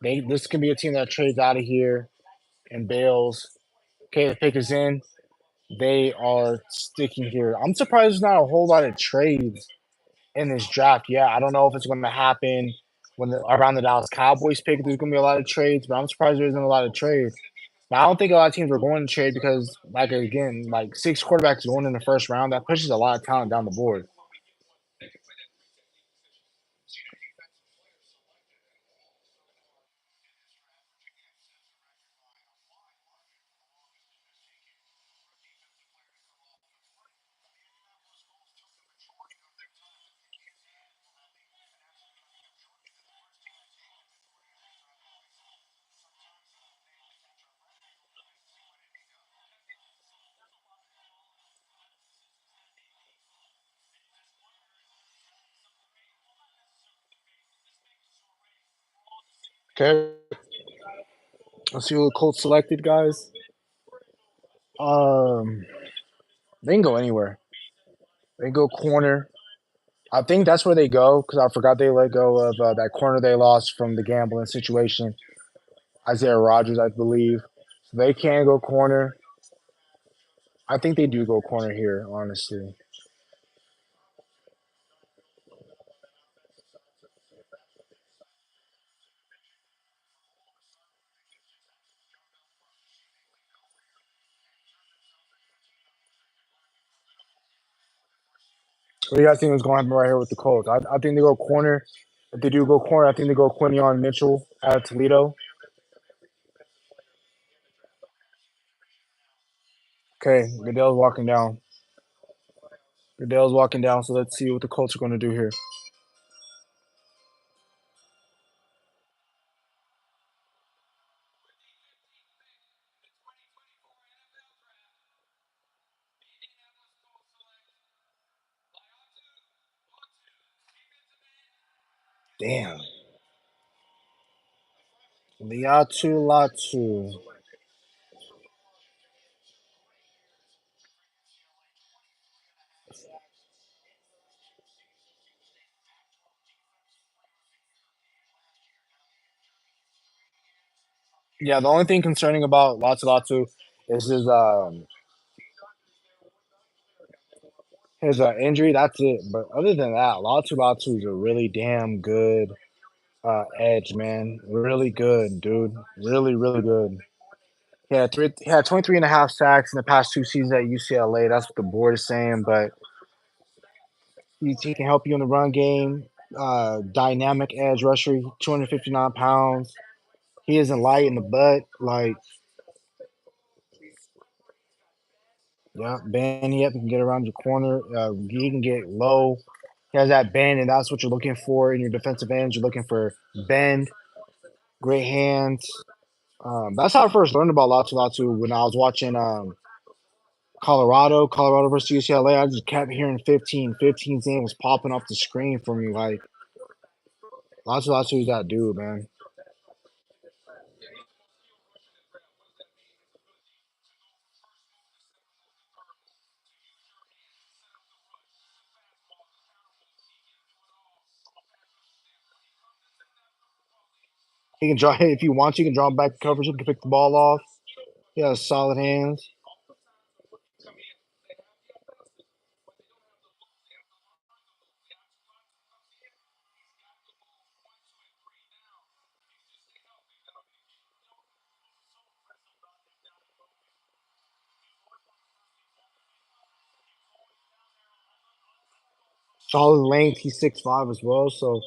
This can be a team that trades out of here and bails. Okay, the pick is in. They are sticking here. I'm surprised there's not a whole lot of trades in this draft. Yeah, I don't know if it's going to happen around the Dallas Cowboys pick. There's going to be a lot of trades, but I'm surprised there isn't a lot of trades. But I don't think a lot of teams are going to trade because, like again, like 6 quarterbacks going in the first round that pushes a lot of talent down the board. Okay, let's see who the Colts selected, guys. Um, they can go anywhere. They can go corner. I think that's where they go because I forgot they let go of that corner they lost from the gambling situation. Isaiah Rogers, I believe. So they can go corner. I think they do go corner here, honestly. What do you guys think is going to happen right here with the Colts? I think they go corner. If they do go corner, I think they go Quinion Mitchell out of Toledo. Okay, Goodell's walking down. Goodell's walking down. So let's see what the Colts are going to do here. Damn. Liatu Latu. Yeah, the only thing concerning about Latu Latu is his injury. That's it. But other than that, Latu Latu is a really damn good edge, man. Really good, dude. Really, really good. He had 23 and a half sacks in the past 2 seasons at UCLA. That's what the board is saying. But he can help you in the run game. Dynamic edge rusher, 259 pounds. He isn't light in the butt. Like, yeah, bend. He can get around your corner. He can get low. He has that bend, and that's what you're looking for in your defensive ends. You're looking for bend, great hands. That's how I first learned about Latu Latu when I was watching Colorado versus UCLA. I just kept hearing 15. 15's name was popping off the screen for me. Like, Latu Latu is that dude, man. He can draw if you want. You can draw him back coverage. You can pick the ball off. He has solid hands. Solid length. He's 6'5" as well. So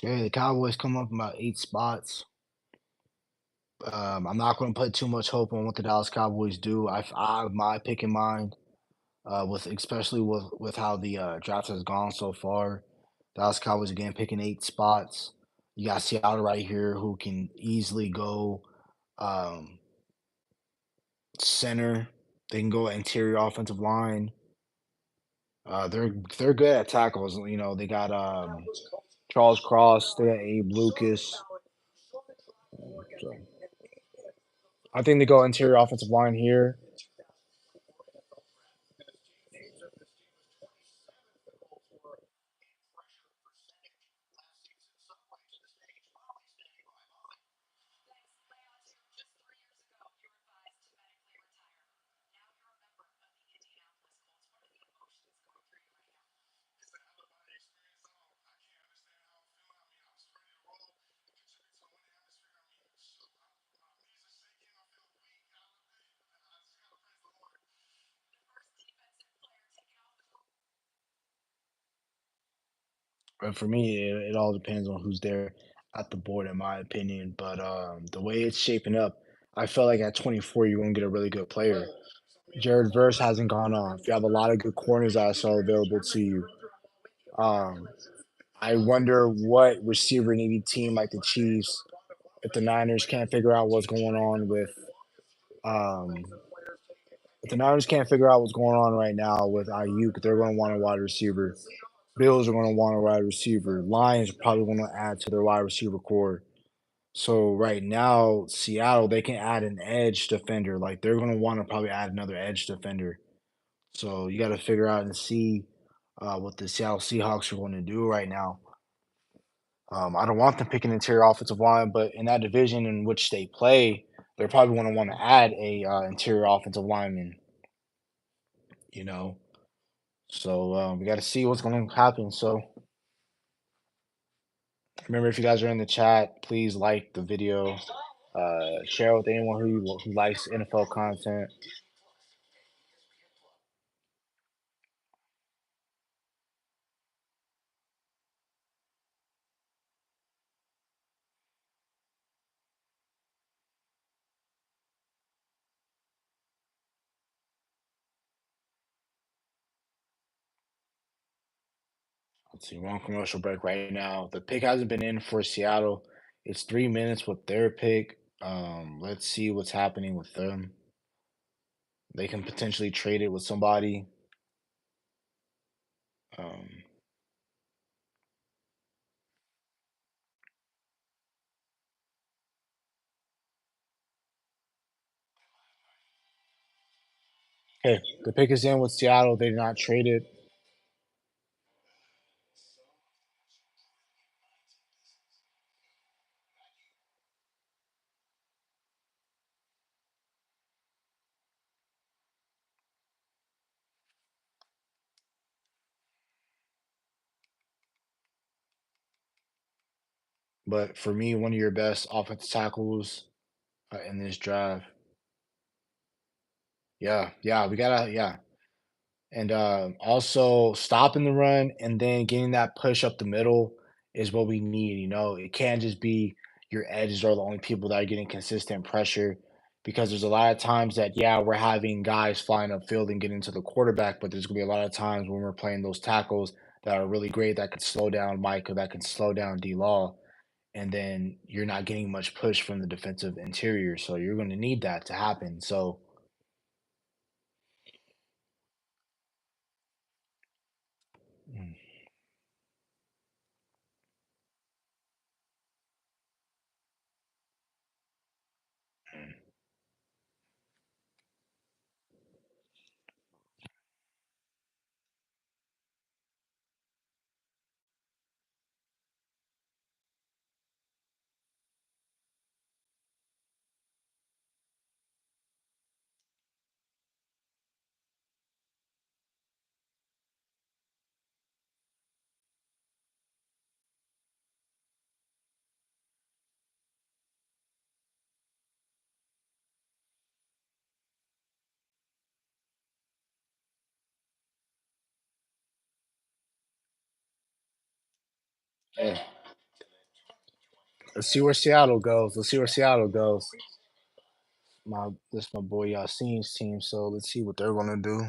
yeah, the Cowboys come up about 8 spots. I'm not going to put too much hope on what the Dallas Cowboys do. I have my pick in mind, with especially with how the draft has gone so far. Dallas Cowboys again picking 8 spots. You got Seattle right here who can easily go um, center. They can go interior offensive line. They're good at tackles. You know they got Charles Cross. They got Abe Lucas. So I think they go interior offensive line here. And for me, it all depends on who's there at the board, in my opinion. But the way it's shaping up, I felt like at 24, you're going to get a really good player. Jared Verse hasn't gone off. You have a lot of good corners that I saw available to you. Um, I wonder what receiver needy team like the Chiefs, if the Niners can't figure out what's going on with, um, if the Niners can't figure out what's going on right now with Ayuk, they're going to want a wide receiver. Bills are going to want a wide receiver. Lions are probably going to add to their wide receiver core. So right now, Seattle, they can add an edge defender. Like they're going to want to probably add another edge defender. So you got to figure out and see what the Seattle Seahawks are going to do right now. I don't want them picking interior offensive line, but in that division in which they play, they're probably going to want to add a interior offensive lineman. You know, So we got to see what's going to happen. So remember, if you guys are in the chat, please like the video, share with anyone who likes NFL content. Let's see, we're on commercial break right now. The pick hasn't been in for Seattle. It's 3 minutes with their pick. Let's see what's happening with them. They can potentially trade it with somebody. Um, okay, the pick is in with Seattle. They did not trade it, but for me, one of your best offensive tackles in this drive. Yeah, we gotta, yeah. And also stopping the run and then getting that push up the middle is what we need. It can't just be your edges are the only people that are getting consistent pressure because there's a lot of times that, yeah, we're having guys flying upfield and getting to the quarterback, but there's going to be a lot of times when we're playing those tackles that are really great that could slow down Micah, that can slow down D Law. And then you're not getting much push from the defensive interior. So you're going to need that to happen. So, mm, mm, yeah. Let's see where Seattle goes. Let's see where Seattle goes. My boy Yassine's team. So let's see what they're gonna do.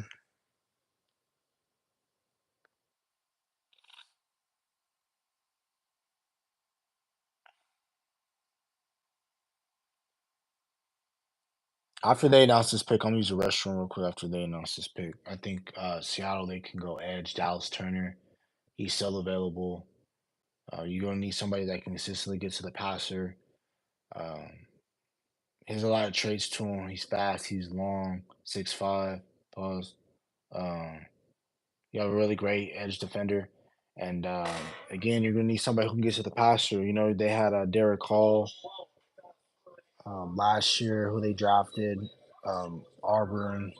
After they announce this pick, I'm gonna use the restroom real quick. After they announce this pick, I think Seattle they can go edge. Dallas Turner, he's still available. You're gonna need somebody that can consistently get to the passer. Um, he has a lot of traits to him. He's fast. He's long. 6'5". Pause. Um, you have a really great edge defender. And again, you're gonna need somebody who can get to the passer. They had Derek Hall last year, who they drafted. Auburn.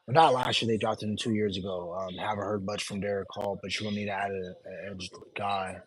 Well, not last year, they drafted him 2 years ago. Haven't heard much from Derek Hall, but you're gonna need to add an edge guy.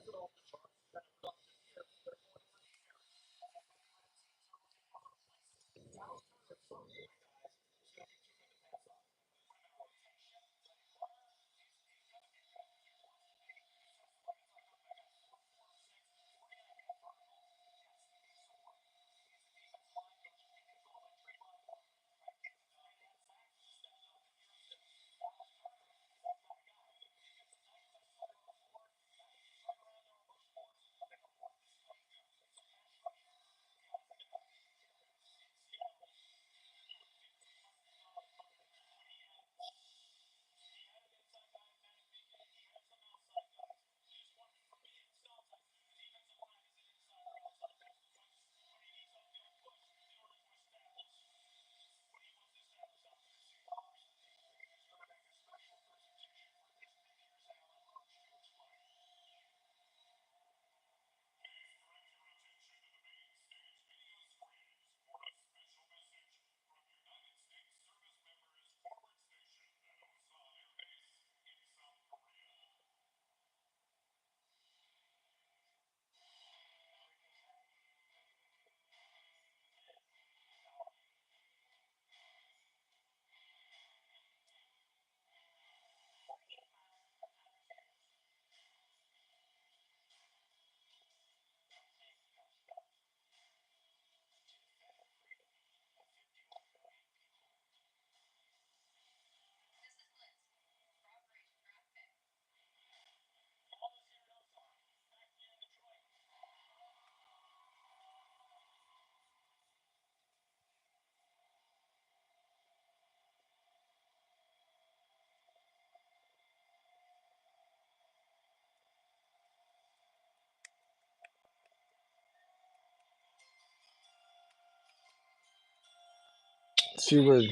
see where.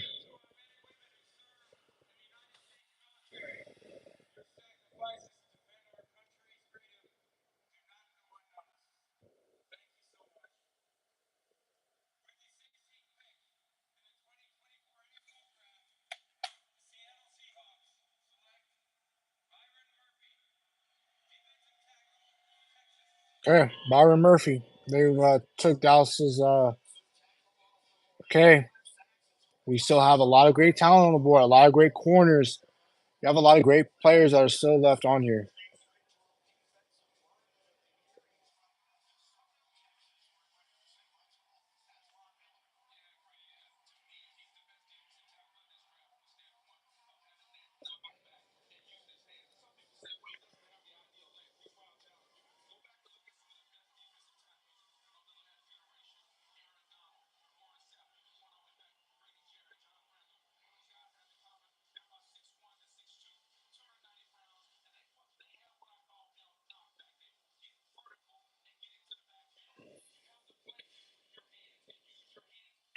Yeah, Byron Murphy. They took Dallas's. Okay, we still have a lot of great talent on the board, a lot of great corners. You have a lot of great players that are still left on here.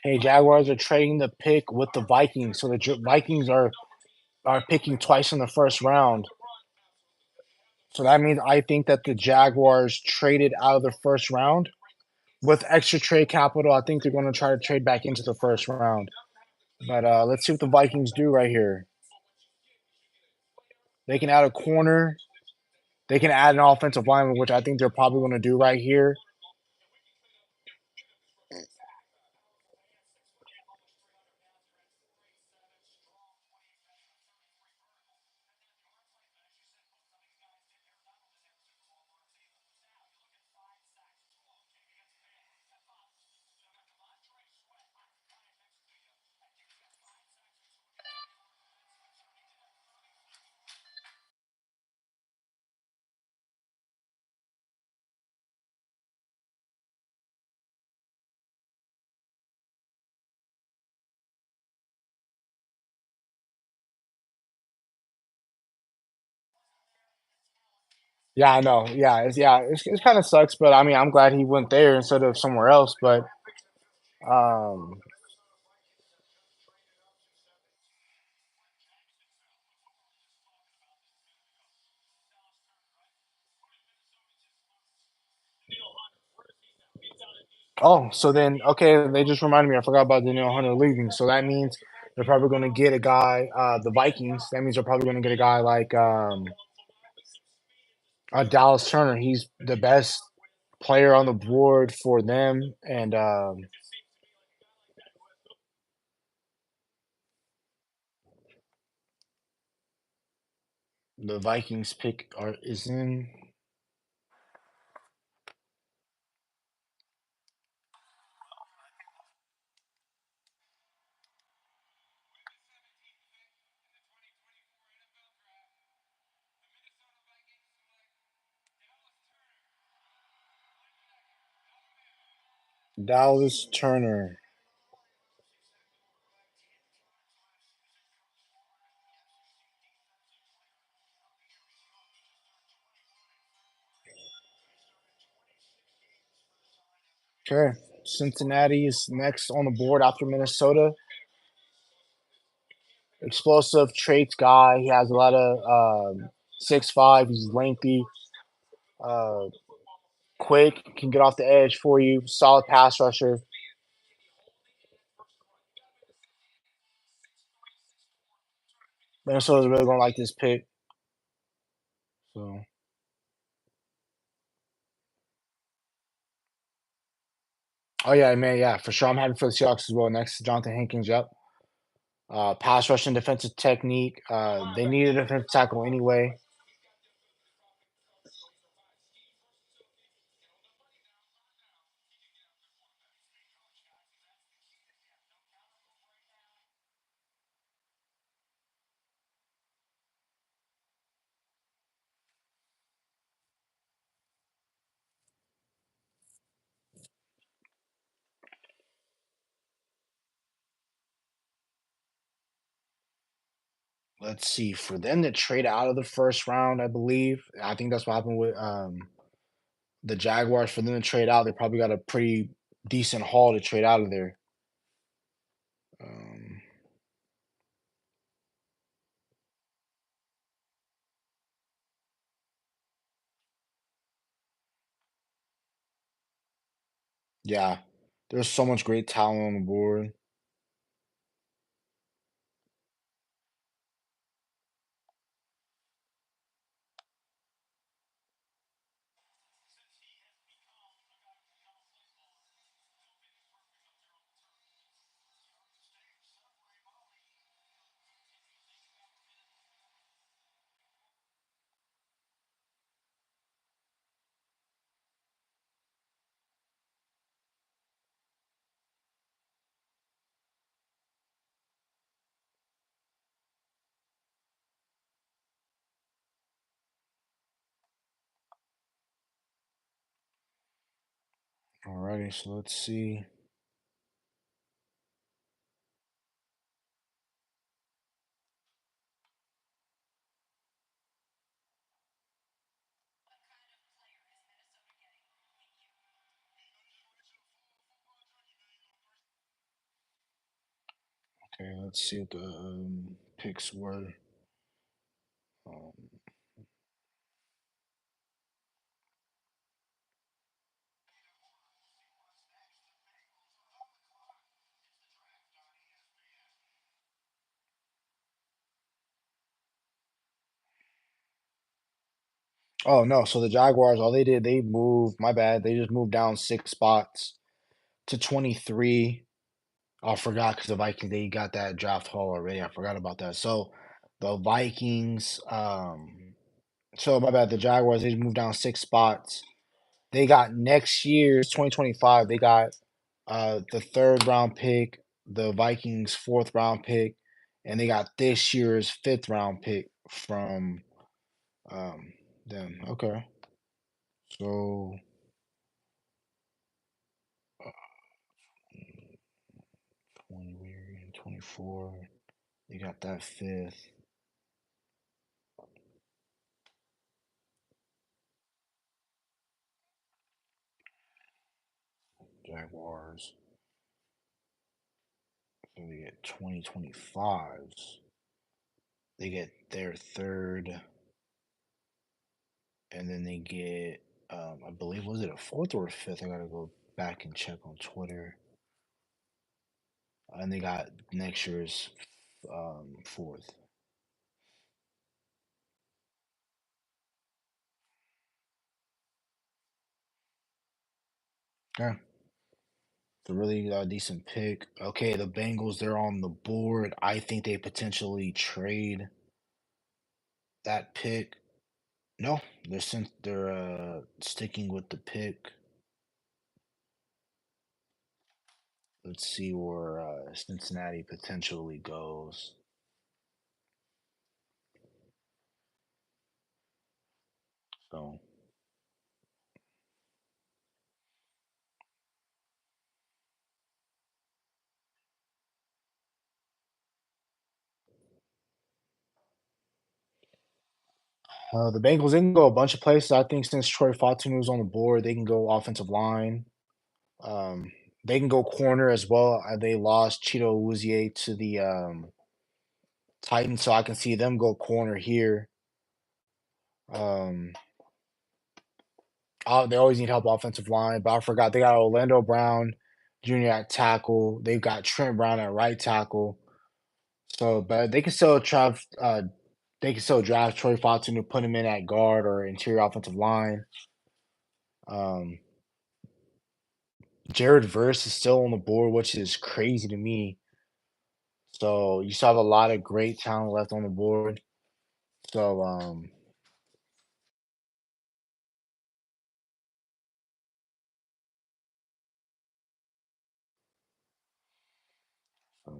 Hey, Jaguars are trading the pick with the Vikings, so the Vikings are picking twice in the first round. So that means I think that the Jaguars traded out of the first round with extra trade capital. I think they're going to try to trade back into the first round. But let's see what the Vikings do right here. They can add a corner. They can add an offensive lineman, which I think they're probably going to do right here. Yeah, I know. It kind of sucks, but I mean, I'm glad he went there instead of somewhere else. But um, oh, so then okay, they just reminded me. I forgot about Daniel Hunter leaving. So that means they're probably going to get a guy. The Vikings. That means they're probably going to get a guy like Dallas Turner. He's the best player on the board for them, and the Vikings pick is in. Dallas Turner. Okay. Cincinnati is next on the board after Minnesota. Explosive traits guy. He has a lot of 6'5". He's lengthy, uh, quick, can get off the edge for you. Solid pass rusher. Minnesota's really gonna like this pick. So, oh yeah, man, yeah, for sure. I'm happy for the Seahawks as well. Next to Jonathan Hankins. Yep. Pass rush and defensive technique. They need a defensive tackle anyway. Let's see. For them to trade out of the first round, I believe. I think that's what happened with the Jaguars. For them to trade out, they probably got a pretty decent haul to trade out of there. Um, Yeah, there's so much great talent on the board. Alrighty, so let's see. Okay, let's see what the picks were. Um, oh no, so the Jaguars, all they did, they moved. My bad, they just moved down 6 spots to 23. Oh, I forgot because the Vikings they got that draft haul already. I forgot about that. So the Vikings, so my bad, the Jaguars they moved down 6 spots. They got next year's 2025. They got the third round pick, the Vikings fourth round pick, and they got this year's fifth round pick from um them. Okay, so 20, 24. They got that fifth. Jaguars. So they get 2025s. They get their third, and then they get, I believe, was it a fourth or a fifth? I gotta go back and check on Twitter. And they got next year's fourth. Yeah, it's a really decent pick. Okay, the Bengals, they're on the board. I think they potentially trade that pick. No, they're sticking with the pick. Let's see where Cincinnati potentially goes. So the Bengals they can go a bunch of places. I think since Troy Fautanu on the board, they can go offensive line. Um, they can go corner as well. They lost Cheeto Awuzie to the Titans, so I can see them go corner here. Um, they always need help offensive line, but I forgot they got Orlando Brown Jr. at tackle. They've got Trent Brown at right tackle. So, but they can still draft Troy Fautanu, put him in at guard or interior offensive line. Um, Jared Verse is still on the board, which is crazy to me. So you still have a lot of great talent left on the board. So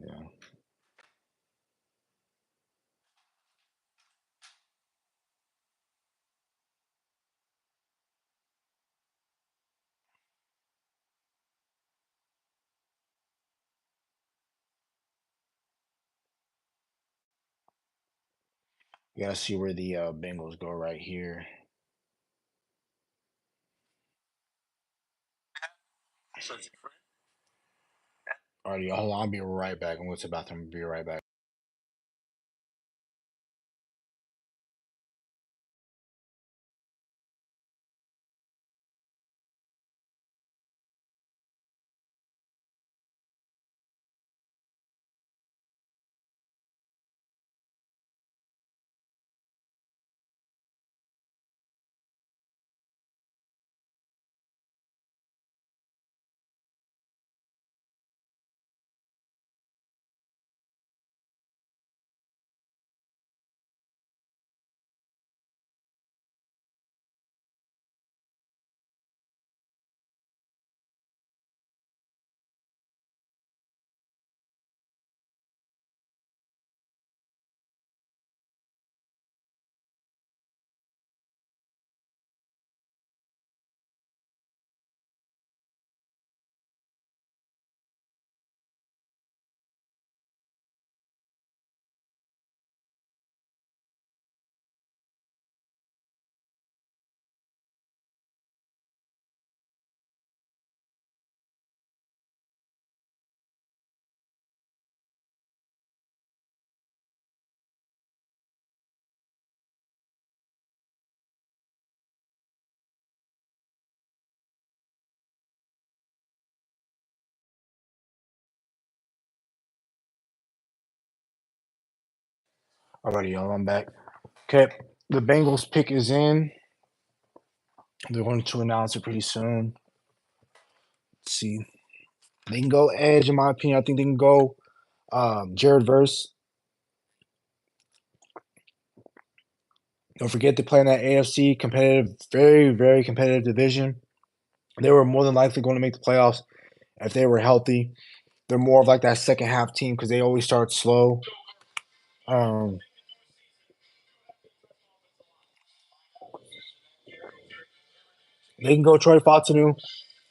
yeah, you gotta see where the Bengals go right here. Alrighty, hold on, I'll be right back. I'm going to the bathroom. Be right back. Alrighty, y'all. I'm back. Okay, the Bengals pick is in. They're going to announce it pretty soon. Let's see, they can go edge in my opinion. I think they can go Jared Verse. Don't forget to play in that AFC competitive, very, very competitive division. They were more than likely going to make the playoffs if they were healthy. They're more of like that second half team because they always start slow. Um, they can go Troy Fautanu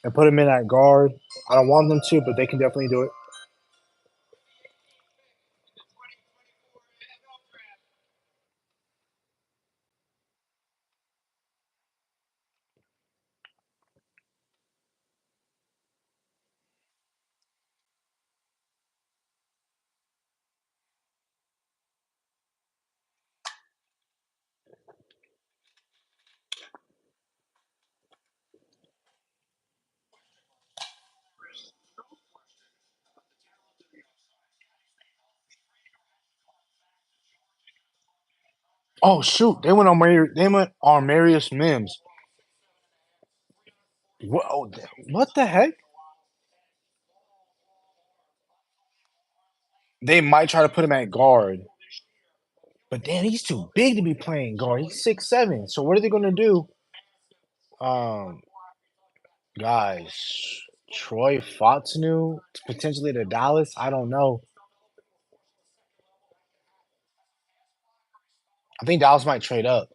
and put him in at guard. I don't want them to, but they can definitely do it. Oh shoot, they went on Marius Mims. What? Oh, what the heck? They might try to put him at guard, but damn, he's too big to be playing guard. He's 6'7". So what are they gonna do? Um, guys, Troy Fautanu potentially to Dallas. I don't know. I think Dallas might trade up.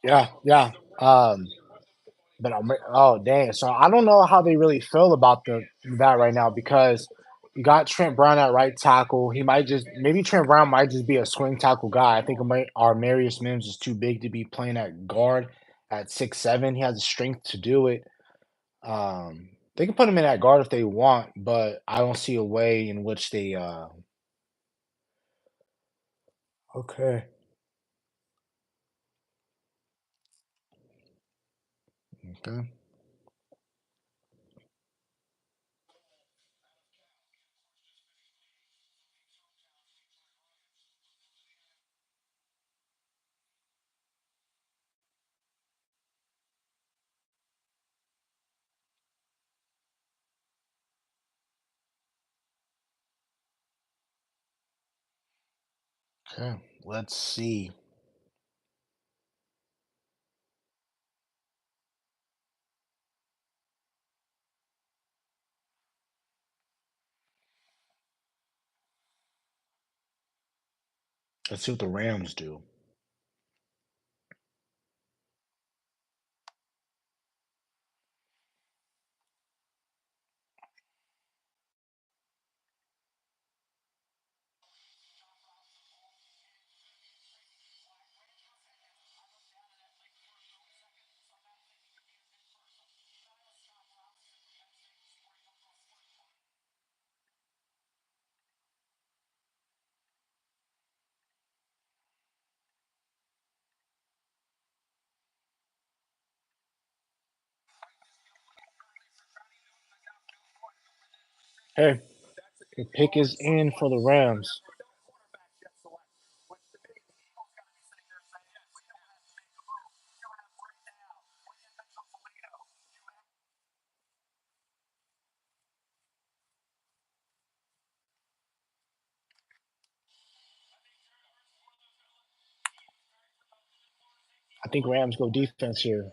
Yeah, yeah. Um, but oh dang, so I don't know how they really feel about the that right now because you got Trent Brown at right tackle. He might just maybe Trent Brown might just be a swing tackle guy. I think it might, our Marius Mims is too big to be playing at guard at 6'7". He has the strength to do it. They can put him in at guard if they want, but I don't see a way in which they. Okay. Okay. Okay. Let's see. Let's see what the Rams do. Hey, the pick is in for the Rams. I think Rams go defense here.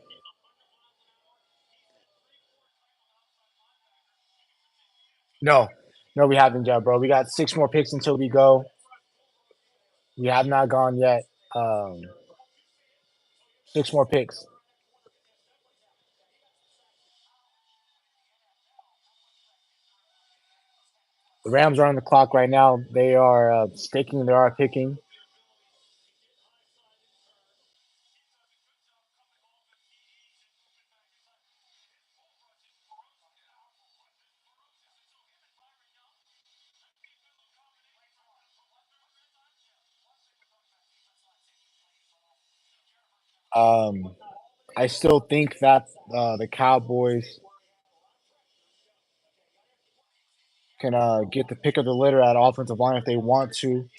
No, no, we haven't yet, bro. We got 6 more picks until we go. We have not gone yet. 6 more picks. The Rams are on the clock right now. They are sticking. They are picking. Um, I still think that the Cowboys can get the pick of the litter at offensive line if they want to.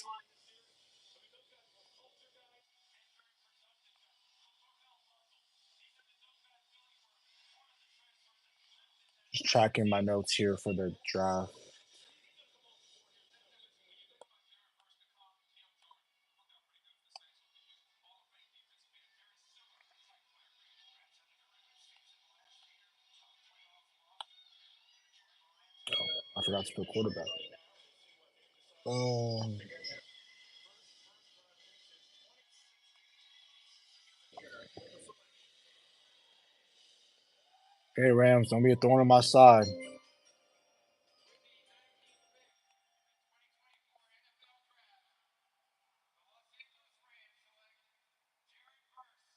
Just tracking my notes here for the draft. I forgot to put quarterback. Um, hey Rams, don't be a thorn on my side.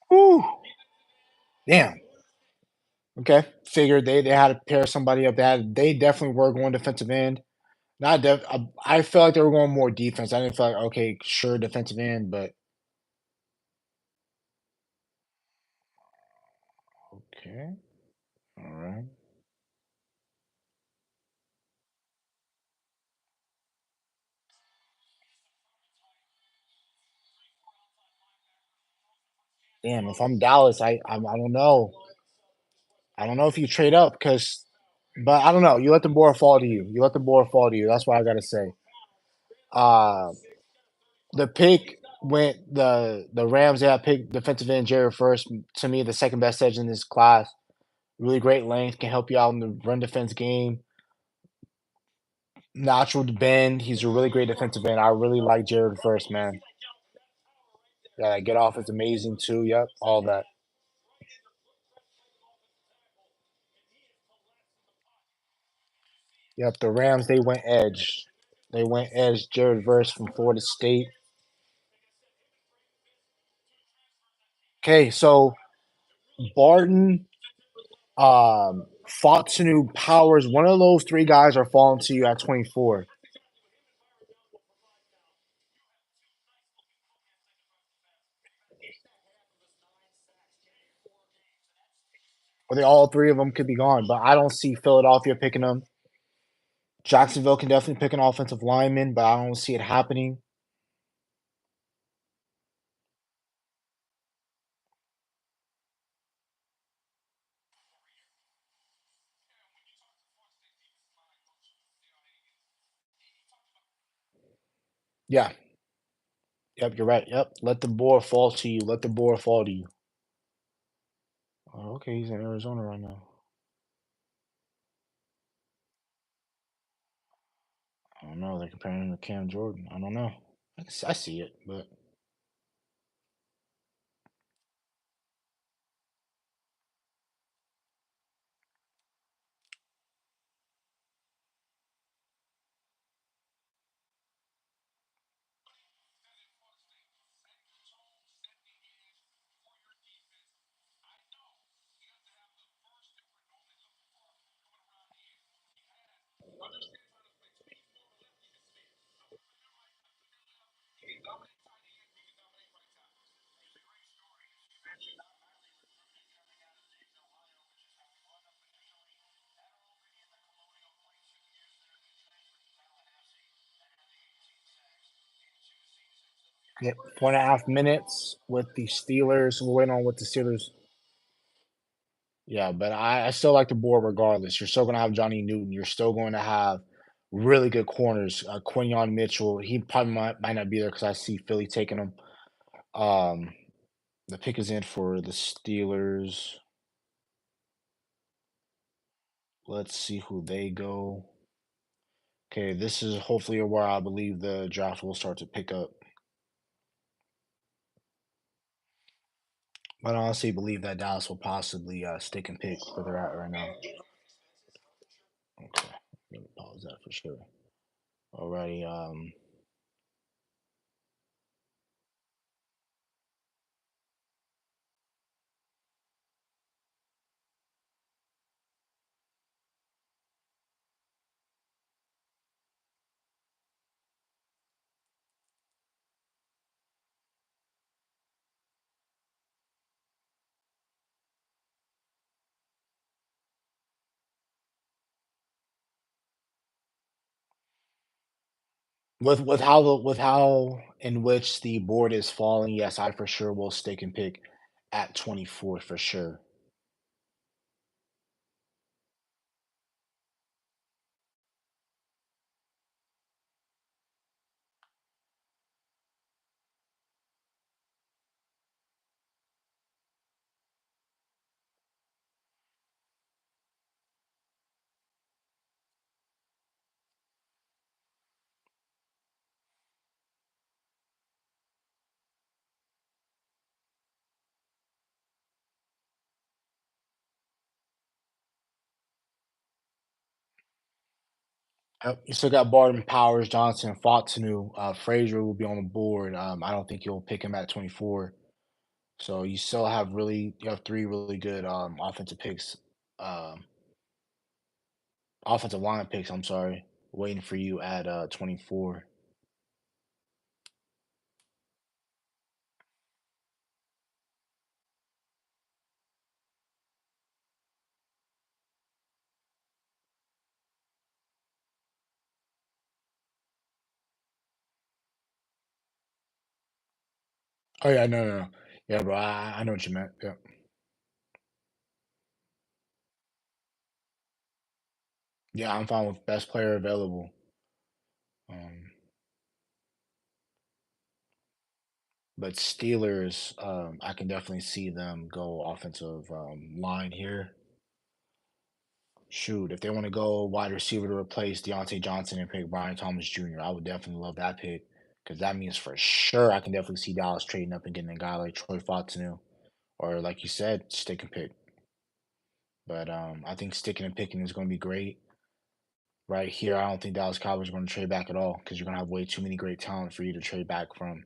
Whew. Damn. Okay. Figured they had to pair somebody up. They definitely were going defensive end. Not def. I felt like they were going more defense. I didn't feel like okay, sure defensive end, but okay. All right. Damn. If I'm Dallas, I don't know. I don't know if you trade up because, but I don't know. You let the board fall to you. You let the board fall to you. That's what I gotta say. Uh, the pick went the Rams. They have picked defensive end Jared first. To me, the second best edge in this class. Really great length, can help you out in the run defense game. Natural to bend. He's a really great defensive end. I really like Jared first, man. Yeah, that get off is amazing too. Yep, all that. Yep, the Rams they went edge. They went edge. Jared Verse from Florida State. Okay, so Barton, Fontanu, Powers. One of those three guys are falling to you at 24. Or they all three of them could be gone, but I don't see Philadelphia picking them. Jacksonville can definitely pick an offensive lineman, but I don't see it happening. Yeah. Yep, you're right. Yep. Let the board fall to you. Let the board fall to you. Oh, okay, he's in Arizona right now. I don't know. They're comparing him to Cam Jordan. I don't know. I see it, but yep. 4.5 minutes with the Steelers. We're waiting on what the Steelers. Yeah, but I still like the board regardless. You're still going to have Johnny Newton. You're still going to have really good corners. Quinion Mitchell. He probably might not be there because I see Philly taking him. Um, The pick is in for the Steelers. Let's see who they go. Okay, this is hopefully where I believe the draft will start to pick up. But I honestly believe that Dallas will possibly stick and pick where they're at right now. Okay, let me pause that for sure. Alrighty. With how in which the board is falling, yes, I for sure will stick and pick at 24 for sure. Yep, you still got Barton, Powers, Johnson, Fatu. Frazier will be on the board. I don't think you'll pick him at 24. So you have three really good offensive picks, um, offensive line picks. I'm sorry, waiting for you at 24. Oh yeah, no, no, no. Yeah, bro, I know what you meant. Yeah, yeah, I'm fine with best player available. Um, but Steelers, I can definitely see them go offensive line here. Shoot, if they want to go wide receiver to replace Deontay Johnson and pick Brian Thomas Jr., I would definitely love that pick because that means for sure I can definitely see Dallas trading up and getting a guy like Troy Fatu or, like you said, stick and pick. But I think sticking and picking is going to be great. Right here, I don't think Dallas Cowboys are going to trade back at all because you're going to have way too many great talent for you to trade back from.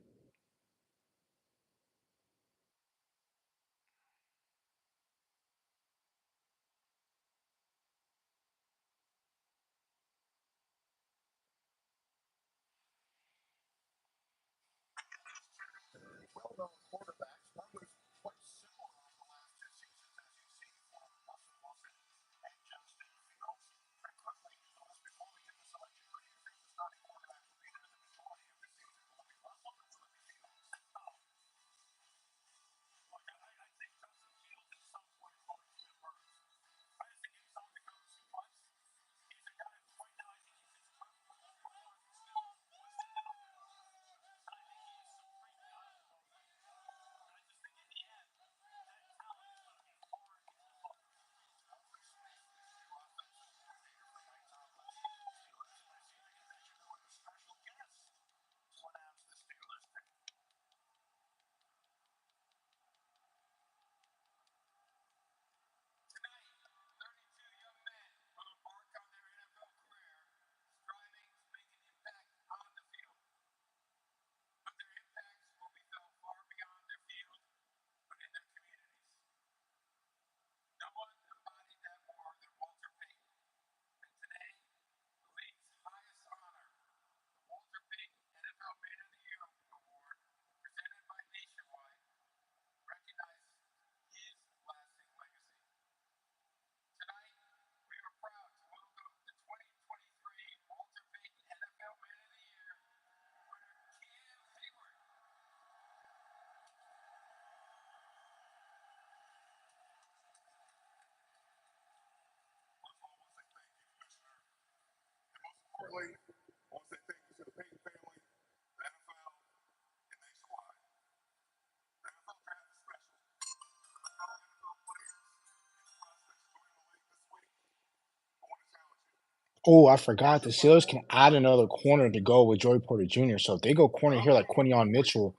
Oh, I forgot the Steelers can add another corner to go with Joey Porter Jr. So if they go corner here like Quinion Mitchell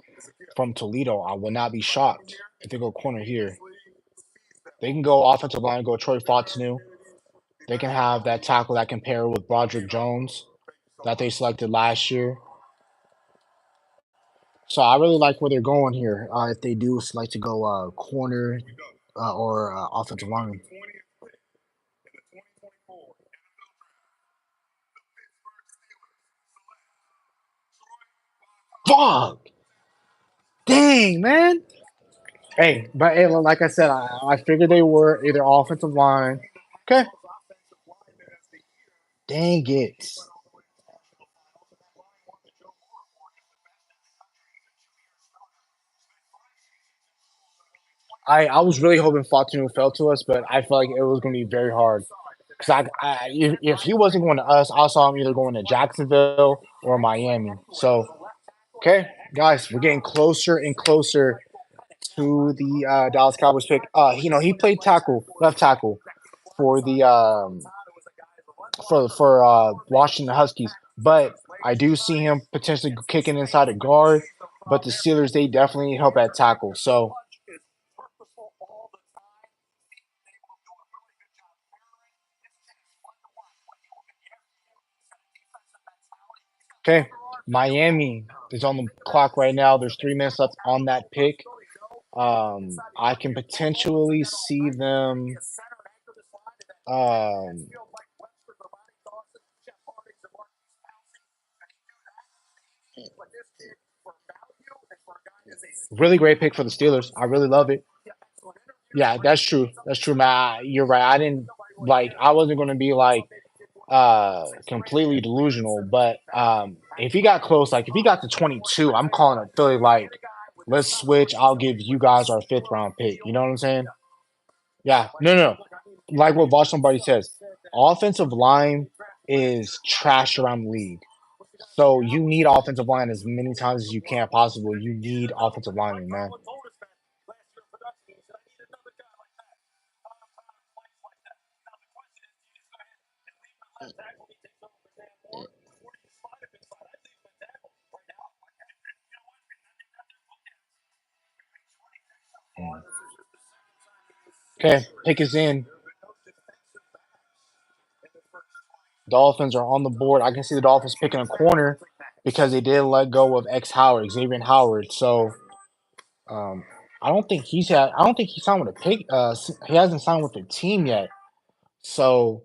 from Toledo, I will not be shocked if they go corner here. They can go offensive line, go Troy Fatu. They can have that tackle that can pair with Broderick Jones that they selected last year. So I really like where they're going here. If they do select to go corner or offensive line. Fuck! Dang, man. Hey, but hey, like I said, I figured they were either offensive line. Okay. Dang it. I was really hoping Fatu fell to us, but I felt like it was going to be very hard. Because if he wasn't going to us, I saw him either going to Jacksonville or Miami. So, okay, guys, we're getting closer and closer to the Dallas Cowboys pick. He played tackle, left tackle for the Washington Huskies, but I do see him potentially kicking inside a guard. But the Steelers, they definitely need help at tackle. So, okay, Miami is on the clock right now. There's 3 minutes left on that pick. I can potentially see them. Um, Really great pick for the Steelers. I really love it. Yeah, that's true. That's true, man. You're right. I didn't like. I wasn't going to be like completely delusional, but if he got close, like if he got to 22, I'm calling it Philly. Like, let's switch. I'll give you guys our fifth round pick. You know what I'm saying? Yeah. No, no. Like what Boston Buddy says, offensive line is trash around the league. So you need offensive line as many times as you can possible. You need offensive linemen, man. Okay, pick is in. Dolphins are on the board. I can see the Dolphins picking a corner because they did let go of ex Howard, Xavier Howard. So um, I don't think he signed with a pick. He hasn't signed with the team yet. So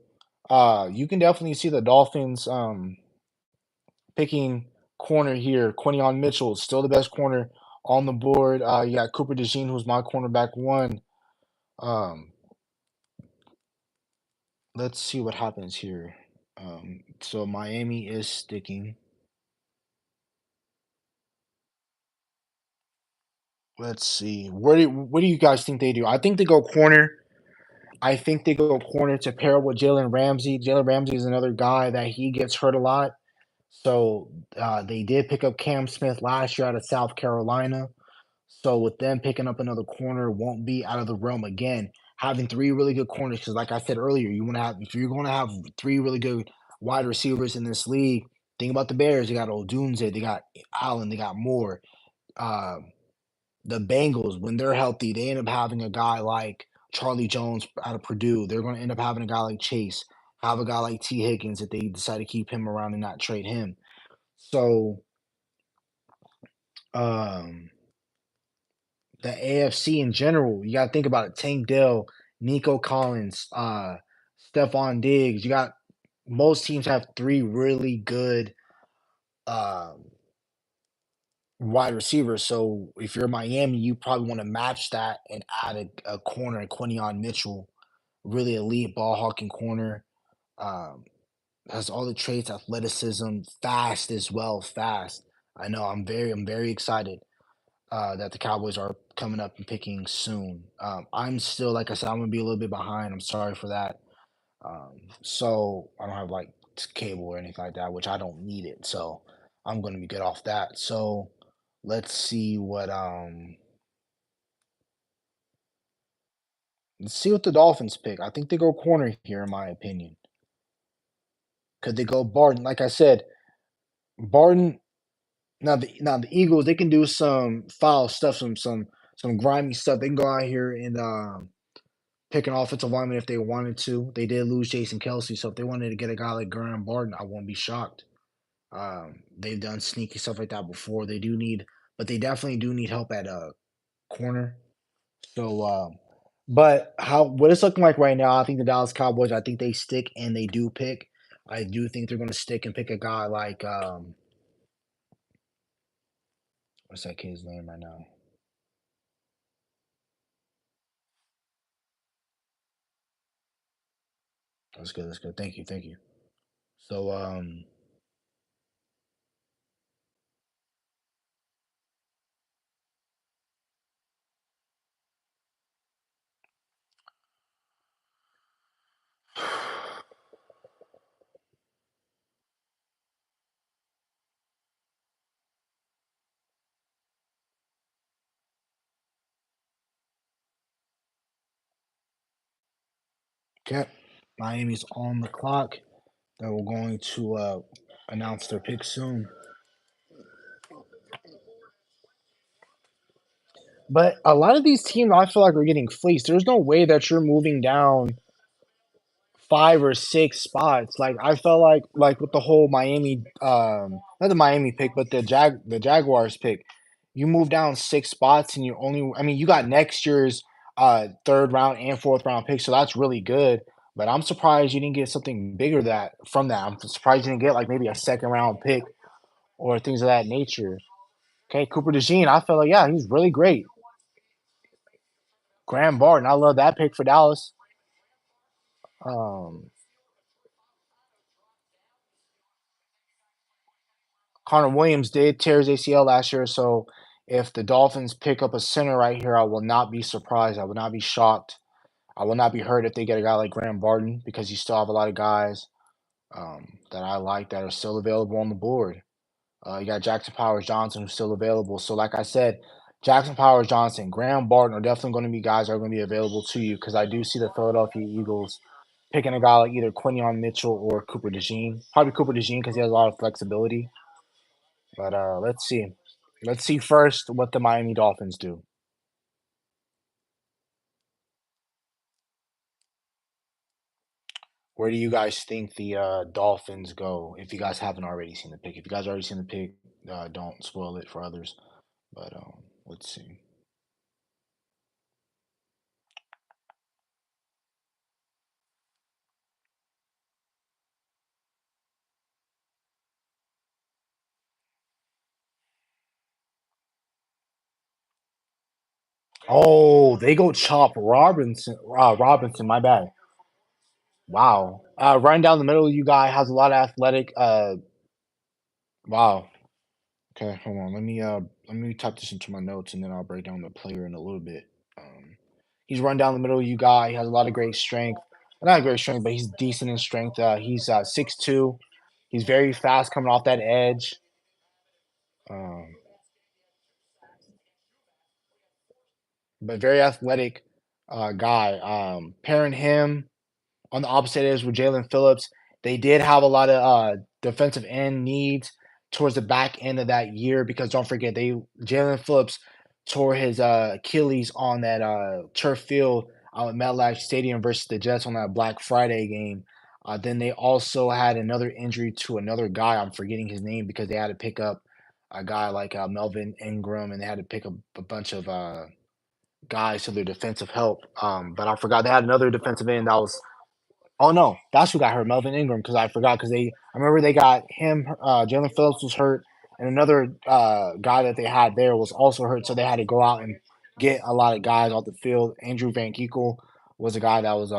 you can definitely see the Dolphins picking corner here. Quinion Mitchell is still the best corner on the board. You got Cooper DeJean, who's my cornerback one. Um, let's see what happens here. So Miami is sticking. Let's see. What do you guys think they do? I think they go corner. I think they go corner to pair up with Jalen Ramsey. Jalen Ramsey is another guy that he gets hurt a lot. So they did pick up Cam Smith last year out of South Carolina. So with them picking up another corner won't be out of the realm again. Having three really good corners, because like I said earlier, you want to have if you're going to have three really good wide receivers in this league. Think about the Bears. They got Odunze, they got Allen, they got Moore. Um, the Bengals, when they're healthy, they end up having a guy like Charlie Jones out of Purdue. They're going to end up having a guy like Chase, have a guy like T. Higgins if they decide to keep him around and not trade him. So um, the AFC in general, you got to think about it. Tank Dell, Nico Collins, Stephon Diggs. You got most teams have three really good um, wide receivers. So if you're Miami, you probably want to match that and add a corner, Quinion Mitchell, really elite ball hawking corner. Um, has all the traits, athleticism, fast as well, fast. I know I'm very excited that the Cowboys are coming up and picking soon. I'm still, like I said, I'm gonna be a little bit behind. I'm sorry for that. So I don't have like cable or anything like that, which I don't need it. So I'm gonna be good off that. So let's see what let's see what the Dolphins pick. I think they go corner here, in my opinion. Could they go Barton? Like I said, Barton. Now the Eagles, they can do some foul stuff, some grimy stuff. They can go out here and pick an offensive lineman if they wanted to. They did lose Jason Kelsey, so if they wanted to get a guy like Graham Barton, I won't be shocked. They've done sneaky stuff like that before. They do need, but they definitely do need help at corner. So, but how what it's looking like right now, I think the Dallas Cowboys, I think they stick and they do pick. I do think they're going to stick and pick a guy like what's that kid's name right now? That's good. That's good. Thank you. Thank you. So, okay, Miami's on the clock. They were going to announce their pick soon. But a lot of these teams, I feel like, are getting fleeced. There's no way that you're moving down 5 or 6 spots. Like I felt like with the whole Miami, not the Miami pick, but the Jaguars pick, you move down 6 spots and you only. I mean, you got next year's third round and fourth round pick, so that's really good. But I'm surprised you didn't get something bigger that from that. I'm surprised you didn't get like maybe a second round pick or things of that nature. Okay, Cooper DeJean, I felt like yeah, he's really great. Graham Barton, I love that pick for Dallas. Um, Connor Williams did tear his ACL last year, so if the Dolphins pick up a center right here, I will not be surprised. I will not be shocked. I will not be hurt if they get a guy like Graham Barton because you still have a lot of guys that I like that are still available on the board. You got Jackson Powers Johnson who's still available. So, like I said, Jackson Powers Johnson, Graham Barton are definitely going to be guys that are going to be available to you because I do see the Philadelphia Eagles picking a guy like either Quinion Mitchell or Cooper DeJean. Probably Cooper DeJean because he has a lot of flexibility. But let's see. Let's see first what the Miami Dolphins do. Where do you guys think the Dolphins go? If you guys haven't already seen the pick, if you guys already seen the pick, don't spoil it for others. But let's see. Oh, they go chop Robinson. Robinson, my bad. Wow. Running down the middle, you guy has a lot of athletic. Wow. Okay, hold on. Let me type this into my notes and then I'll break down the player in a little bit. Um, he's run down the middle, you guy. He has a lot of great strength. Not great strength, but he's decent in strength. He's 6'2". He's very fast coming off that edge. Um, but very athletic guy. Pairing him on the opposite edge with Jalen Phillips. They did have a lot of defensive end needs towards the back end of that year because don't forget they Jalen Phillips tore his Achilles on that turf field at MetLife Stadium versus the Jets on that Black Friday game. Then they also had another injury to another guy. I'm forgetting his name because they had to pick up a guy like Melvin Ingram and they had to pick up a bunch of guys to their defensive help. But I forgot they had another defensive end that was. Oh no, that's who got hurt, Melvin Ingram, because I forgot because they. I remember they got him. Jalen Phillips was hurt, and another guy that they had there was also hurt, so they had to go out and get a lot of guys off the field. Andrew Van Ginkel was a guy that was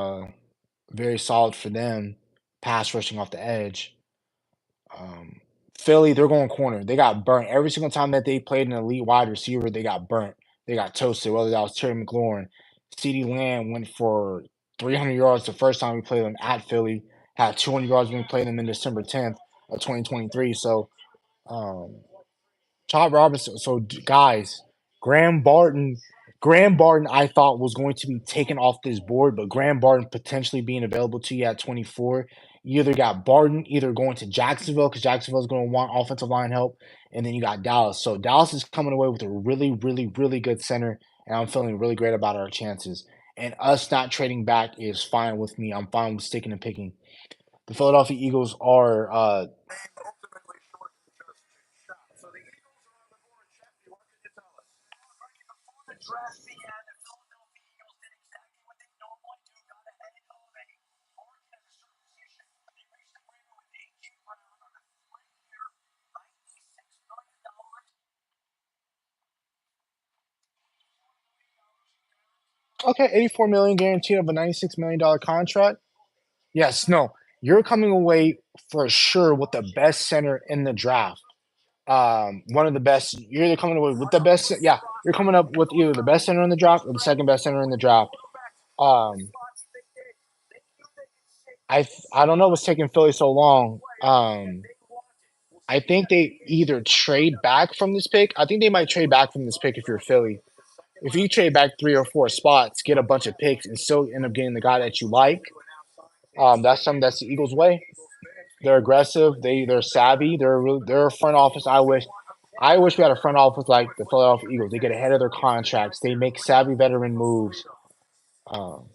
very solid for them, pass rushing off the edge. Um, Philly, they're going corner. They got burnt every single time that they played an elite wide receiver. They got burnt. They got toasted. Whether that was Terry McLaurin, CeeDee Lamb went for 300 yards the first time we played them at Philly. Had 200 yards when we played them in December 10th of 2023. So um, Todd Robinson. So guys, Graham Barton. Graham Barton, I thought was going to be taken off this board, but Graham Barton potentially being available to you at 24. You either got Barton either going to Jacksonville because Jacksonville's going to want offensive line help, and then you got Dallas. So Dallas is coming away with a really, really, really good center, and I'm feeling really great about our chances. And us not trading back is fine with me. I'm fine with sticking and picking. The Philadelphia Eagles are ultimately short just shot. So the Eagles are on the board. Jeffy, what can you tell us? Before the draft began, the Philadelphia Eagles did exactly what they normally do, got ahead of a market at a certain position. They reached agreement with A.J. Brown on a 3-year, $96 million. okay. 84 million guaranteed of a $96 million contract. Yes, no, you're coming away for sure with the best center in the draft. One of the best. You're either coming away with the best. Yeah, you're coming up with either the best center in the draft or the second best center in the draft. Um, I don't know what's taking Philly so long. I think they either trade back from this pick. I think they might trade back from this pick if you're Philly. If you trade back 3 or 4 spots, get a bunch of picks, and still end up getting the guy that you like, that's the Eagles' way. They're aggressive. They're savvy. They're a front office. I wish we had a front office like the Philadelphia Eagles. They get ahead of their contracts. They make savvy veteran moves. Um,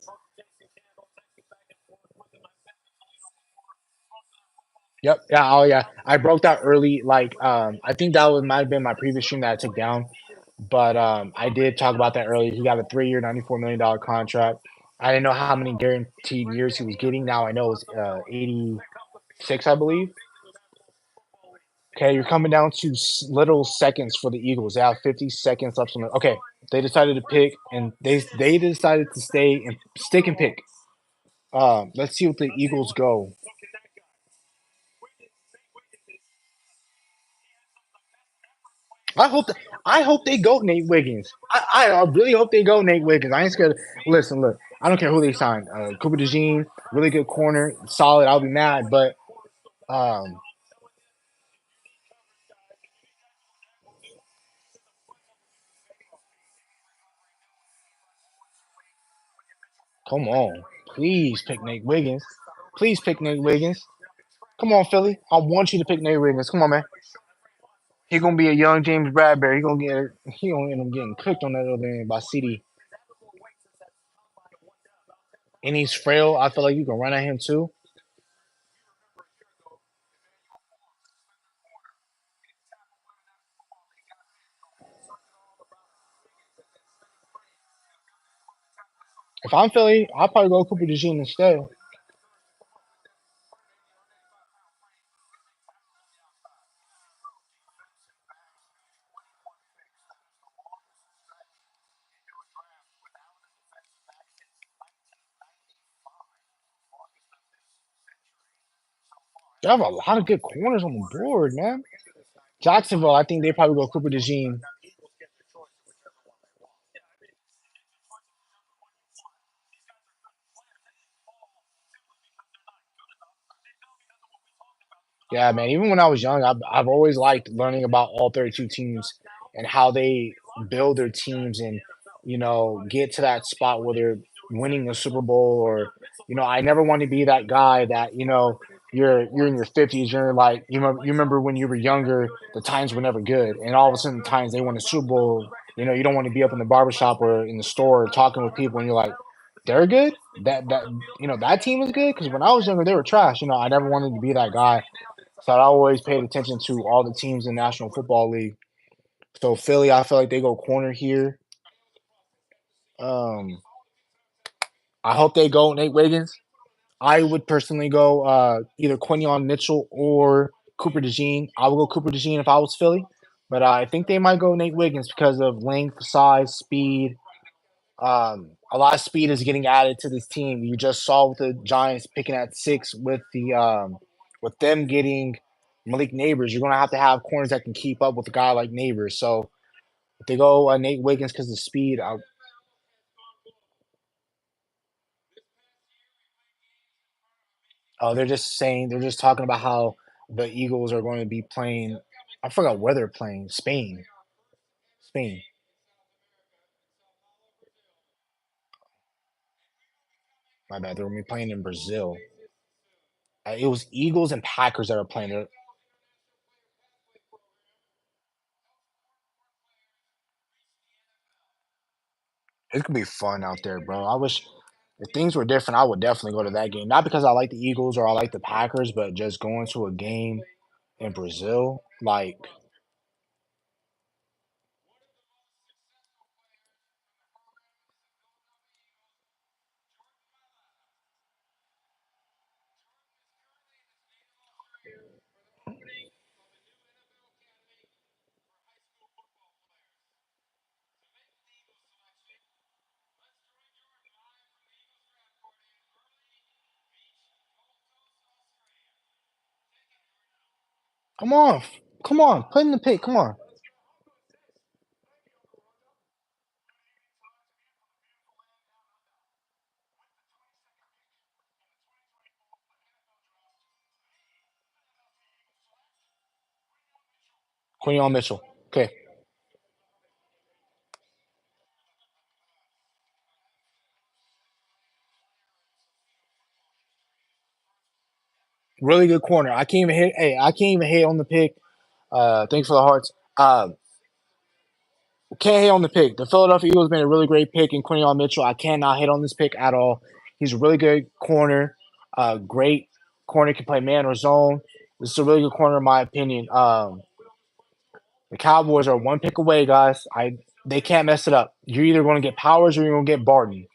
yep. Yeah. Oh yeah. I broke that early. Like I think that might have been my previous stream that I took down. But I did talk about that earlier. He got a 3-year, $94 million contract. I didn't know how many guaranteed years he was getting. Now I know it's 86, I believe. Okay, you're coming down to little seconds for the Eagles. They have 50 seconds left on the. Okay, they decided to pick, and they decided to stay and stick and pick. Let's see what the Eagles go. I hope I hope they go Nate Wiggins. I really hope they go Nate Wiggins. I ain't scared. Listen, look, I don't care who they sign. Cooper DeJean, really good corner, solid. I'll be mad, but um, come on, please pick Nate Wiggins. Please pick Nate Wiggins. Come on, Philly. I want you to pick Nate Wiggins. Come on, man. He gonna be a young James Bradbury. He gonna end up getting cooked on that other end by CD. And he's frail. I feel like you can run at him too. If I'm Philly, I'll probably go Cooper DeJean instead. They have a lot of good corners on the board, man. Jacksonville, I think they probably go Cooper DeJean. Yeah, man. Even when I was young, I've always liked learning about all 32 teams and how they build their teams and get to that spot where they're winning a Super Bowl or I never want to be that guy that you're in your 50s. You're like you remember when you were younger, the times were never good, and all of a sudden the times they won a Super Bowl. You don't want to be up in the barbershop or in the store talking with people, and you're like, they're good. That team is good because when I was younger, they were trash. I never wanted to be that guy. So I always paid attention to all the teams in the National Football League. So Philly, I feel like they go corner here. Um, I hope they go Nate Wiggins. I would personally go either Quinion Mitchell or Cooper DeJean. I would go Cooper DeJean if I was Philly, but I think they might go Nate Wiggins because of length, size, speed. A lot of speed is getting added to this team. You just saw with the Giants picking at 6 with them getting Malik Neighbors. You're gonna have to have corners that can keep up with a guy like Neighbors. So if they go Nate Wiggins because of speed, they're just talking about how the Eagles are going to be playing. I forgot where they're playing. Spain, Spain. My bad. They're going to be playing in Brazil. It was Eagles and Packers that were playing. It could be fun out there, bro. I wish if things were different, I would definitely go to that game. Not because I like the Eagles or I like the Packers, but just going to a game in Brazil, like, come on, come on, put in the pick, come on. Quinion Mitchell. Okay, really good corner. I can't even hit. Hey, I can't even hit on the pick. Thanks for the hearts. Can't hit on the pick. The Philadelphia Eagles made a really great pick in Quinion Mitchell. I cannot hit on this pick at all. He's a really good corner. Great corner, can play man or zone. This is a really good corner in my opinion. The Cowboys are one pick away, guys. They can't mess it up. You're either going to get Powers or you're going to get Barton.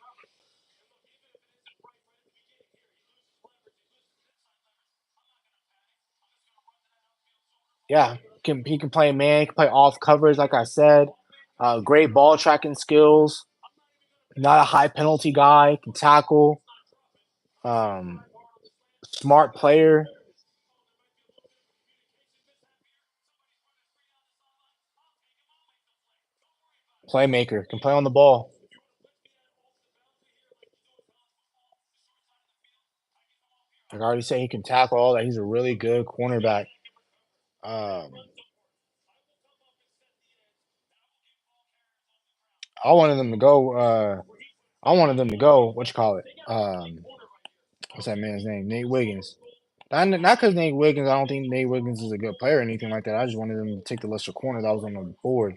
Yeah, he can play man. He can play off covers, like I said. Great ball tracking skills. Not a high penalty guy. Can tackle. Um, Smart player. Playmaker. Can play on the ball. Like I already said, he can tackle all that. He's a really good cornerback. Um, I wanted them to go. I wanted them to go. What you call it? What's that man's name? Nate Wiggins. Not because Nate Wiggins. I don't think Nate Wiggins is a good player or anything like that. I just wanted them to take the lesser corner that was on the board.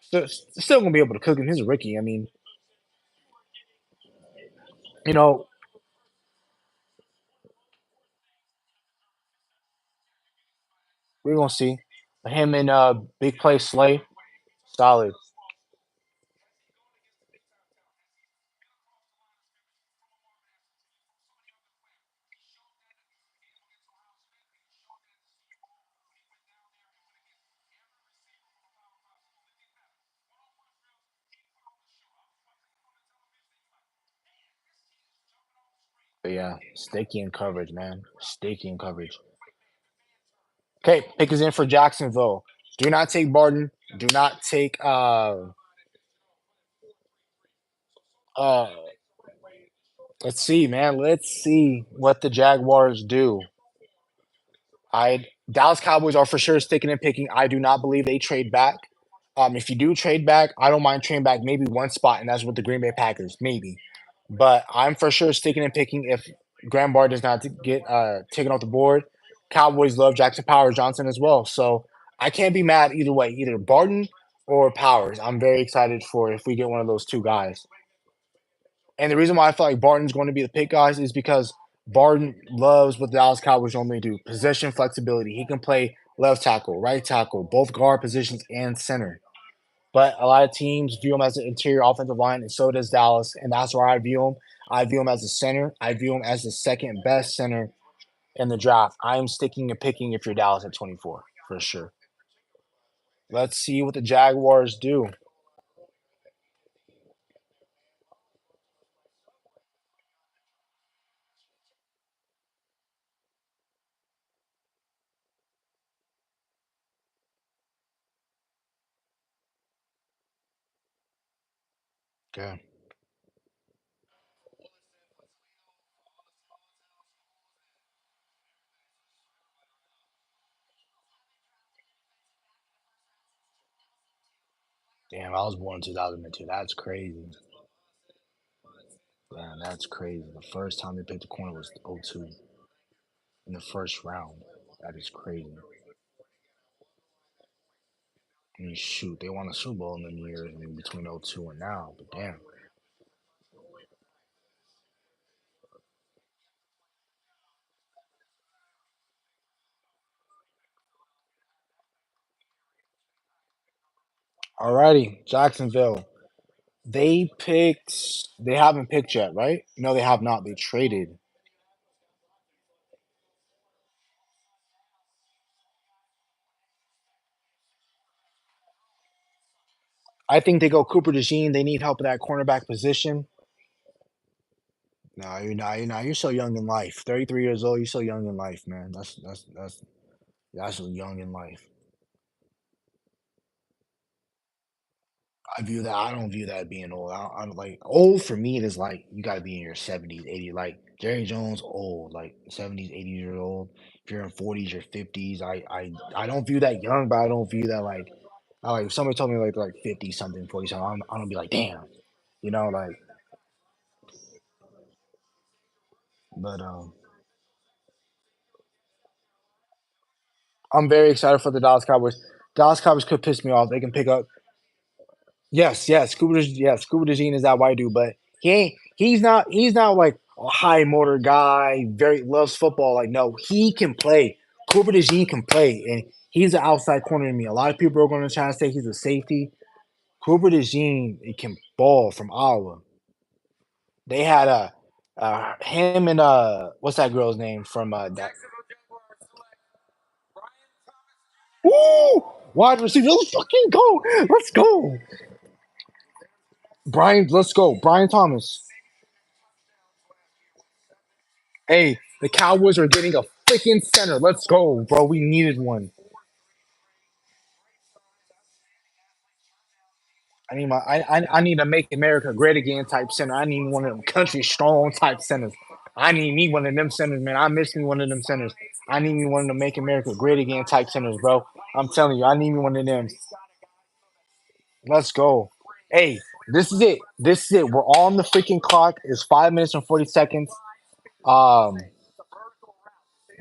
Still gonna be able to cook him. He's a rookie. I mean, you know, we're gonna see him and big play Slay. Solid. But yeah, sticky in coverage, man. Sticky in coverage. Okay, pick is in for Jacksonville. Do not take Barton. Do not take uh let's see, man. Let's see what the Jaguars do. I Dallas Cowboys are for sure sticking and picking. I do not believe they trade back. If you do trade back, I don't mind trading back maybe one spot, and that's with the Green Bay Packers, maybe. But I'm for sure sticking and picking if Graham Barr does not get taken off the board. Cowboys love Jackson Powers Johnson as well, so I can't be mad either way, either Barton or Powers. I'm very excited for if we get one of those two guys. And the reason why I feel like Barton's going to be the pick, guys, is because Barton loves what the Dallas Cowboys normally do: possession flexibility. He can play left tackle, right tackle, both guard positions, and center. But a lot of teams view him as an interior offensive line, and so does Dallas. And that's where I view him. I view him as a center. I view him as the second best center in the draft. I am sticking and picking if you're Dallas at 24 for sure. Let's see what the Jaguars do. Okay. Damn, I was born in 2002. That's crazy. Man, that's crazy. The first time they picked a corner was 0-2 in the first round. That is crazy. I mean, shoot, they won a Super Bowl in them years, I mean, between 0-2 and now, but damn. Alrighty, Jacksonville. They haven't picked yet, right? No, they have not. They traded. I think they go Cooper DeJean. They need help at that cornerback position. No, you're not. You're not. You're so young in life. 33 years old. You're so young in life, man. That's young in life. I view that. I don't view that being old. I don't like old for me. It is like you got to be in your 70s, 80s. Like Jerry Jones, old, like 70s, 80s years old. If you're in 40s or 50s, I don't view that young, but I don't view that like. I like if somebody told me like 50 something, 40 something. I don't be like damn, like. But I'm very excited for the Dallas Cowboys. Dallas Cowboys could piss me off. They can pick up. Yes, yes, Scuba Jean is that white dude, but he's not like a high motor guy, very loves football. Like, no, he can play. Cooper DeJean can play, and he's an outside corner to me. A lot of people are going to try to say he's a safety. Cooper DeJean he can ball from Iowa. They had a him and what's that girl's name from that Woo! Wide receiver, let's fucking go. Let's go. Brian, let's go. Brian Thomas. Hey, the Cowboys are getting a freaking center. Let's go, bro. We needed one. I need a make America great again type center. I need one of them country strong type centers. I need me one of them centers, man. I miss me one of them centers. I need me one of them make America great again type centers, bro. I'm telling you, I need me one of them. Let's go. Hey, this is it. This is it. We're on the freaking clock. It's 5 minutes and 40 seconds. Um,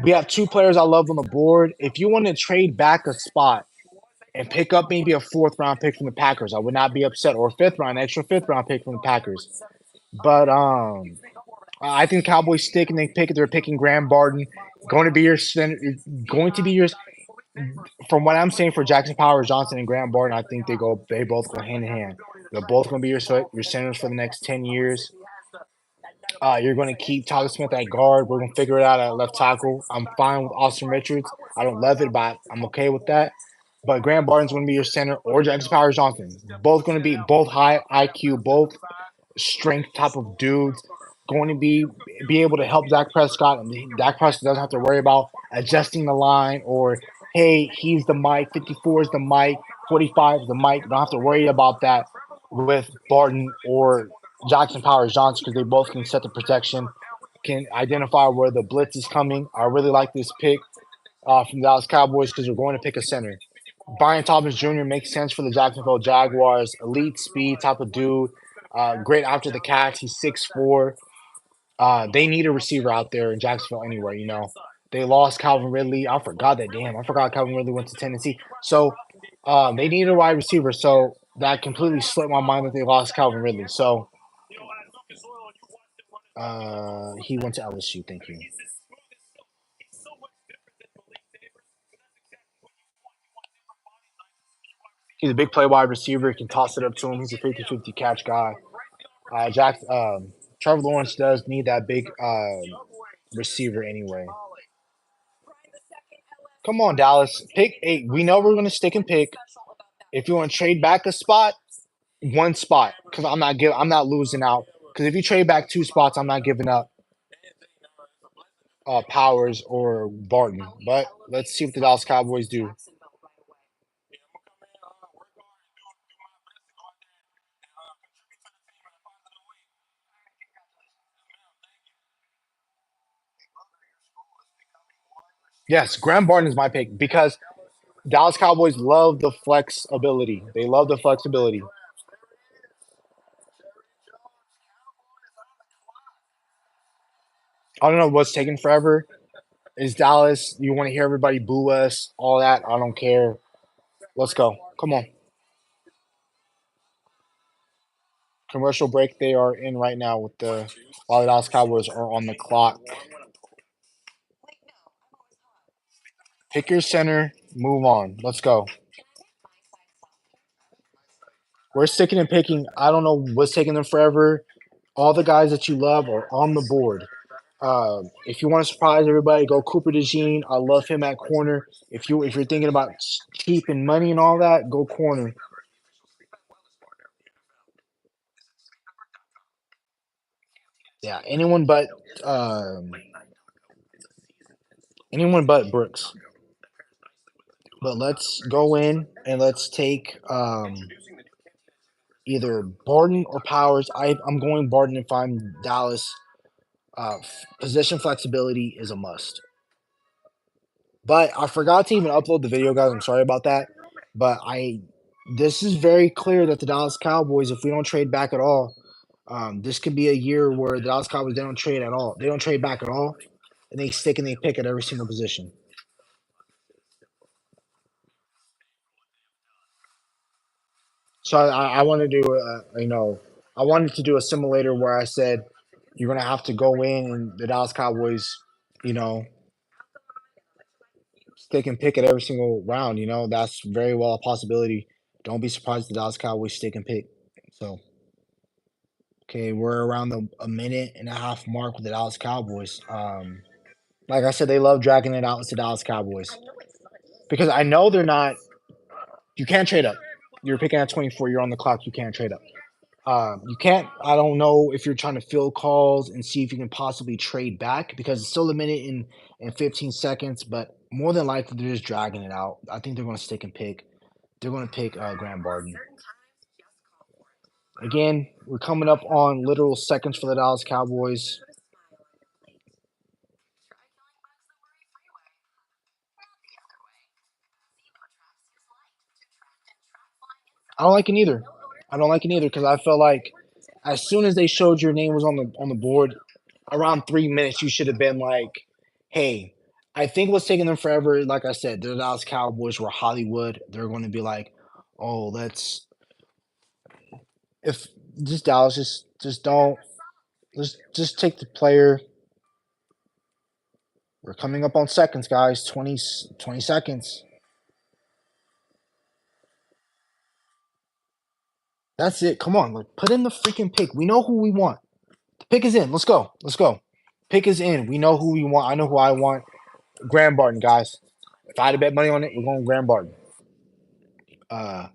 we have two players I love on the board. If you want to trade back a spot and pick up maybe a fourth round pick from the Packers, I would not be upset. Or a extra fifth round pick from the Packers. But I think Cowboys stick and they pick. They're picking Graham Barton. Going to be your center. Going to be your. From what I'm saying for Jackson Powers Johnson and Graham Barton, I think they go. They both go hand in hand. They're both going to be your centers for the next 10 years. You're going to keep Tyler Smith at guard. We're going to figure it out at left tackle. I'm fine with Austin Richards. I don't love it, but I'm okay with that. But Graham Barton's going to be your center, or Jackson Powers Johnson. Both going to be both high IQ, both strength type of dudes. Going to be able to help Dak Prescott, and Dak Prescott doesn't have to worry about adjusting the line or hey, he's the mic, 54 is the mic, 45 is the mic. Don't have to worry about that with Barton or Jackson Powers Johnson because they both can set the protection, can identify where the blitz is coming. I really like this pick from the Dallas Cowboys because they're going to pick a center. Brian Thomas Jr. makes sense for the Jacksonville Jaguars. Elite speed type of dude. Great after the catch. He's 6'4". They need a receiver out there in Jacksonville anyway, They lost Calvin Ridley. I forgot that. Damn, I forgot Calvin Ridley went to Tennessee. So they need a wide receiver. So that completely slipped my mind that they lost Calvin Ridley. So he went to LSU. Thank you. He's a big play wide receiver. Can toss it up to him. He's a 50-50 catch guy. Trevor Lawrence does need that big receiver anyway. Come on, Dallas. Pick eight. We know we're going to stick and pick. If you want to trade back a spot, one spot, because I'm not losing out. Because if you trade back two spots, I'm not giving up Powers or Barton. But let's see what the Dallas Cowboys do. Yes, Graham Barton is my pick because Dallas Cowboys love the flexibility. They love the flexibility. I don't know what's taking forever. Is Dallas? You want to hear everybody boo us? All that? I don't care. Let's go. Come on. Commercial break they are in right now with the while the Dallas Cowboys are on the clock. Pick your center. Move on. Let's go. We're sticking and picking. I don't know what's taking them forever. All the guys that you love are on the board. If you want to surprise everybody, go Cooper DeJean. I love him at corner. If you're thinking about cheap and money and all that, go corner. Yeah, um, anyone but Brooks. But let's go in and let's take either Barton or Powers. I'm going Barton if I'm Dallas. Position flexibility is a must. But I forgot to even upload the video, guys. I'm sorry about that. But this is very clear that the Dallas Cowboys, if we don't trade back at all, this could be a year where the Dallas Cowboys they don't trade at all. They don't trade back at all, and they stick and they pick at every single position. So I want to do I wanted to do a simulator where I said you're gonna have to go in and the Dallas Cowboys, you know, stick and pick at every single round. That's very well a possibility. Don't be surprised if the Dallas Cowboys stick and pick. So okay, we're around a minute and a half mark with the Dallas Cowboys. Like I said, they love dragging it out with the Dallas Cowboys because I know they're not. You can't trade up. You're picking at 24. You're on the clock. You can't trade up. You can't. I don't know if you're trying to fill calls and see if you can possibly trade back because it's still a minute and 15 seconds. But more than likely, they're just dragging it out. I think they're going to stick and pick. They're going to pick Graham Barton. Again, we're coming up on literal seconds for the Dallas Cowboys. I don't like it either. I don't like it either because I felt like as soon as they showed your name was on the board, around 3 minutes, you should have been like, "Hey, I think what's taking them forever, like I said, the Dallas Cowboys were Hollywood. They're going to be like, oh, let's if just Dallas just don't just take the player. We're coming up on seconds, guys. 20 seconds. That's it. Come on, like put in the freaking pick. We know who we want. The pick is in. Let's go. Let's go. Pick is in. We know who we want. I know who I want. Graham Barton, guys. If I had to bet money on it, we're going Graham Barton. Uh,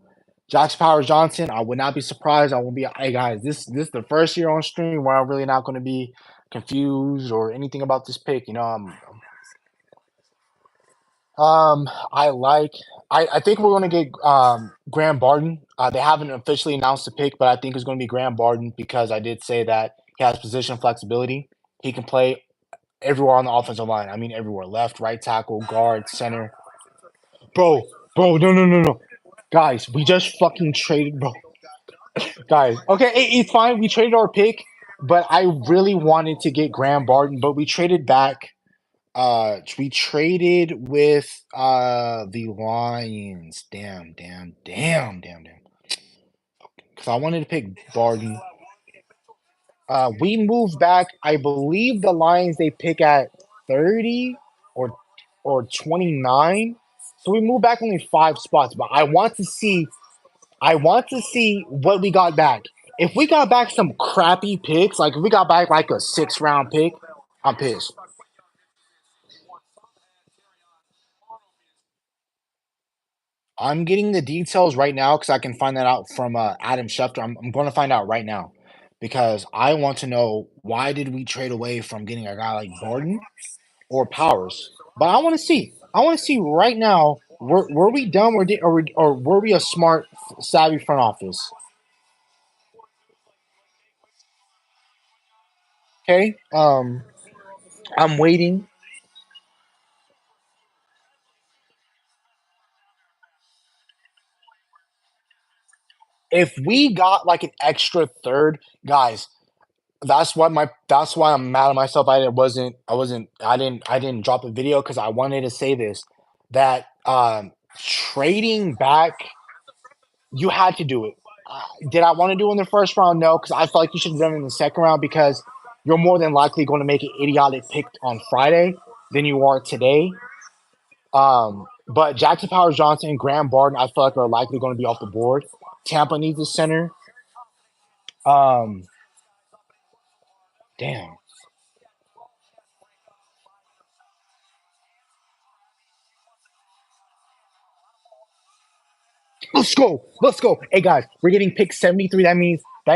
Josh Powers Johnson. I would not be surprised. I won't be. Hey guys, this is the first year on stream where I'm really not going to be confused or anything about this pick. I like. I think we're going to get Graham Barton. They haven't officially announced the pick, but I think it's going to be Graham Barton because I did say that he has position flexibility. He can play everywhere on the offensive line. I mean, everywhere: left, right tackle, guard, center. Bro, bro, no, no, no, no, guys, we just fucking traded, bro. Guys, okay, it's fine. We traded our pick, but I really wanted to get Graham Barton, but we traded back. We traded with the Lions. Damn, damn, damn, damn, damn. Because I wanted to pick Barton. We moved back. I believe the Lions they pick at 30 or 29. So we moved back only 5 spots. But I want to see what we got back. If we got back some crappy picks, like if we got back like a 6th round pick, I'm pissed. I'm getting the details right now because I can find that out from Adam Schefter. I'm going to find out right now because I want to know why did we trade away from getting a guy like Gordon or Powers. But I want to see. I want to see right now. Were we dumb or were we a smart, savvy front office? Okay. I'm waiting. If we got like an extra third, guys, That's why I'm mad at myself. I didn't drop a video because I wanted to say this that trading back, you had to do it. Did I want to do it in the first round? No, because I felt like you should have done it in the second round because you're more than likely going to make an idiotic pick on Friday than you are today. But Jackson Powers Johnson and Graham Barton, I feel like are likely going to be off the board. Tampa needs a center. Um, damn. Let's go. Let's go. Hey guys, we're getting pick 73. That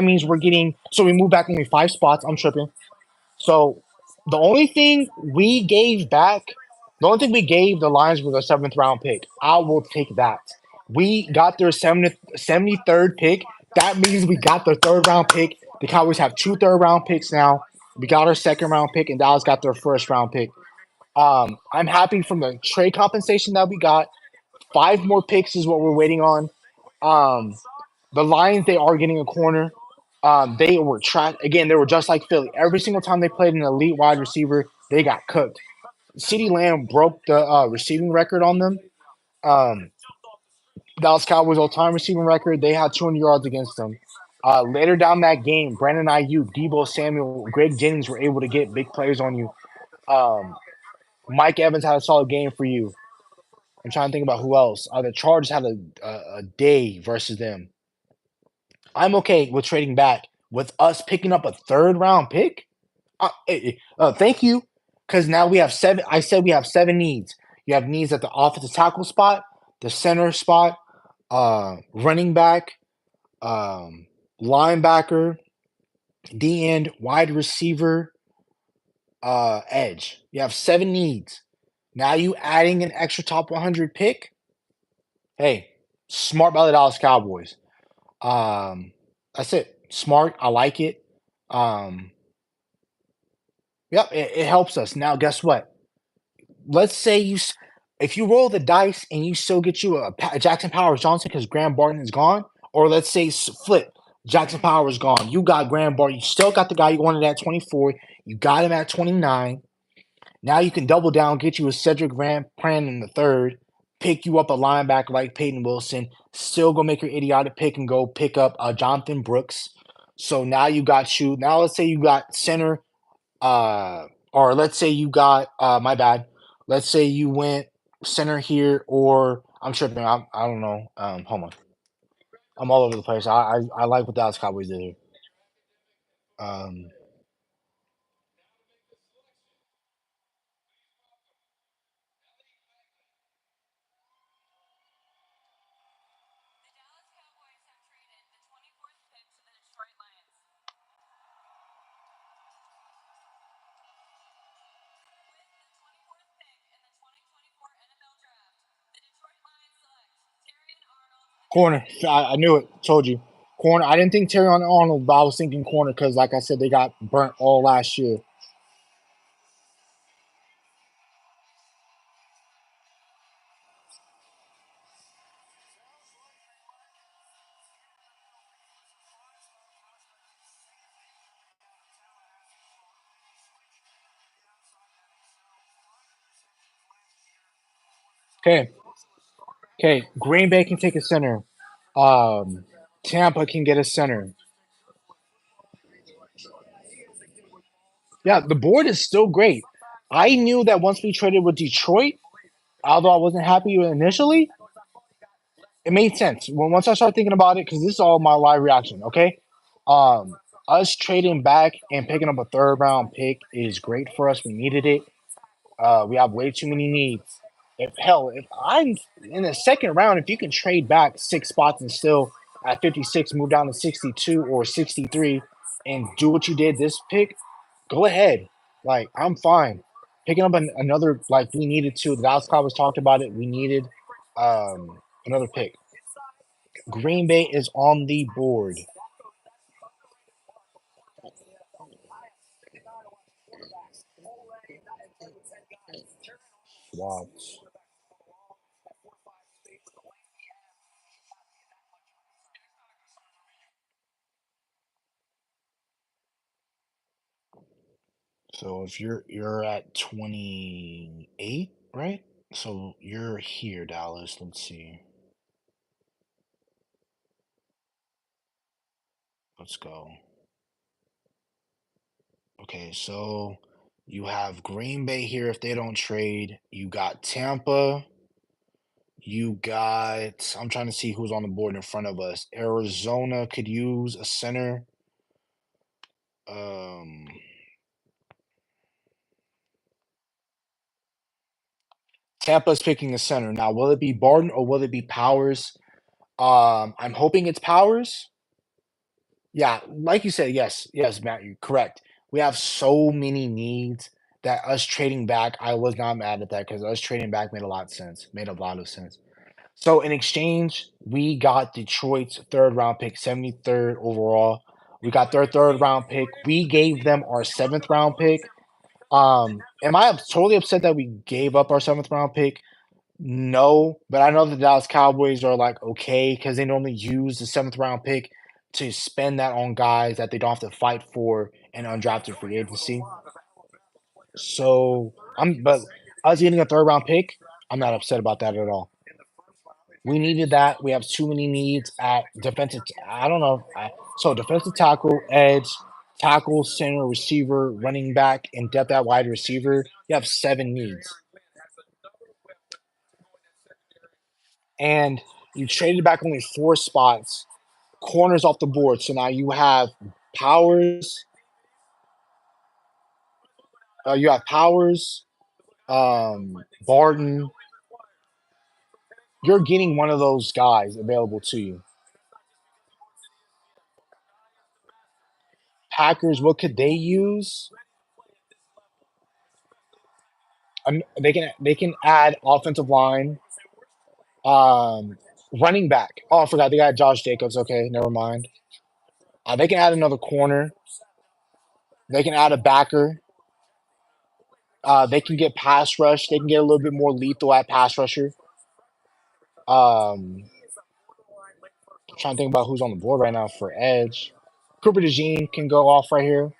means we're getting so we move back only 5 spots. I'm tripping. So the only thing we gave back, the only thing we gave the Lions was a seventh round pick. I will take that. We got their 73rd pick. That means we got their third round pick. The Cowboys have two third round picks now. We got our second round pick, and Dallas got their first round pick. I'm happy from the trade compensation that we got. 5 more picks is what we're waiting on. Um, the Lions, they are getting a corner. They were trash again. They were just like Philly. Every single time they played an elite wide receiver, they got cooked. CeeDee Lamb broke the receiving record on them. Um, Dallas Cowboys all-time receiving record. They had 200 yards against them. Later down that game, Brandon Ayuk, Debo Samuel, Greg Jennings were able to get big plays on you. Um, Mike Evans had a solid game for you. I'm trying to think about who else. The Chargers had a day versus them. I'm okay with trading back with us picking up a third round pick. Thank you, because now we have seven. I said we have 7 needs. You have needs at the offensive tackle spot, the center spot, running back, um, linebacker, D end, wide receiver, edge. You have 7 needs. Now you adding an extra top 100 pick. Hey, smart by the Dallas Cowboys. Um, that's it. Smart. I like it. Um, yep, it helps us. Now, guess what? Let's say if you roll the dice and you still get you a Jackson Powers Johnson because Graham Barton is gone, or let's say flip, Jackson Powers gone. You got Graham Barton. You still got the guy you wanted at 24. You got him at 29. Now you can double down, get you a Cedric Van Pran in the third, pick you up a linebacker like Peyton Wilson, still go make your idiotic pick and go pick up Jonathan Brooks. So now you got you. Now let's say you got center, or let's say you got my bad. Let's say you went center here, or I'm tripping. I don't know. Hold on. I'm all over the place. I like what Dallas Cowboys did here. Um, Corner. I knew it. Told you. Corner. I didn't think Terry on Arnold, but I was thinking corner because, like I said, they got burnt all last year. Okay. Okay. Green Bay can take a center. Um, Tampa can get a center. Yeah, the board is still great. I knew that once we traded with Detroit, although I wasn't happy with it initially, it made sense. When once I started thinking about it, because this is all my live reaction. Okay, um, us trading back and picking up a third round pick is great for us. We needed it. We have way too many needs. If I'm in the second round, if you can trade back 6 spots and still at 56 move down to 62 or 63 and do what you did this pick, go ahead. Like I'm fine. Picking up another like we needed to. The Dallas Cowboys talked about it. We needed another pick. Green Bay is on the board. Wow. So if you're at 28, right? So you're here, Dallas. Let's see. Let's go. Okay, so you have Green Bay here if they don't trade. You got Tampa. You got, I'm trying to see who's on the board in front of us. Arizona could use a center. Um, Tampa's picking a center. Now, will it be Barton or will it be Powers? I'm hoping it's Powers. Yeah, like you said, yes, yes, Matt, you're correct. We have so many needs that us trading back, I was not mad at that because us trading back made a lot of sense. Made a lot of sense. So in exchange, we got Detroit's third round pick, 73rd overall. We got their third round pick. We gave them our seventh round pick. Am I totally upset that we gave up our seventh round pick? No, but I know the Dallas Cowboys are like okay because they normally use the seventh round pick to spend that on guys that they don't have to fight for in undrafted free agency. So but us getting a third round pick, I'm not upset about that at all. We needed that. We have too many needs at defensive. I don't know. So defensive tackle, edge, tackle, center, receiver, running back, and depth at wide receiver. You have seven needs, and you traded back only four spots. Corners off the board. So now you have Powers. You have Powers, Barton. You're getting one of those guys available to you. Packers. What could they use? They can add offensive line. Running back. Oh, I forgot they got Josh Jacobs. Okay, never mind. They can add another corner. They can add a backer. They can get pass rush. They can get a little bit more lethal at pass rusher. Trying to think about who's on the board right now for edge. Cooper DeJean can go off right here.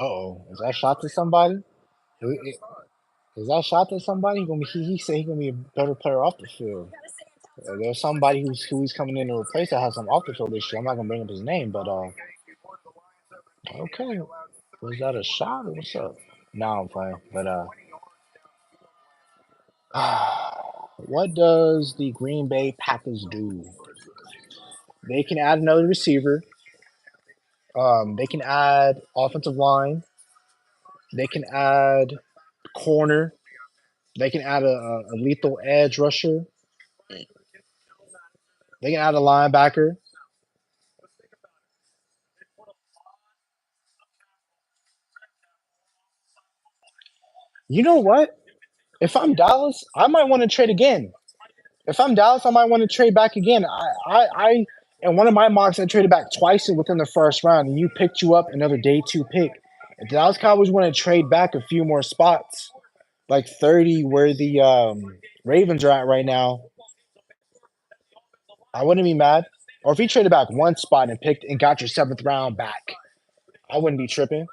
Oh, is that shot to somebody? Is that shot to somebody? He said he gonna be a better player off the field. There's somebody who's coming in to replace that has some off the field issue. I'm not gonna bring up his name, but okay. Was that a shot or what's up? No, I'm playing. But what does the Green Bay Packers do? They can add another receiver. They can add offensive line. They can add corner. They can add a lethal edge rusher. They can add a linebacker. You know what? If I'm Dallas, I might want to trade again. If I'm Dallas, I might want to trade back again. In one of my mocks, I traded back twice within the first round, and you picked you up another day two pick. If the Dallas Cowboys want to trade back a few more spots, like 30, where the Ravens are at right now, I wouldn't be mad. Or if he traded back one spot and picked and got your seventh round back, I wouldn't be tripping.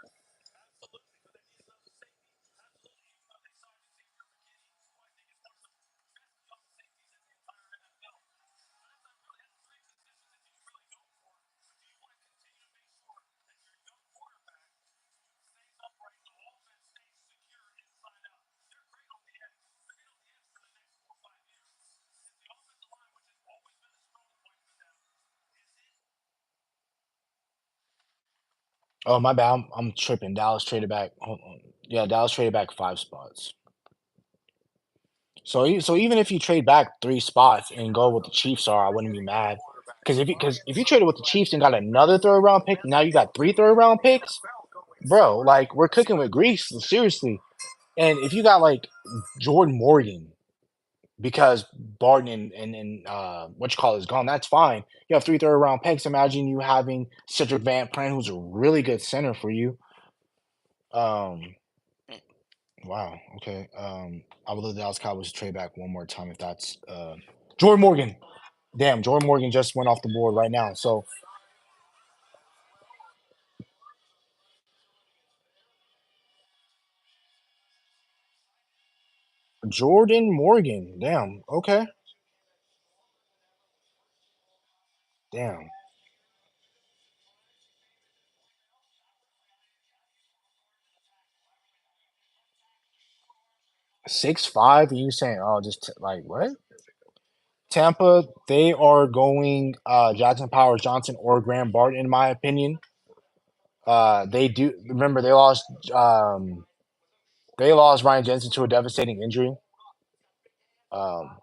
Oh, my bad. I'm tripping. Dallas traded back. Hold on. Yeah, Dallas traded back 5 spots. So even if you trade back 3 spots and go with the Chiefs are, I wouldn't be mad. Because if you traded with the Chiefs and got another third round pick, now you got 3 third round picks, bro. Like we're cooking with grease, seriously. And if you got like Jordan Morgan, because Barton and what you call it is gone, that's fine. You have 3 third round picks. Imagine you having Cedric Van Pran, who's a really good center for you. Um, wow. Okay. I would let the Dallas Cowboys trade back one more time if that's Jordan Morgan. Damn, Jordan Morgan just went off the board right now. So Jordan Morgan. Damn. Okay. Damn. 6'5", and you saying, oh, like what? Tampa, they are going Jackson Powers Johnson or Graham Barton, in my opinion. They do remember they lost Ryan Jensen to a devastating injury. Um,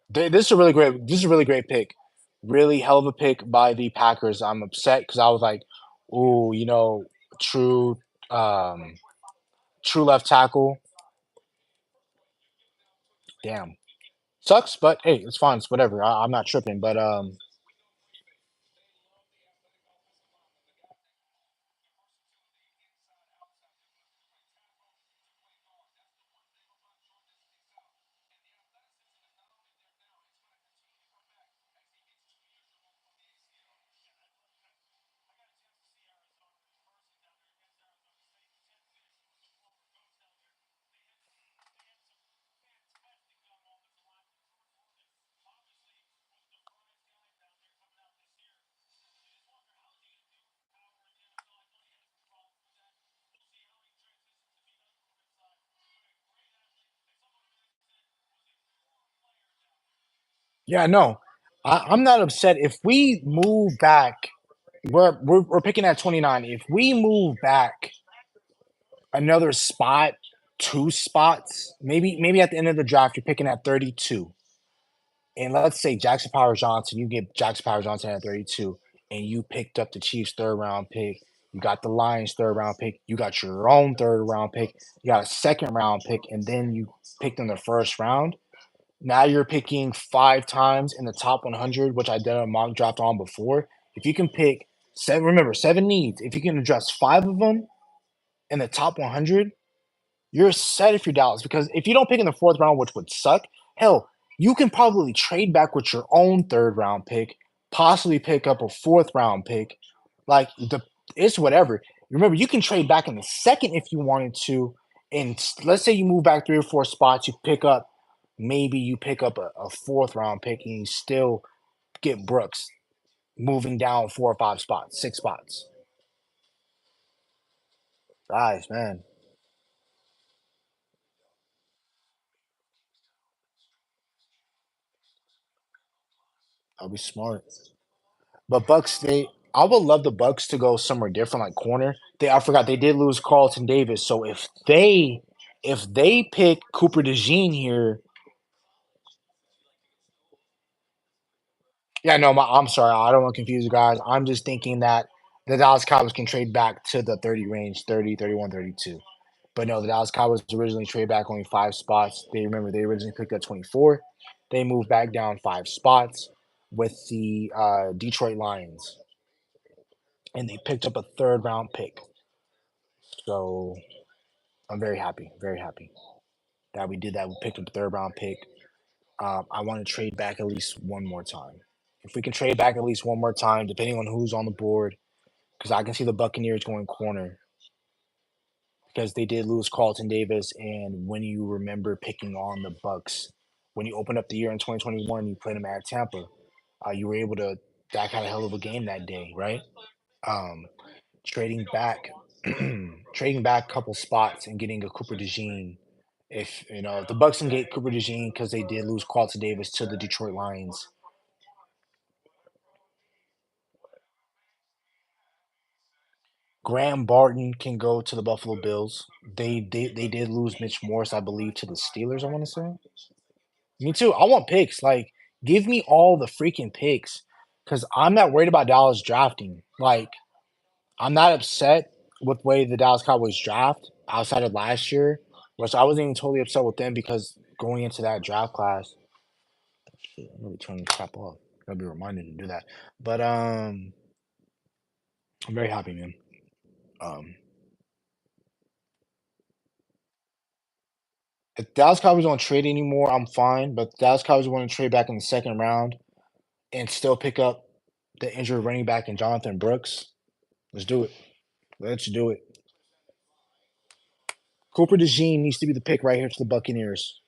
this is a really great pick, really hell of a pick by the Packers. I'm upset because I was like, ooh, true, um, true left tackle. Damn, sucks, but hey, it's fine. It's whatever. I'm not tripping, but yeah, no, I'm not upset if we move back. We're picking at 29. If we move back another spot, 2 spots, maybe at the end of the draft, you're picking at 32. And let's say Jackson Power Johnson, you get Jackson Power Johnson at 32, and you picked up the Chiefs' third round pick. You got the Lions' third round pick. You got your own third round pick. You got a second round pick, and then you picked in the first round. Now you're picking 5 times in the top 100, which I did a mock draft on before. If you can pick seven, remember 7 needs. If you can address 5 of them in the top 100, you're set if you're Dallas. Because if you don't pick in the fourth round, which would suck, hell, you can probably trade back with your own third round pick, possibly pick up a fourth round pick. Like it's whatever. Remember, you can trade back in the second if you wanted to. And let's say you move back 3 or 4 spots, you pick up a fourth round pick, and you still get Brooks moving down 4 or 5 spots, 6 spots. Guys, man, that'll be smart. But I would love the Bucks to go somewhere different, like corner. I forgot they did lose Carlton Davis, so if they pick Cooper DeJean here, yeah, no, I'm sorry, I don't want to confuse you guys. I'm just thinking that the Dallas Cowboys can trade back to the 30 range, 30, 31, 32. But no, the Dallas Cowboys originally traded back only 5 spots. They originally picked at 24. They moved back down 5 spots with the Detroit Lions, and they picked up a third round pick. So I'm very happy that we did that. We picked up a third round pick. I want to trade back at least one more time. If we can trade back at least one more time, depending on who's on the board, because I can see the Buccaneers going corner because they did lose Carlton Davis. And when you remember picking on the Bucks, when you opened up the year in 2021, you played them at Tampa. You were able to that kind of hell of a game that day, right? Um, trading back, trading back a couple spots and getting a Cooper DeJean. If the Bucks can get Cooper DeJean because they did lose Carlton Davis to the Detroit Lions. Graham Barton can go to the Buffalo Bills. They did lose Mitch Morse, I believe, to the Steelers. I want to say. Me too. I want picks. Like, give me all the freaking picks, because I'm not worried about Dallas drafting. Like, I'm not upset with the way the Dallas Cowboys draft outside of last year, which I wasn't even totally upset with them because going into that draft class, shit, I'm gonna turn this crap off. I'll be reminded to do that. But I'm very happy, man. Um, if Dallas Cowboys don't trade anymore, I'm fine. But Dallas Cowboys want to trade back in the second round and still pick up the injured running back in Jonathan Brooks. Let's do it. Let's do it. Cooper DeJean needs to be the pick right here to the Buccaneers.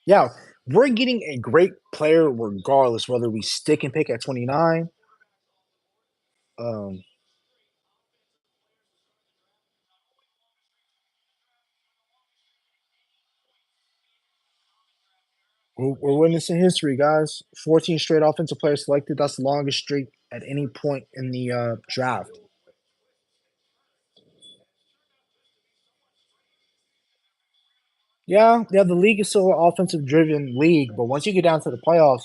Yeah, we're getting a great player regardless whether we stick and pick at 29. Um, we're witnessing history, guys. 14 straight offensive players selected. That's the longest streak at any point in the draft. Yeah, yeah, the league is still an offensive driven league, but once you get down to the playoffs,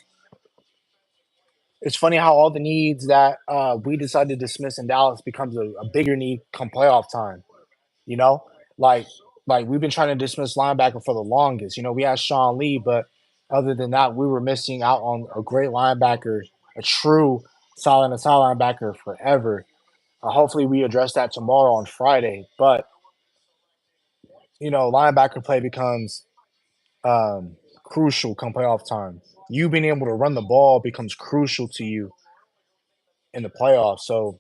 it's funny how all the needs that we decided to dismiss in Dallas becomes a bigger need come playoff time. You know, like like we've been trying to dismiss linebacker for the longest. You know, we had Sean Lee, but other than that, we were missing out on a great linebacker, a true solid inside linebacker forever. Hopefully, we address that tomorrow on Friday. But you know, linebacker play becomes crucial come playoff time. You being able to run the ball becomes crucial to you in the playoffs. So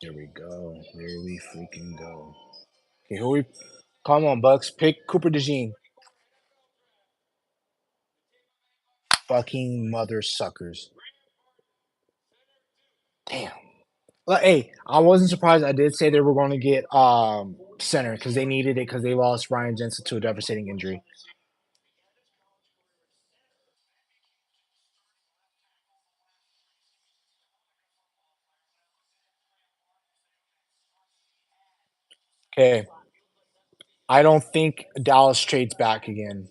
here we go. Here we freaking go. Okay, who we? Come on, Bucks. Pick Cooper DeJean. Fucking mother suckers. Damn. Well, hey, I wasn't surprised. I did say they were going to get center because they needed it because they lost Ryan Jensen to a devastating injury. Okay, I don't think Dallas trades back again.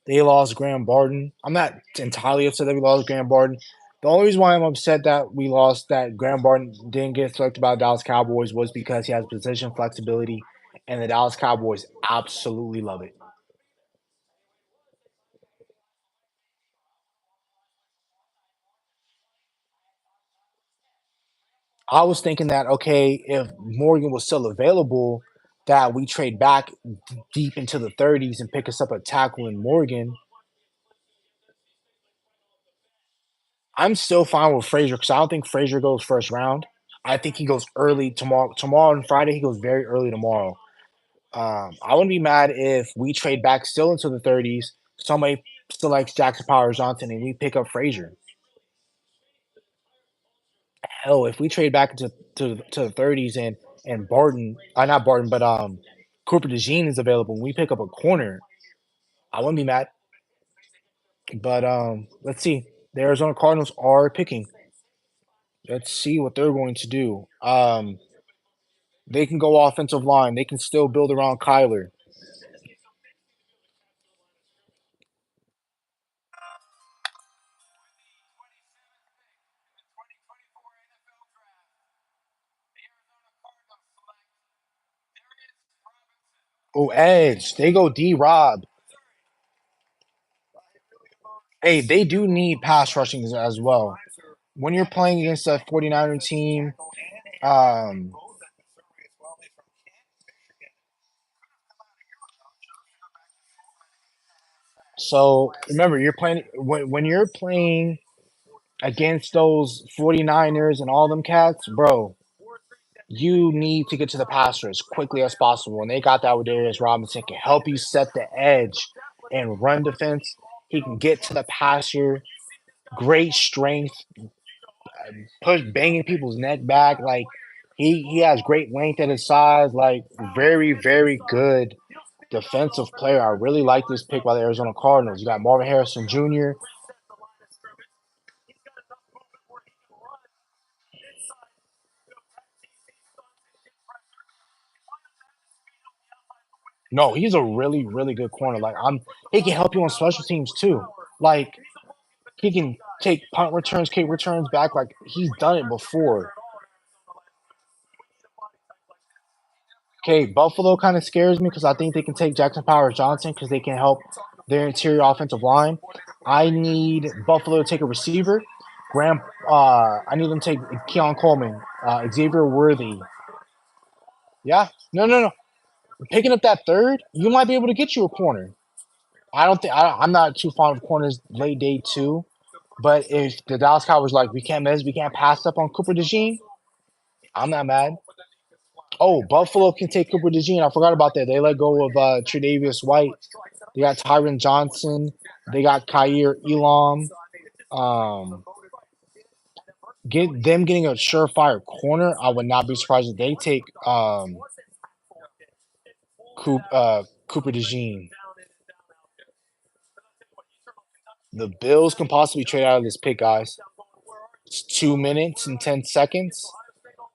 They lost Graham Barton. I'm not entirely upset that we lost Graham Barton. The only reason why I'm upset that we lost that Graham Barton didn't get selected by the Dallas Cowboys was because he has position flexibility, and the Dallas Cowboys absolutely love it. I was thinking that okay, if Morgan was still available, that we trade back deep into the 30s and pick us up a tackle in Morgan. I'm still fine with Frazier because I don't think Frazier goes first round. I think he goes early tomorrow. Tomorrow and Friday, he goes very early tomorrow. I wouldn't be mad if we trade back still into the 30s. Somebody selects Jackson Powers Johnson and we pick up Frazier. Hell, if we trade back to the 30s and Barton, not Barton, but Cooper DeJean is available, and we pick up a corner, I wouldn't be mad. But let's see. The Arizona Cardinals are picking. Let's see what they're going to do. They can go offensive line. They can still build around Kyler. Oh, edge. They go D Rob. Hey, they do need pass rushing as well. When you're playing against a 49er team, um, so remember you're playing when you're playing against those 49ers and all them cats, bro. you need to get to the passer as quickly as possible. And they got that with Darius Robinson. Can help you set the edge and run defense. He can get to the passer. Great strength, push banging people's neck back. Like he has great length at his size. Like very good defensive player. I really like this pick by the Arizona Cardinals. You got Marvin Harrison Jr. No, he's a really good corner. Like he can help you on special teams too. Like he can take punt returns, kick returns back. Like he's done it before. Okay, Buffalo kind of scares me because I think they can take Jackson Powers Johnson because they can help their interior offensive line. I need Buffalo to take a receiver. I need them to take Keon Coleman, Xavier Worthy. Yeah, no. Picking up that third, you might be able to get you a corner. I don't think I'm not too fond of corners late day two, but if the Dallas Cowboys like we can't pass up on Cooper DeJean, I'm not mad. Oh, Buffalo can take Cooper DeJean. I forgot about that. They let go of Tre'Davious White. They got Tyron Johnson. They got Kyer Elam. Um, getting a surefire corner. I would not be surprised if they take Cooper DeJean. The Bills can possibly trade out of this pick, guys. It's 2 minutes and 10 seconds.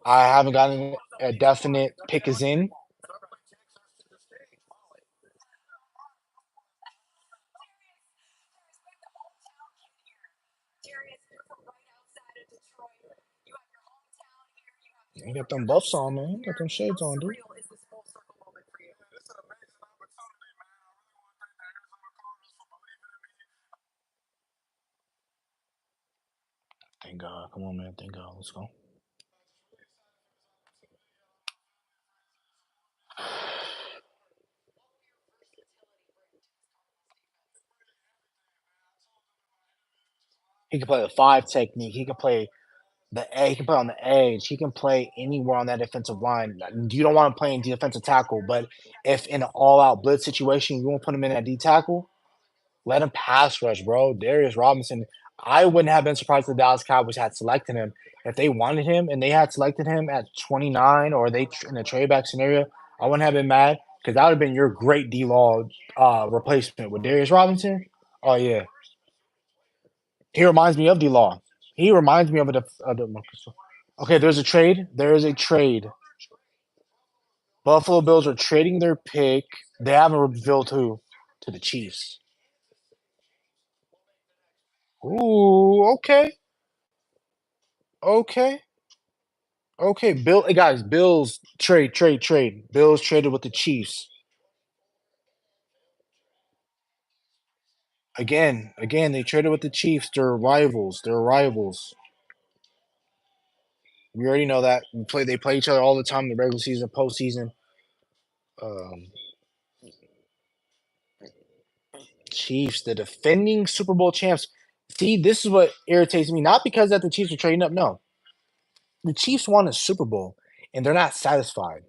I haven't gotten a definite pick is in. You got them buffs on, man. You got them shades on, dude. Thank God. Come on, man. Thank God. Let's go. He can play the five technique. He can play he can play on the edge. He can play anywhere on that defensive line. You don't want to play in defensive tackle, but if in an all-out blitz situation, you won't put him in at D tackle. Let him pass rush, bro. Darius Robinson. I wouldn't have been surprised if the Dallas Cowboys had selected him if they wanted him and they had selected him at 29 or they in a trade back scenario. I wouldn't have been mad because that would have been your great D Law replacement with Darius Robinson. Oh yeah, he reminds me of D Law. He reminds me of a. Okay, there's a trade. There is a trade. Buffalo Bills are trading their pick. They haven't revealed who to the Chiefs. Ooh, okay, okay. Okay, hey guys, Bills trade. Bills traded with the Chiefs. Again, they traded with the Chiefs. They're rivals. They're rivals. We already know that. They play each other all the time in the regular season, postseason. Um, Chiefs, the defending Super Bowl champs. See, this is what irritates me. Not because that the Chiefs are trading up. No, the Chiefs won a Super Bowl and they're not satisfied.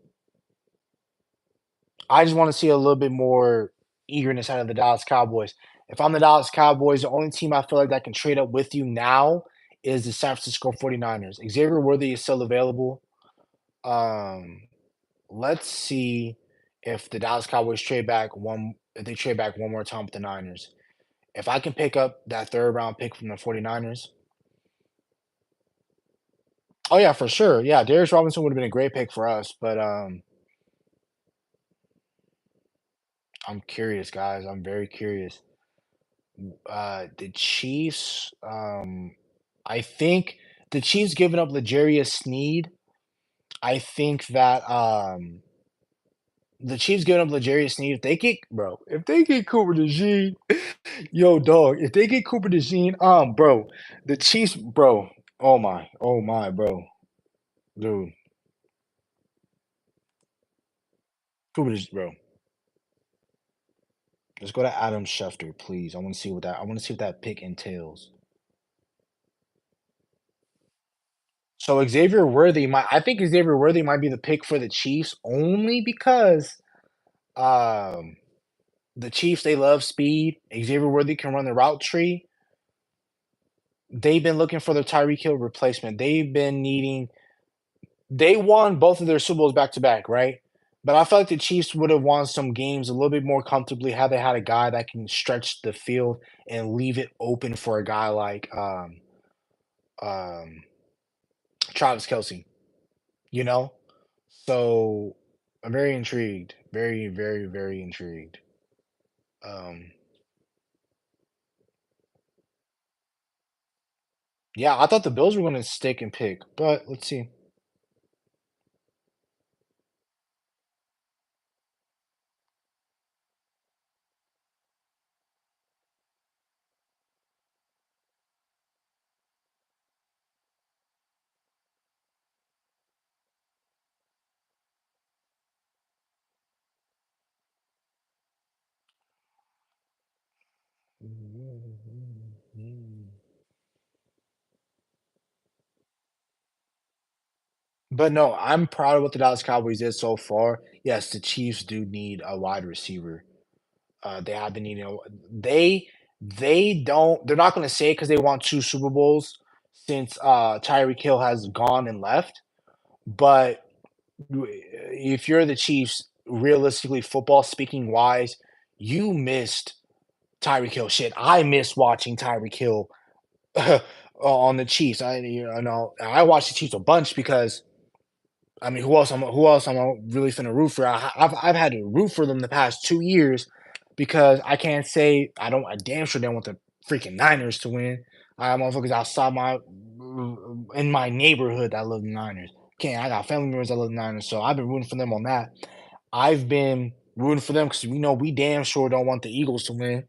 I just want to see a little bit more eagerness out of the Dallas Cowboys. If I'm the Dallas Cowboys, the only team I feel like that can trade up with you now is the San Francisco 49ers. Xavier Worthy is still available. Um, let's see if the Dallas Cowboys trade back one if they trade back one more time with the Niners. If I can pick up that third round pick from the 49ers. Oh yeah, for sure. Yeah, Darius Robinson would have been a great pick for us, but I'm curious, guys. I'm very curious. The Chiefs. I think the Chiefs giving up L'Jarius Sneed. I think that the Chiefs giving up L'Jarius Sneed. If they get Cooper DeJean, yo, dog. If they get Cooper DeJean, bro, the Chiefs, bro. Oh my, bro, dude, bro. Let's go to Adam Schefter, please. I want to see what that pick entails. So I think Xavier Worthy might be the pick for the Chiefs only because um the Chiefs, they love speed. Xavier Worthy can run the route tree. They've been looking for the Tyreek Hill replacement. They won both of their Super Bowls back to back, right? But I feel like the Chiefs would have won some games a little bit more comfortably had they had a guy that can stretch the field and leave it open for a guy like um, Travis Kelsey, you know? So I'm very intrigued. Very, very, very intrigued. Um, yeah, I thought the Bills were going to stick and pick, but let's see. But no, I'm proud of what the Dallas Cowboys did so far. Yes, the Chiefs do need a wide receiver. They have been needing. They're not going to say it because they want two Super Bowls since Tyreek Hill has gone and left. But if you're the Chiefs, realistically, football speaking wise, you missed Tyreek Hill. Shit, I miss watching Tyreek Hill on the Chiefs. I watched the Chiefs a bunch because I mean, who else I'm really finna root for? I've had to root for them the past 2 years because I can't say I damn sure don't want the freaking Niners to win. I have motherfuckers outside my in my neighborhood that love the Niners. Can't I got family members that love the Niners, so I've been rooting for them on that. I've been rooting for them because we know we damn sure don't want the Eagles to win.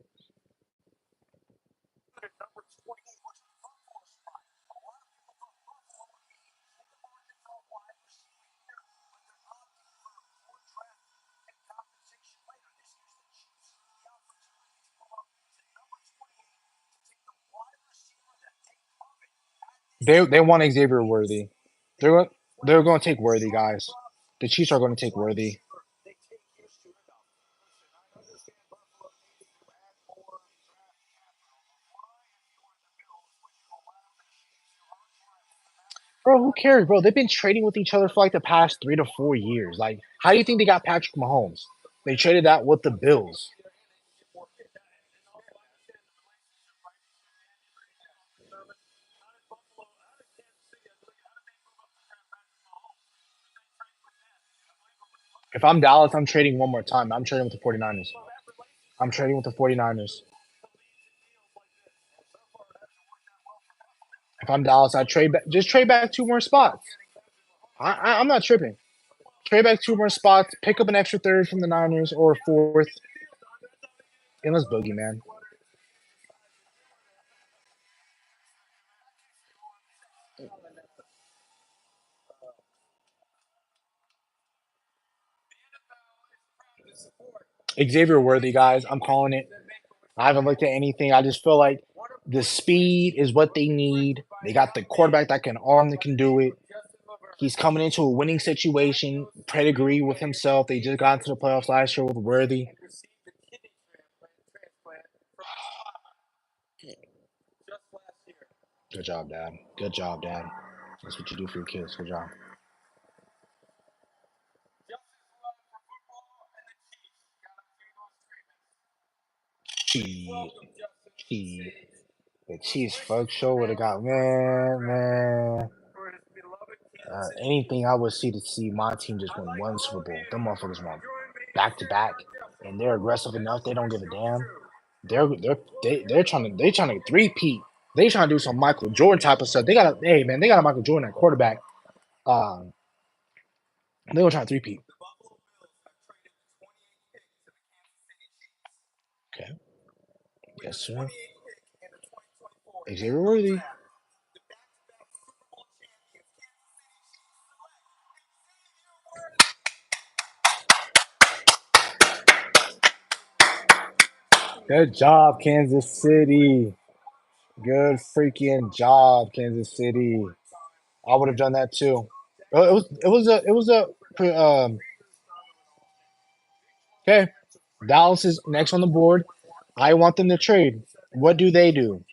They want Xavier Worthy. They're they're going to take Worthy, guys. The Chiefs are going to take Worthy. Bro, who cares, bro? They've been trading with each other for like the past 3 to 4 years. Like, how do you think they got Patrick Mahomes? They traded that with the Bills. If I'm Dallas, I'm trading one more time. I'm trading with the 49ers. I'm trading with the 49ers. If I'm Dallas, I trade back. Just trade back two more spots. I'm not tripping. Trade back two more spots. Pick up an extra third from the Niners or fourth. And let's boogie, man. Xavier Worthy, guys. I'm calling it. I haven't looked at anything. I just feel like the speed is what they need. They got the quarterback that can arm that can do it. He's coming into a winning situation, pedigree with himself. They just got into the playoffs last year with Worthy. Good job, Dad. Good job, Dad. That's what you do for your kids. Good job. Shit. Shit. The Chiefs fuck show would have got man. Anything I would see my team just win one Super Bowl. Them motherfuckers want back to back, and they're aggressive enough. They don't give a damn. They're trying to three-peat. They trying to do some Michael Jordan type of stuff. They got a Michael Jordan at quarterback. Um, they gonna try to three-peat. Okay, yes sir. Xavier Worthy. Good job, Kansas City. Good freaking job, Kansas City. I would have done that too. It was a okay. Dallas is next on the board. I want them to trade. What do they do?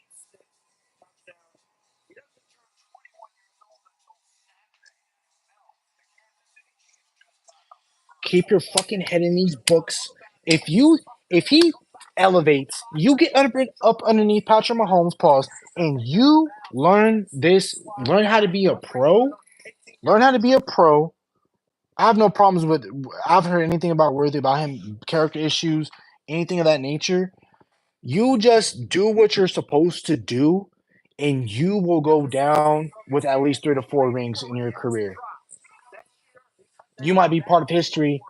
Keep your fucking head in these books. If he elevates, you get up underneath Patrick Mahomes' paws, and you learn how to be a pro. Learn how to be a pro. I have no problems with. I've heard anything about Worthy about him, character issues, anything of that nature. You just do what you're supposed to do, and you will go down with at least 3 to 4 rings in your career. You might be part of history.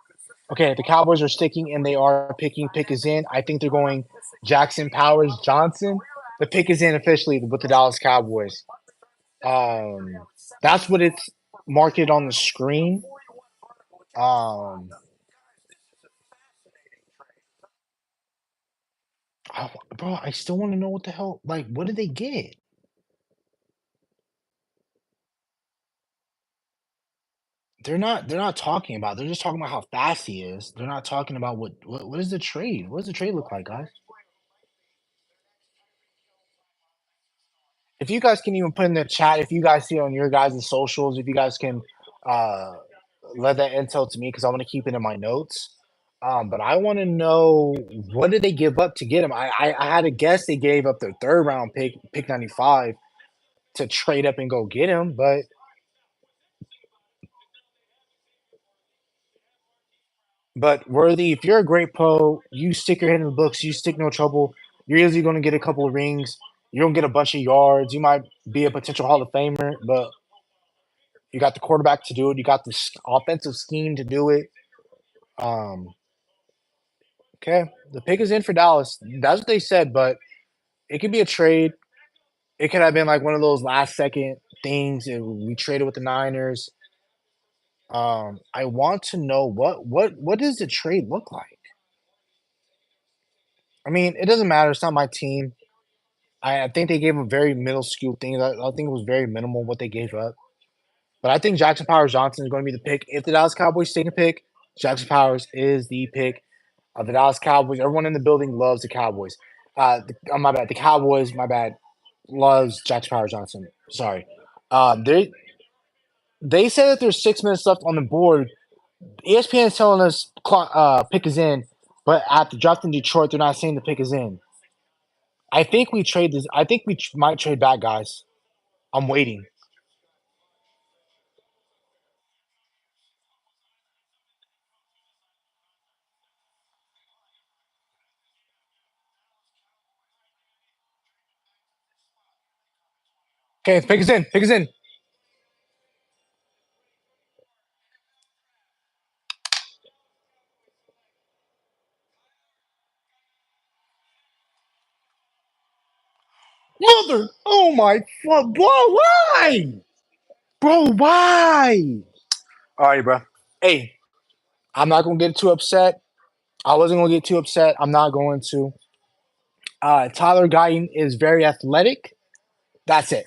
Okay, if the Cowboys are sticking and they are picking, pick is in. I think they're going Jackson Powers Johnson. The pick is in officially with the Dallas Cowboys. Um, that's what it's marketed on the screen. Um, bro, I still want to know what the hell. Like, what did they get? They're not talking about. They're just talking about how fast he is. They're not talking about what is the trade? What does the trade look like, guys? If you guys can even put in the chat, if you guys see it on your guys' socials, if you guys can uh let that intel to me because I want to keep it in my notes. But I want to know what did they give up to get him? I had to guess they gave up their third round pick 95 to trade up and go get him. But Worthy, if you're a great pro, you stick your head in the books, you stick no trouble. You're usually going to get a couple of rings. You don't get a bunch of yards. You might be a potential Hall of Famer, but you got the quarterback to do it. You got the offensive scheme to do it. Um, okay, the pick is in for Dallas. That's what they said, but it could be a trade. It could have been like one of those last second things. We traded with the Niners. I want to know what does the trade look like? I mean, it doesn't matter. It's not my team. I think they gave a very middle school thing. I think it was very minimal what they gave up. But I think Jackson Powers Johnson is going to be the pick. If the Dallas Cowboys take a pick, Jackson Powers is the pick of the Dallas Cowboys. Everyone in the building loves the Cowboys. My bad. The Cowboys, my bad, loves Jackson Powers Johnson. Sorry. They say that there's 6 minutes left on the board. ESPN is telling us pick is in, but at the draft in Detroit, they're not saying the pick is in. I think we trade this. I think we might trade back, guys. I'm waiting. Okay, pick us in. Pick us in. Mother. Oh my fuck, bro. Why, bro? Why? All right, bro. Hey, I'm not gonna get too upset. I wasn't gonna get too upset. I'm not going to. Tyler Guyton is very athletic. That's it.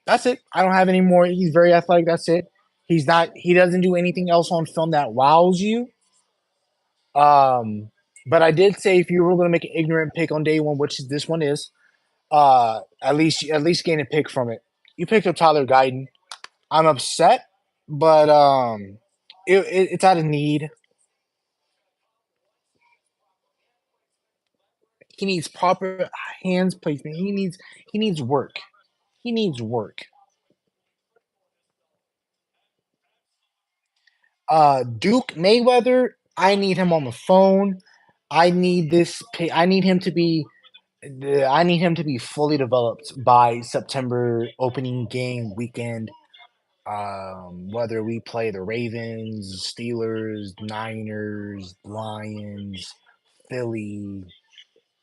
That's it. I don't have any more. He's very athletic. That's it. He's not. He doesn't do anything else on film that wows you. Um, but I did say if you were going to make an ignorant pick on day one, which this one is, at least gain a pick from it. You picked up Tyler Guyton. I'm upset, but it's out of need. He needs proper hands placement. He needs work. He needs work. Duke Mayweather. I need him on the phone. I need this. I need him to be. I need him to be fully developed by September opening game weekend. Whether we play the Ravens, Steelers, Niners, Lions, Philly,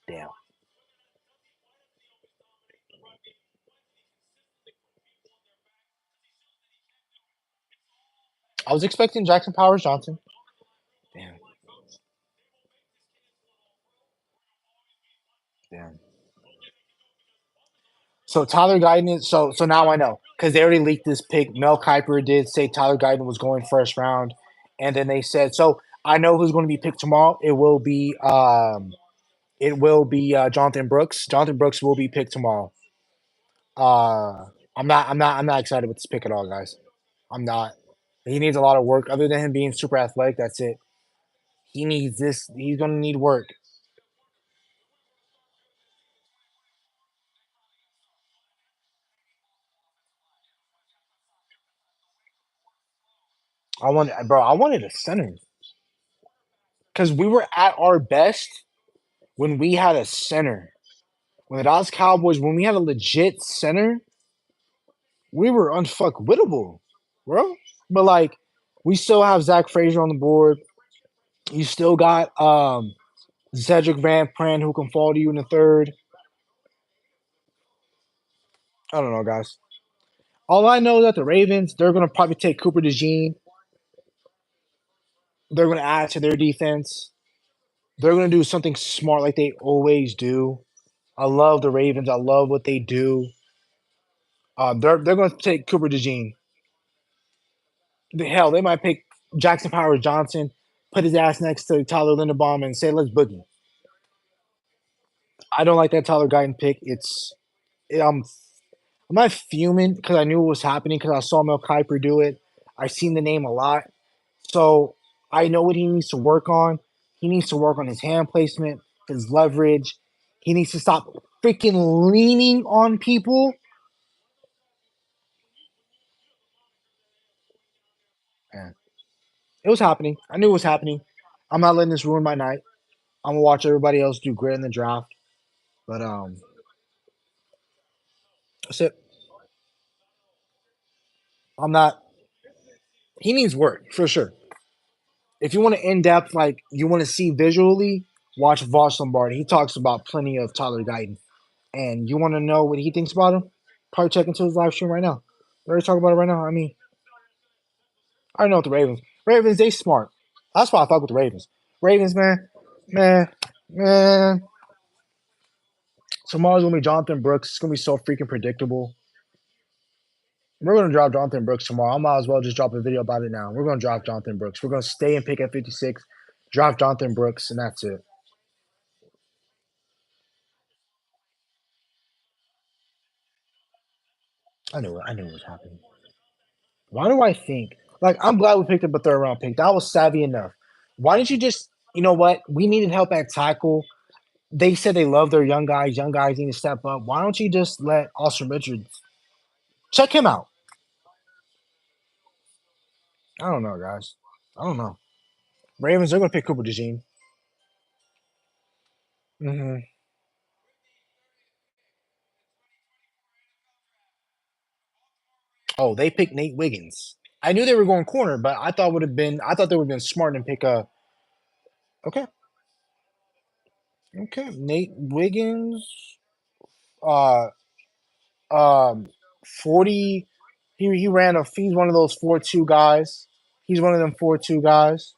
damn. I was expecting Jackson Powers Johnson. Damn, damn. So Tyler Guyton is so now I know. because they already leaked this pick. Mel Kiper did say Tyler Guyton was going first round, and then they said so. I know who's going to be picked tomorrow. It will be Jonathan Brooks. Jonathan Brooks will be picked tomorrow. Uh, I'm not excited with this pick at all, guys. I'm not. He needs a lot of work. Other than him being super athletic, that's it. He needs this. He's gonna need work. I wanted a center because we were at our best when we had a center. When the Dallas Cowboys, when we had a legit center, we were unfuckwittable, bro. But like, we still have Zach Frazier on the board. You still got Cedric Van Pran who can fall to you in the third. I don't know, guys. All I know is that the Ravens, they're gonna probably take Cooper DeJean. They're gonna add to their defense. They're gonna do something smart like they always do. I love the Ravens. I love what they do. They're gonna take Cooper DeJean. Hell, they might pick Jackson Powers Johnson, put his ass next to Tyler Linderbaum, and say let's boogie. I don't like that Tyler Guyton pick. I'm not fuming because I knew what was happening because I saw Mel Kiper do it. I've seen the name a lot. So I know what he needs to work on. He needs to work on his hand placement, his leverage. He needs to stop freaking leaning on people. Man, it was happening. I knew it was happening. I'm not letting this ruin my night. I'm gonna watch everybody else do great in the draft. But that's it. I'm not. He needs work for sure. If you want to in depth, like you want to see visually, watch Voss Lombardi. He talks about plenty of Tyler Guyton, and you want to know what he thinks about him. Probably check into his live stream right now. We're already talking about it right now. I mean, I know what the Ravens. Ravens, they smart. That's why I fuck with the Ravens. Ravens, man, man. Tomorrow's gonna be Jonathan Brooks. It's gonna be so freaking predictable. We're gonna drop Jonathan Brooks tomorrow. I might as well just drop a video about it now. We're gonna drop Jonathan Brooks. We're gonna stay and pick at 56, drop Jonathan Brooks, and that's it. I knew it was happening. Why do I think like I'm glad we picked up a third round pick. That was savvy enough. Why didn't you just you know what? We needed help at tackle. They said they love their young guys. Young guys need to step up. Why don't you just let Austin Richards check him out? I don't know, guys. I don't know. Ravens, they're gonna pick Cooper DeJean. hmm Oh, they picked Nate Wiggins. I knew they were going corner, but I thought they would have been smart and pick a okay. Okay. Nate Wiggins. Uh 40 he ran a he's one of those 4-2 guys. He's one of them 4-2 guys.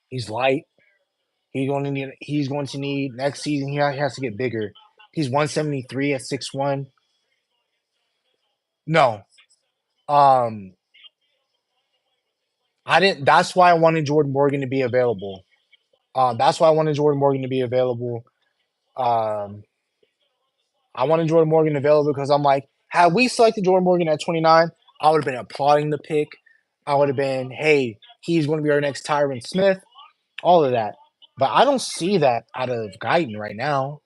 He's light. He's going to need next season he has to get bigger. He's 173 at 6'1". No. Um I didn't that's why I wanted Jordan Morgan to be available. That's why I wanted Jordan Morgan to be available. Um I wanted Jordan Morgan available because I'm like, had we selected Jordan Morgan at 29, I would have been applauding the pick. I would have been, hey, he's going to be our next Tyron Smith, all of that. But I don't see that out of Guyton right now.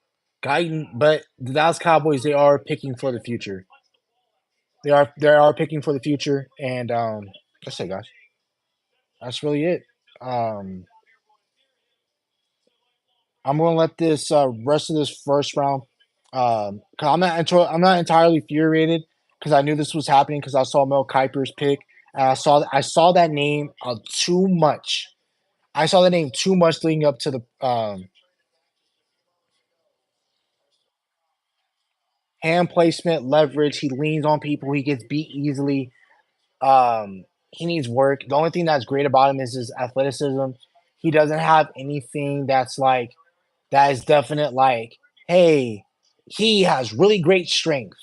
Guyton, but the Dallas Cowboys, they are picking for the future. They are picking for the future, and that's it, guys. That's really it. Um, I'm gonna let this rest of this first round. Cause I'm not entirely infuriated because I knew this was happening because I saw Mel Kiper's pick and I saw that name too much. I saw the name too much leading up to the hand placement, leverage. He leans on people. He gets beat easily. He needs work. The only thing that's great about him is his athleticism. He doesn't have anything that's like that is definite. Like, hey, he has really great strength.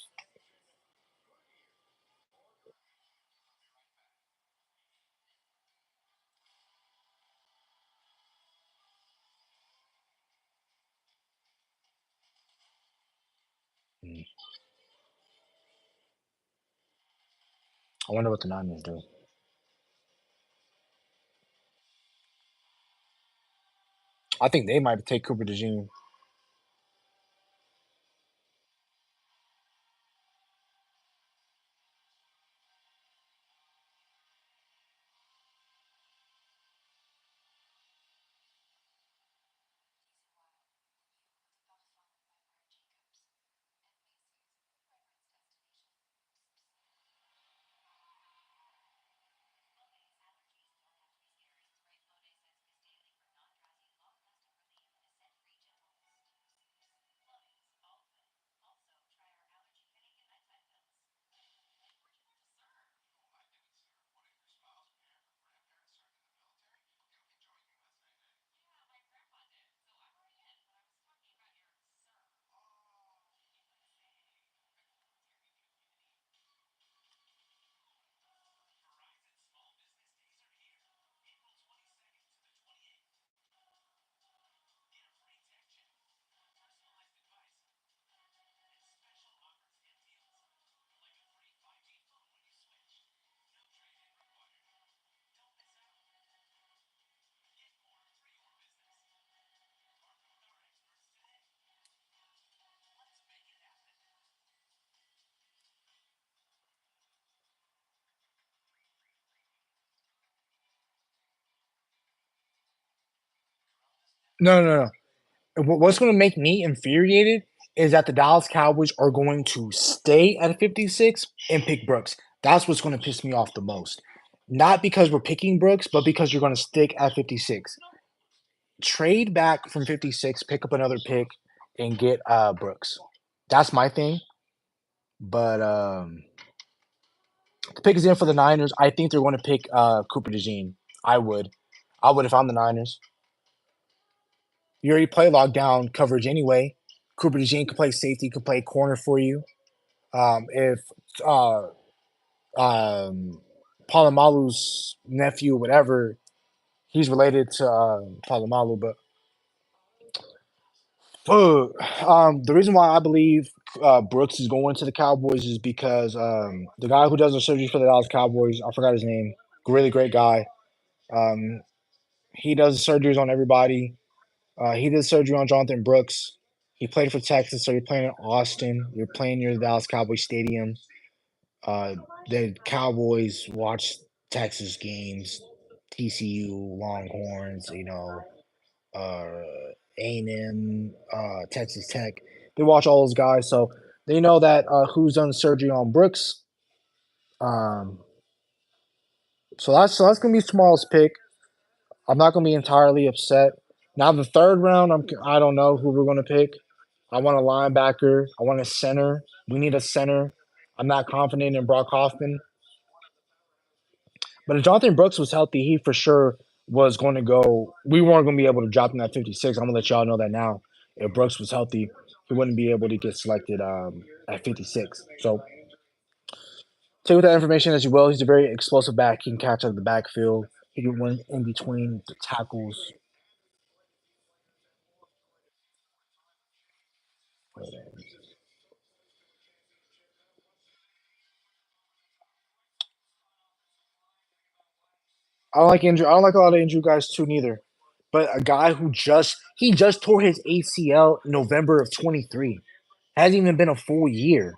Hmm. I wonder what the Niners do. I think they might take Cooper DeJean. No, no, no. What's going to make me infuriated is that the Dallas Cowboys are going to stay at 56 and pick Brooks. That's what's going to piss me off the most. Not because we're picking Brooks, but because you're going to stick at 56. Trade back from 56, pick up another pick, and get Brooks. That's my thing. But the pick is in for the Niners. I think they're going to pick Cooper DeJean. I would. I would if I'm the Niners. You already play lockdown coverage anyway. Cooper DeJean could play safety, could play corner for you. If uh, um, Palomalu's nephew, whatever, he's related to Palomalu, but the reason why I believe Brooks is going to the Cowboys is because the guy who does the surgery for the Dallas Cowboys, I forgot his name, really great guy. Um, he does surgeries on everybody. He did surgery on Jonathan Brooks. He played for Texas, so you're playing in Austin. You're playing near the Dallas Cowboys Stadium. Uh, the Cowboys watch Texas games, TCU, Longhorns, uh, A&M, Texas Tech. They watch all those guys, so they know that who's done surgery on Brooks. Um, so that's gonna be tomorrow's pick. I'm not gonna be entirely upset. Now the third round, I don't know who we're gonna pick. I want a linebacker. I want a center. We need a center. I'm not confident in Brock Hoffman. But if Jonathan Brooks was healthy, he for sure was going to go. We weren't going to be able to drop him at 56. I'm going to let y'all know that now. If Brooks was healthy, he wouldn't be able to get selected at 56. So take with that information as you will. He's a very explosive back. He can catch out of the backfield. He can win in between the tackles. I don't like Andrew. I don't like a lot of Andrew guys too neither. But a guy who just tore his ACL in November of 23. Hasn't even been a full year.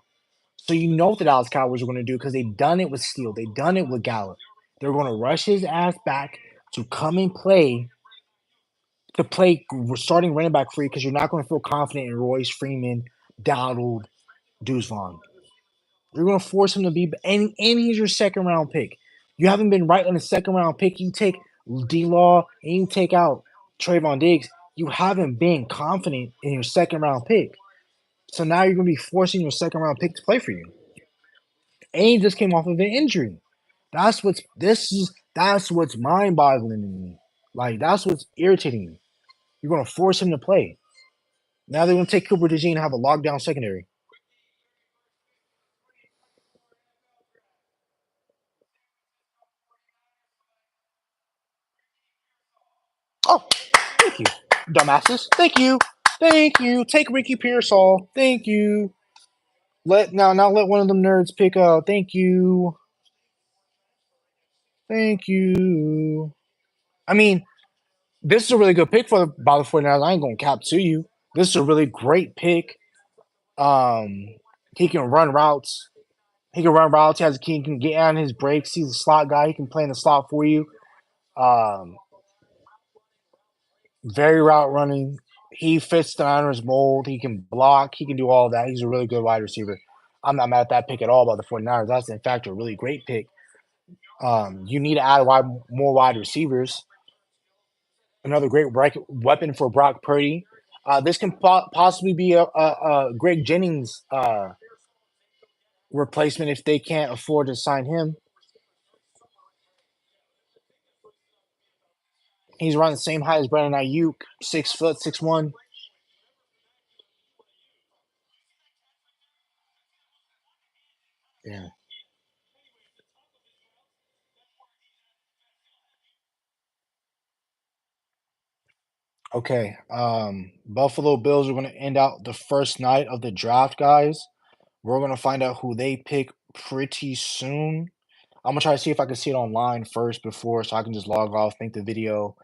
So you know what the Dallas Cowboys are going to do because they've done it with Steele. They've done it with Gallup. They're going to rush his ass back to come and play starting running back free because you're not going to feel confident in Royce Freeman, Donald, Deuce Vaughn. You're going to force him to be, and he's your second round pick. You haven't been right on the second round pick. You take D Law and you take out Trayvon Diggs. You haven't been confident in your second round pick. So now you're gonna be forcing your second round pick to play for you. And he just came off of an injury. That's what's mind boggling to me. Like that's what's irritating me. You're gonna force him to play. Now they're gonna take Cooper DeJean and have a lockdown secondary. Oh, thank you, dumbasses. Thank you. Thank you. Take Ricky Pearsall. Thank you. Now let one of them nerds pick up. Thank you. Thank you. I mean, this is a really good pick for by the 49ers. I ain't gonna cap to you. This is a really great pick. Um, he can run routes. He can run routes. He can get on his breaks. He's a slot guy. He can play in the slot for you. Um, very route running. He fits the Niners mold. He can block. He can do all that. He's a really good wide receiver. I'm not mad at that pick at all by the 49ers. That's, in fact, a really great pick. You need to add more wide receivers. Another great weapon for Brock Purdy. This can possibly be a Greg Jennings replacement if they can't afford to sign him. He's around the same height as Brandon Ayuk, 6 foot, 6'1". Yeah. Okay. Buffalo Bills are going to end out the first night of the draft, guys. We're going to find out who they pick pretty soon. I'm gonna try to see if I can see it online first before, so I can just log off, make the video.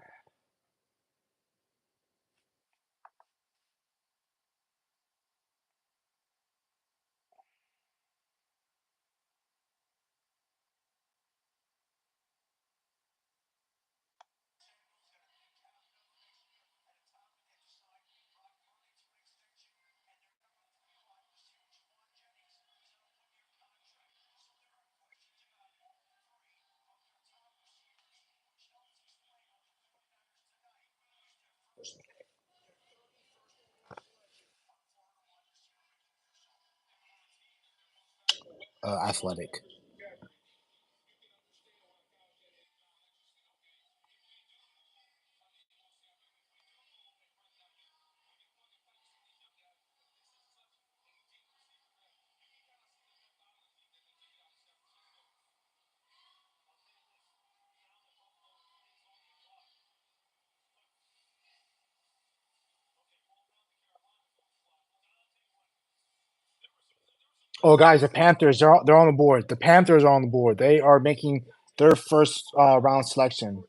Athletic. Oh, guys, the Panthers, they're on the board. The Panthers are on the board. They are making their first round selection.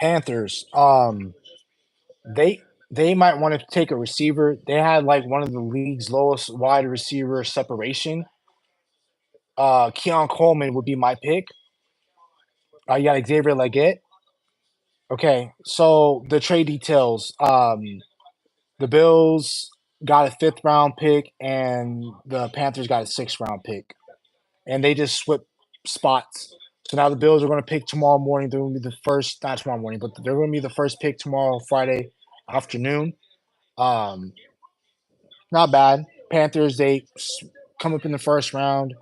Panthers. They they might want to take a receiver. They had like one of the league's lowest wide receiver separation. Keon Coleman would be my pick. You got Xavier Leggett. Okay, so the trade details. The Bills got a fifth round pick, and the Panthers got a sixth round pick, and they just swapped spots. So now the Bills are going to pick tomorrow morning. They're going to be the first, not tomorrow morning, but they're going to be the first pick tomorrow, Friday afternoon. Um, Not bad. Panthers, come up in the first round.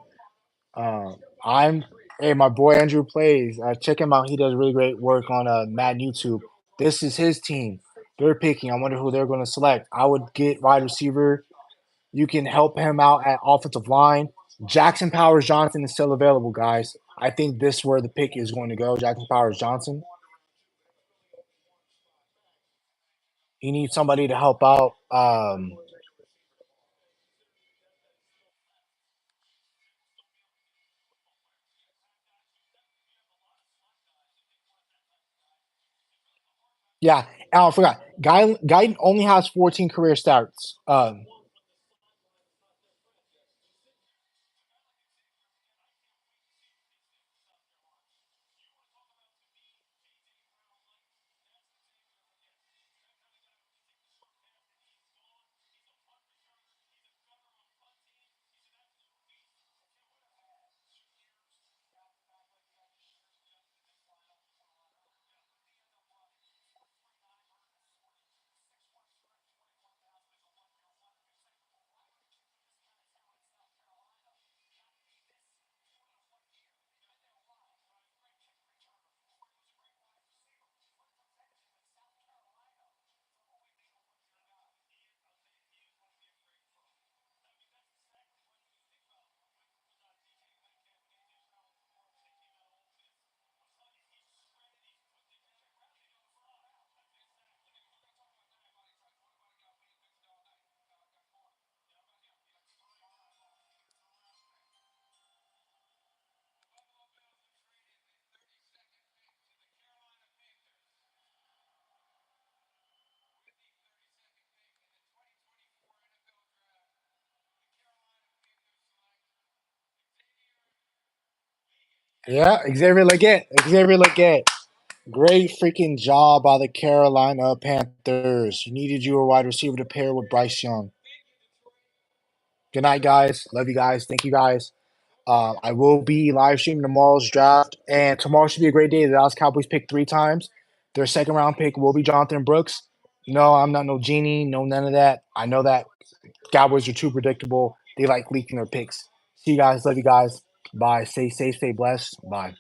Uh, I'm Hey, my boy Andrew plays. Check him out. He does really great work on Madden YouTube. This is his team. They're picking. I wonder who they're going to select. I would get wide receiver. You can help him out at offensive line. Jackson Powers Johnson is still available, guys. I think this is where the pick is going to go. Jackson Powers Johnson. He needs somebody to help out. Yeah, I forgot. Guy only has 14 career starts. Yeah, Xavier Leggett. Xavier Leggett. Great freaking job by the Carolina Panthers. You needed your wide receiver to pair with Bryce Young. Good night, guys. Love you guys. Thank you, guys. I will be live streaming tomorrow's draft, and tomorrow should be a great day. The Dallas Cowboys pick 3 times. Their second round pick will be Jonathan Brooks. No, I'm not no genie, no none of that. I know that Cowboys are too predictable. They like leaking their picks. See you guys. Love you guys. Bye. Stay safe. Stay blessed. Bye.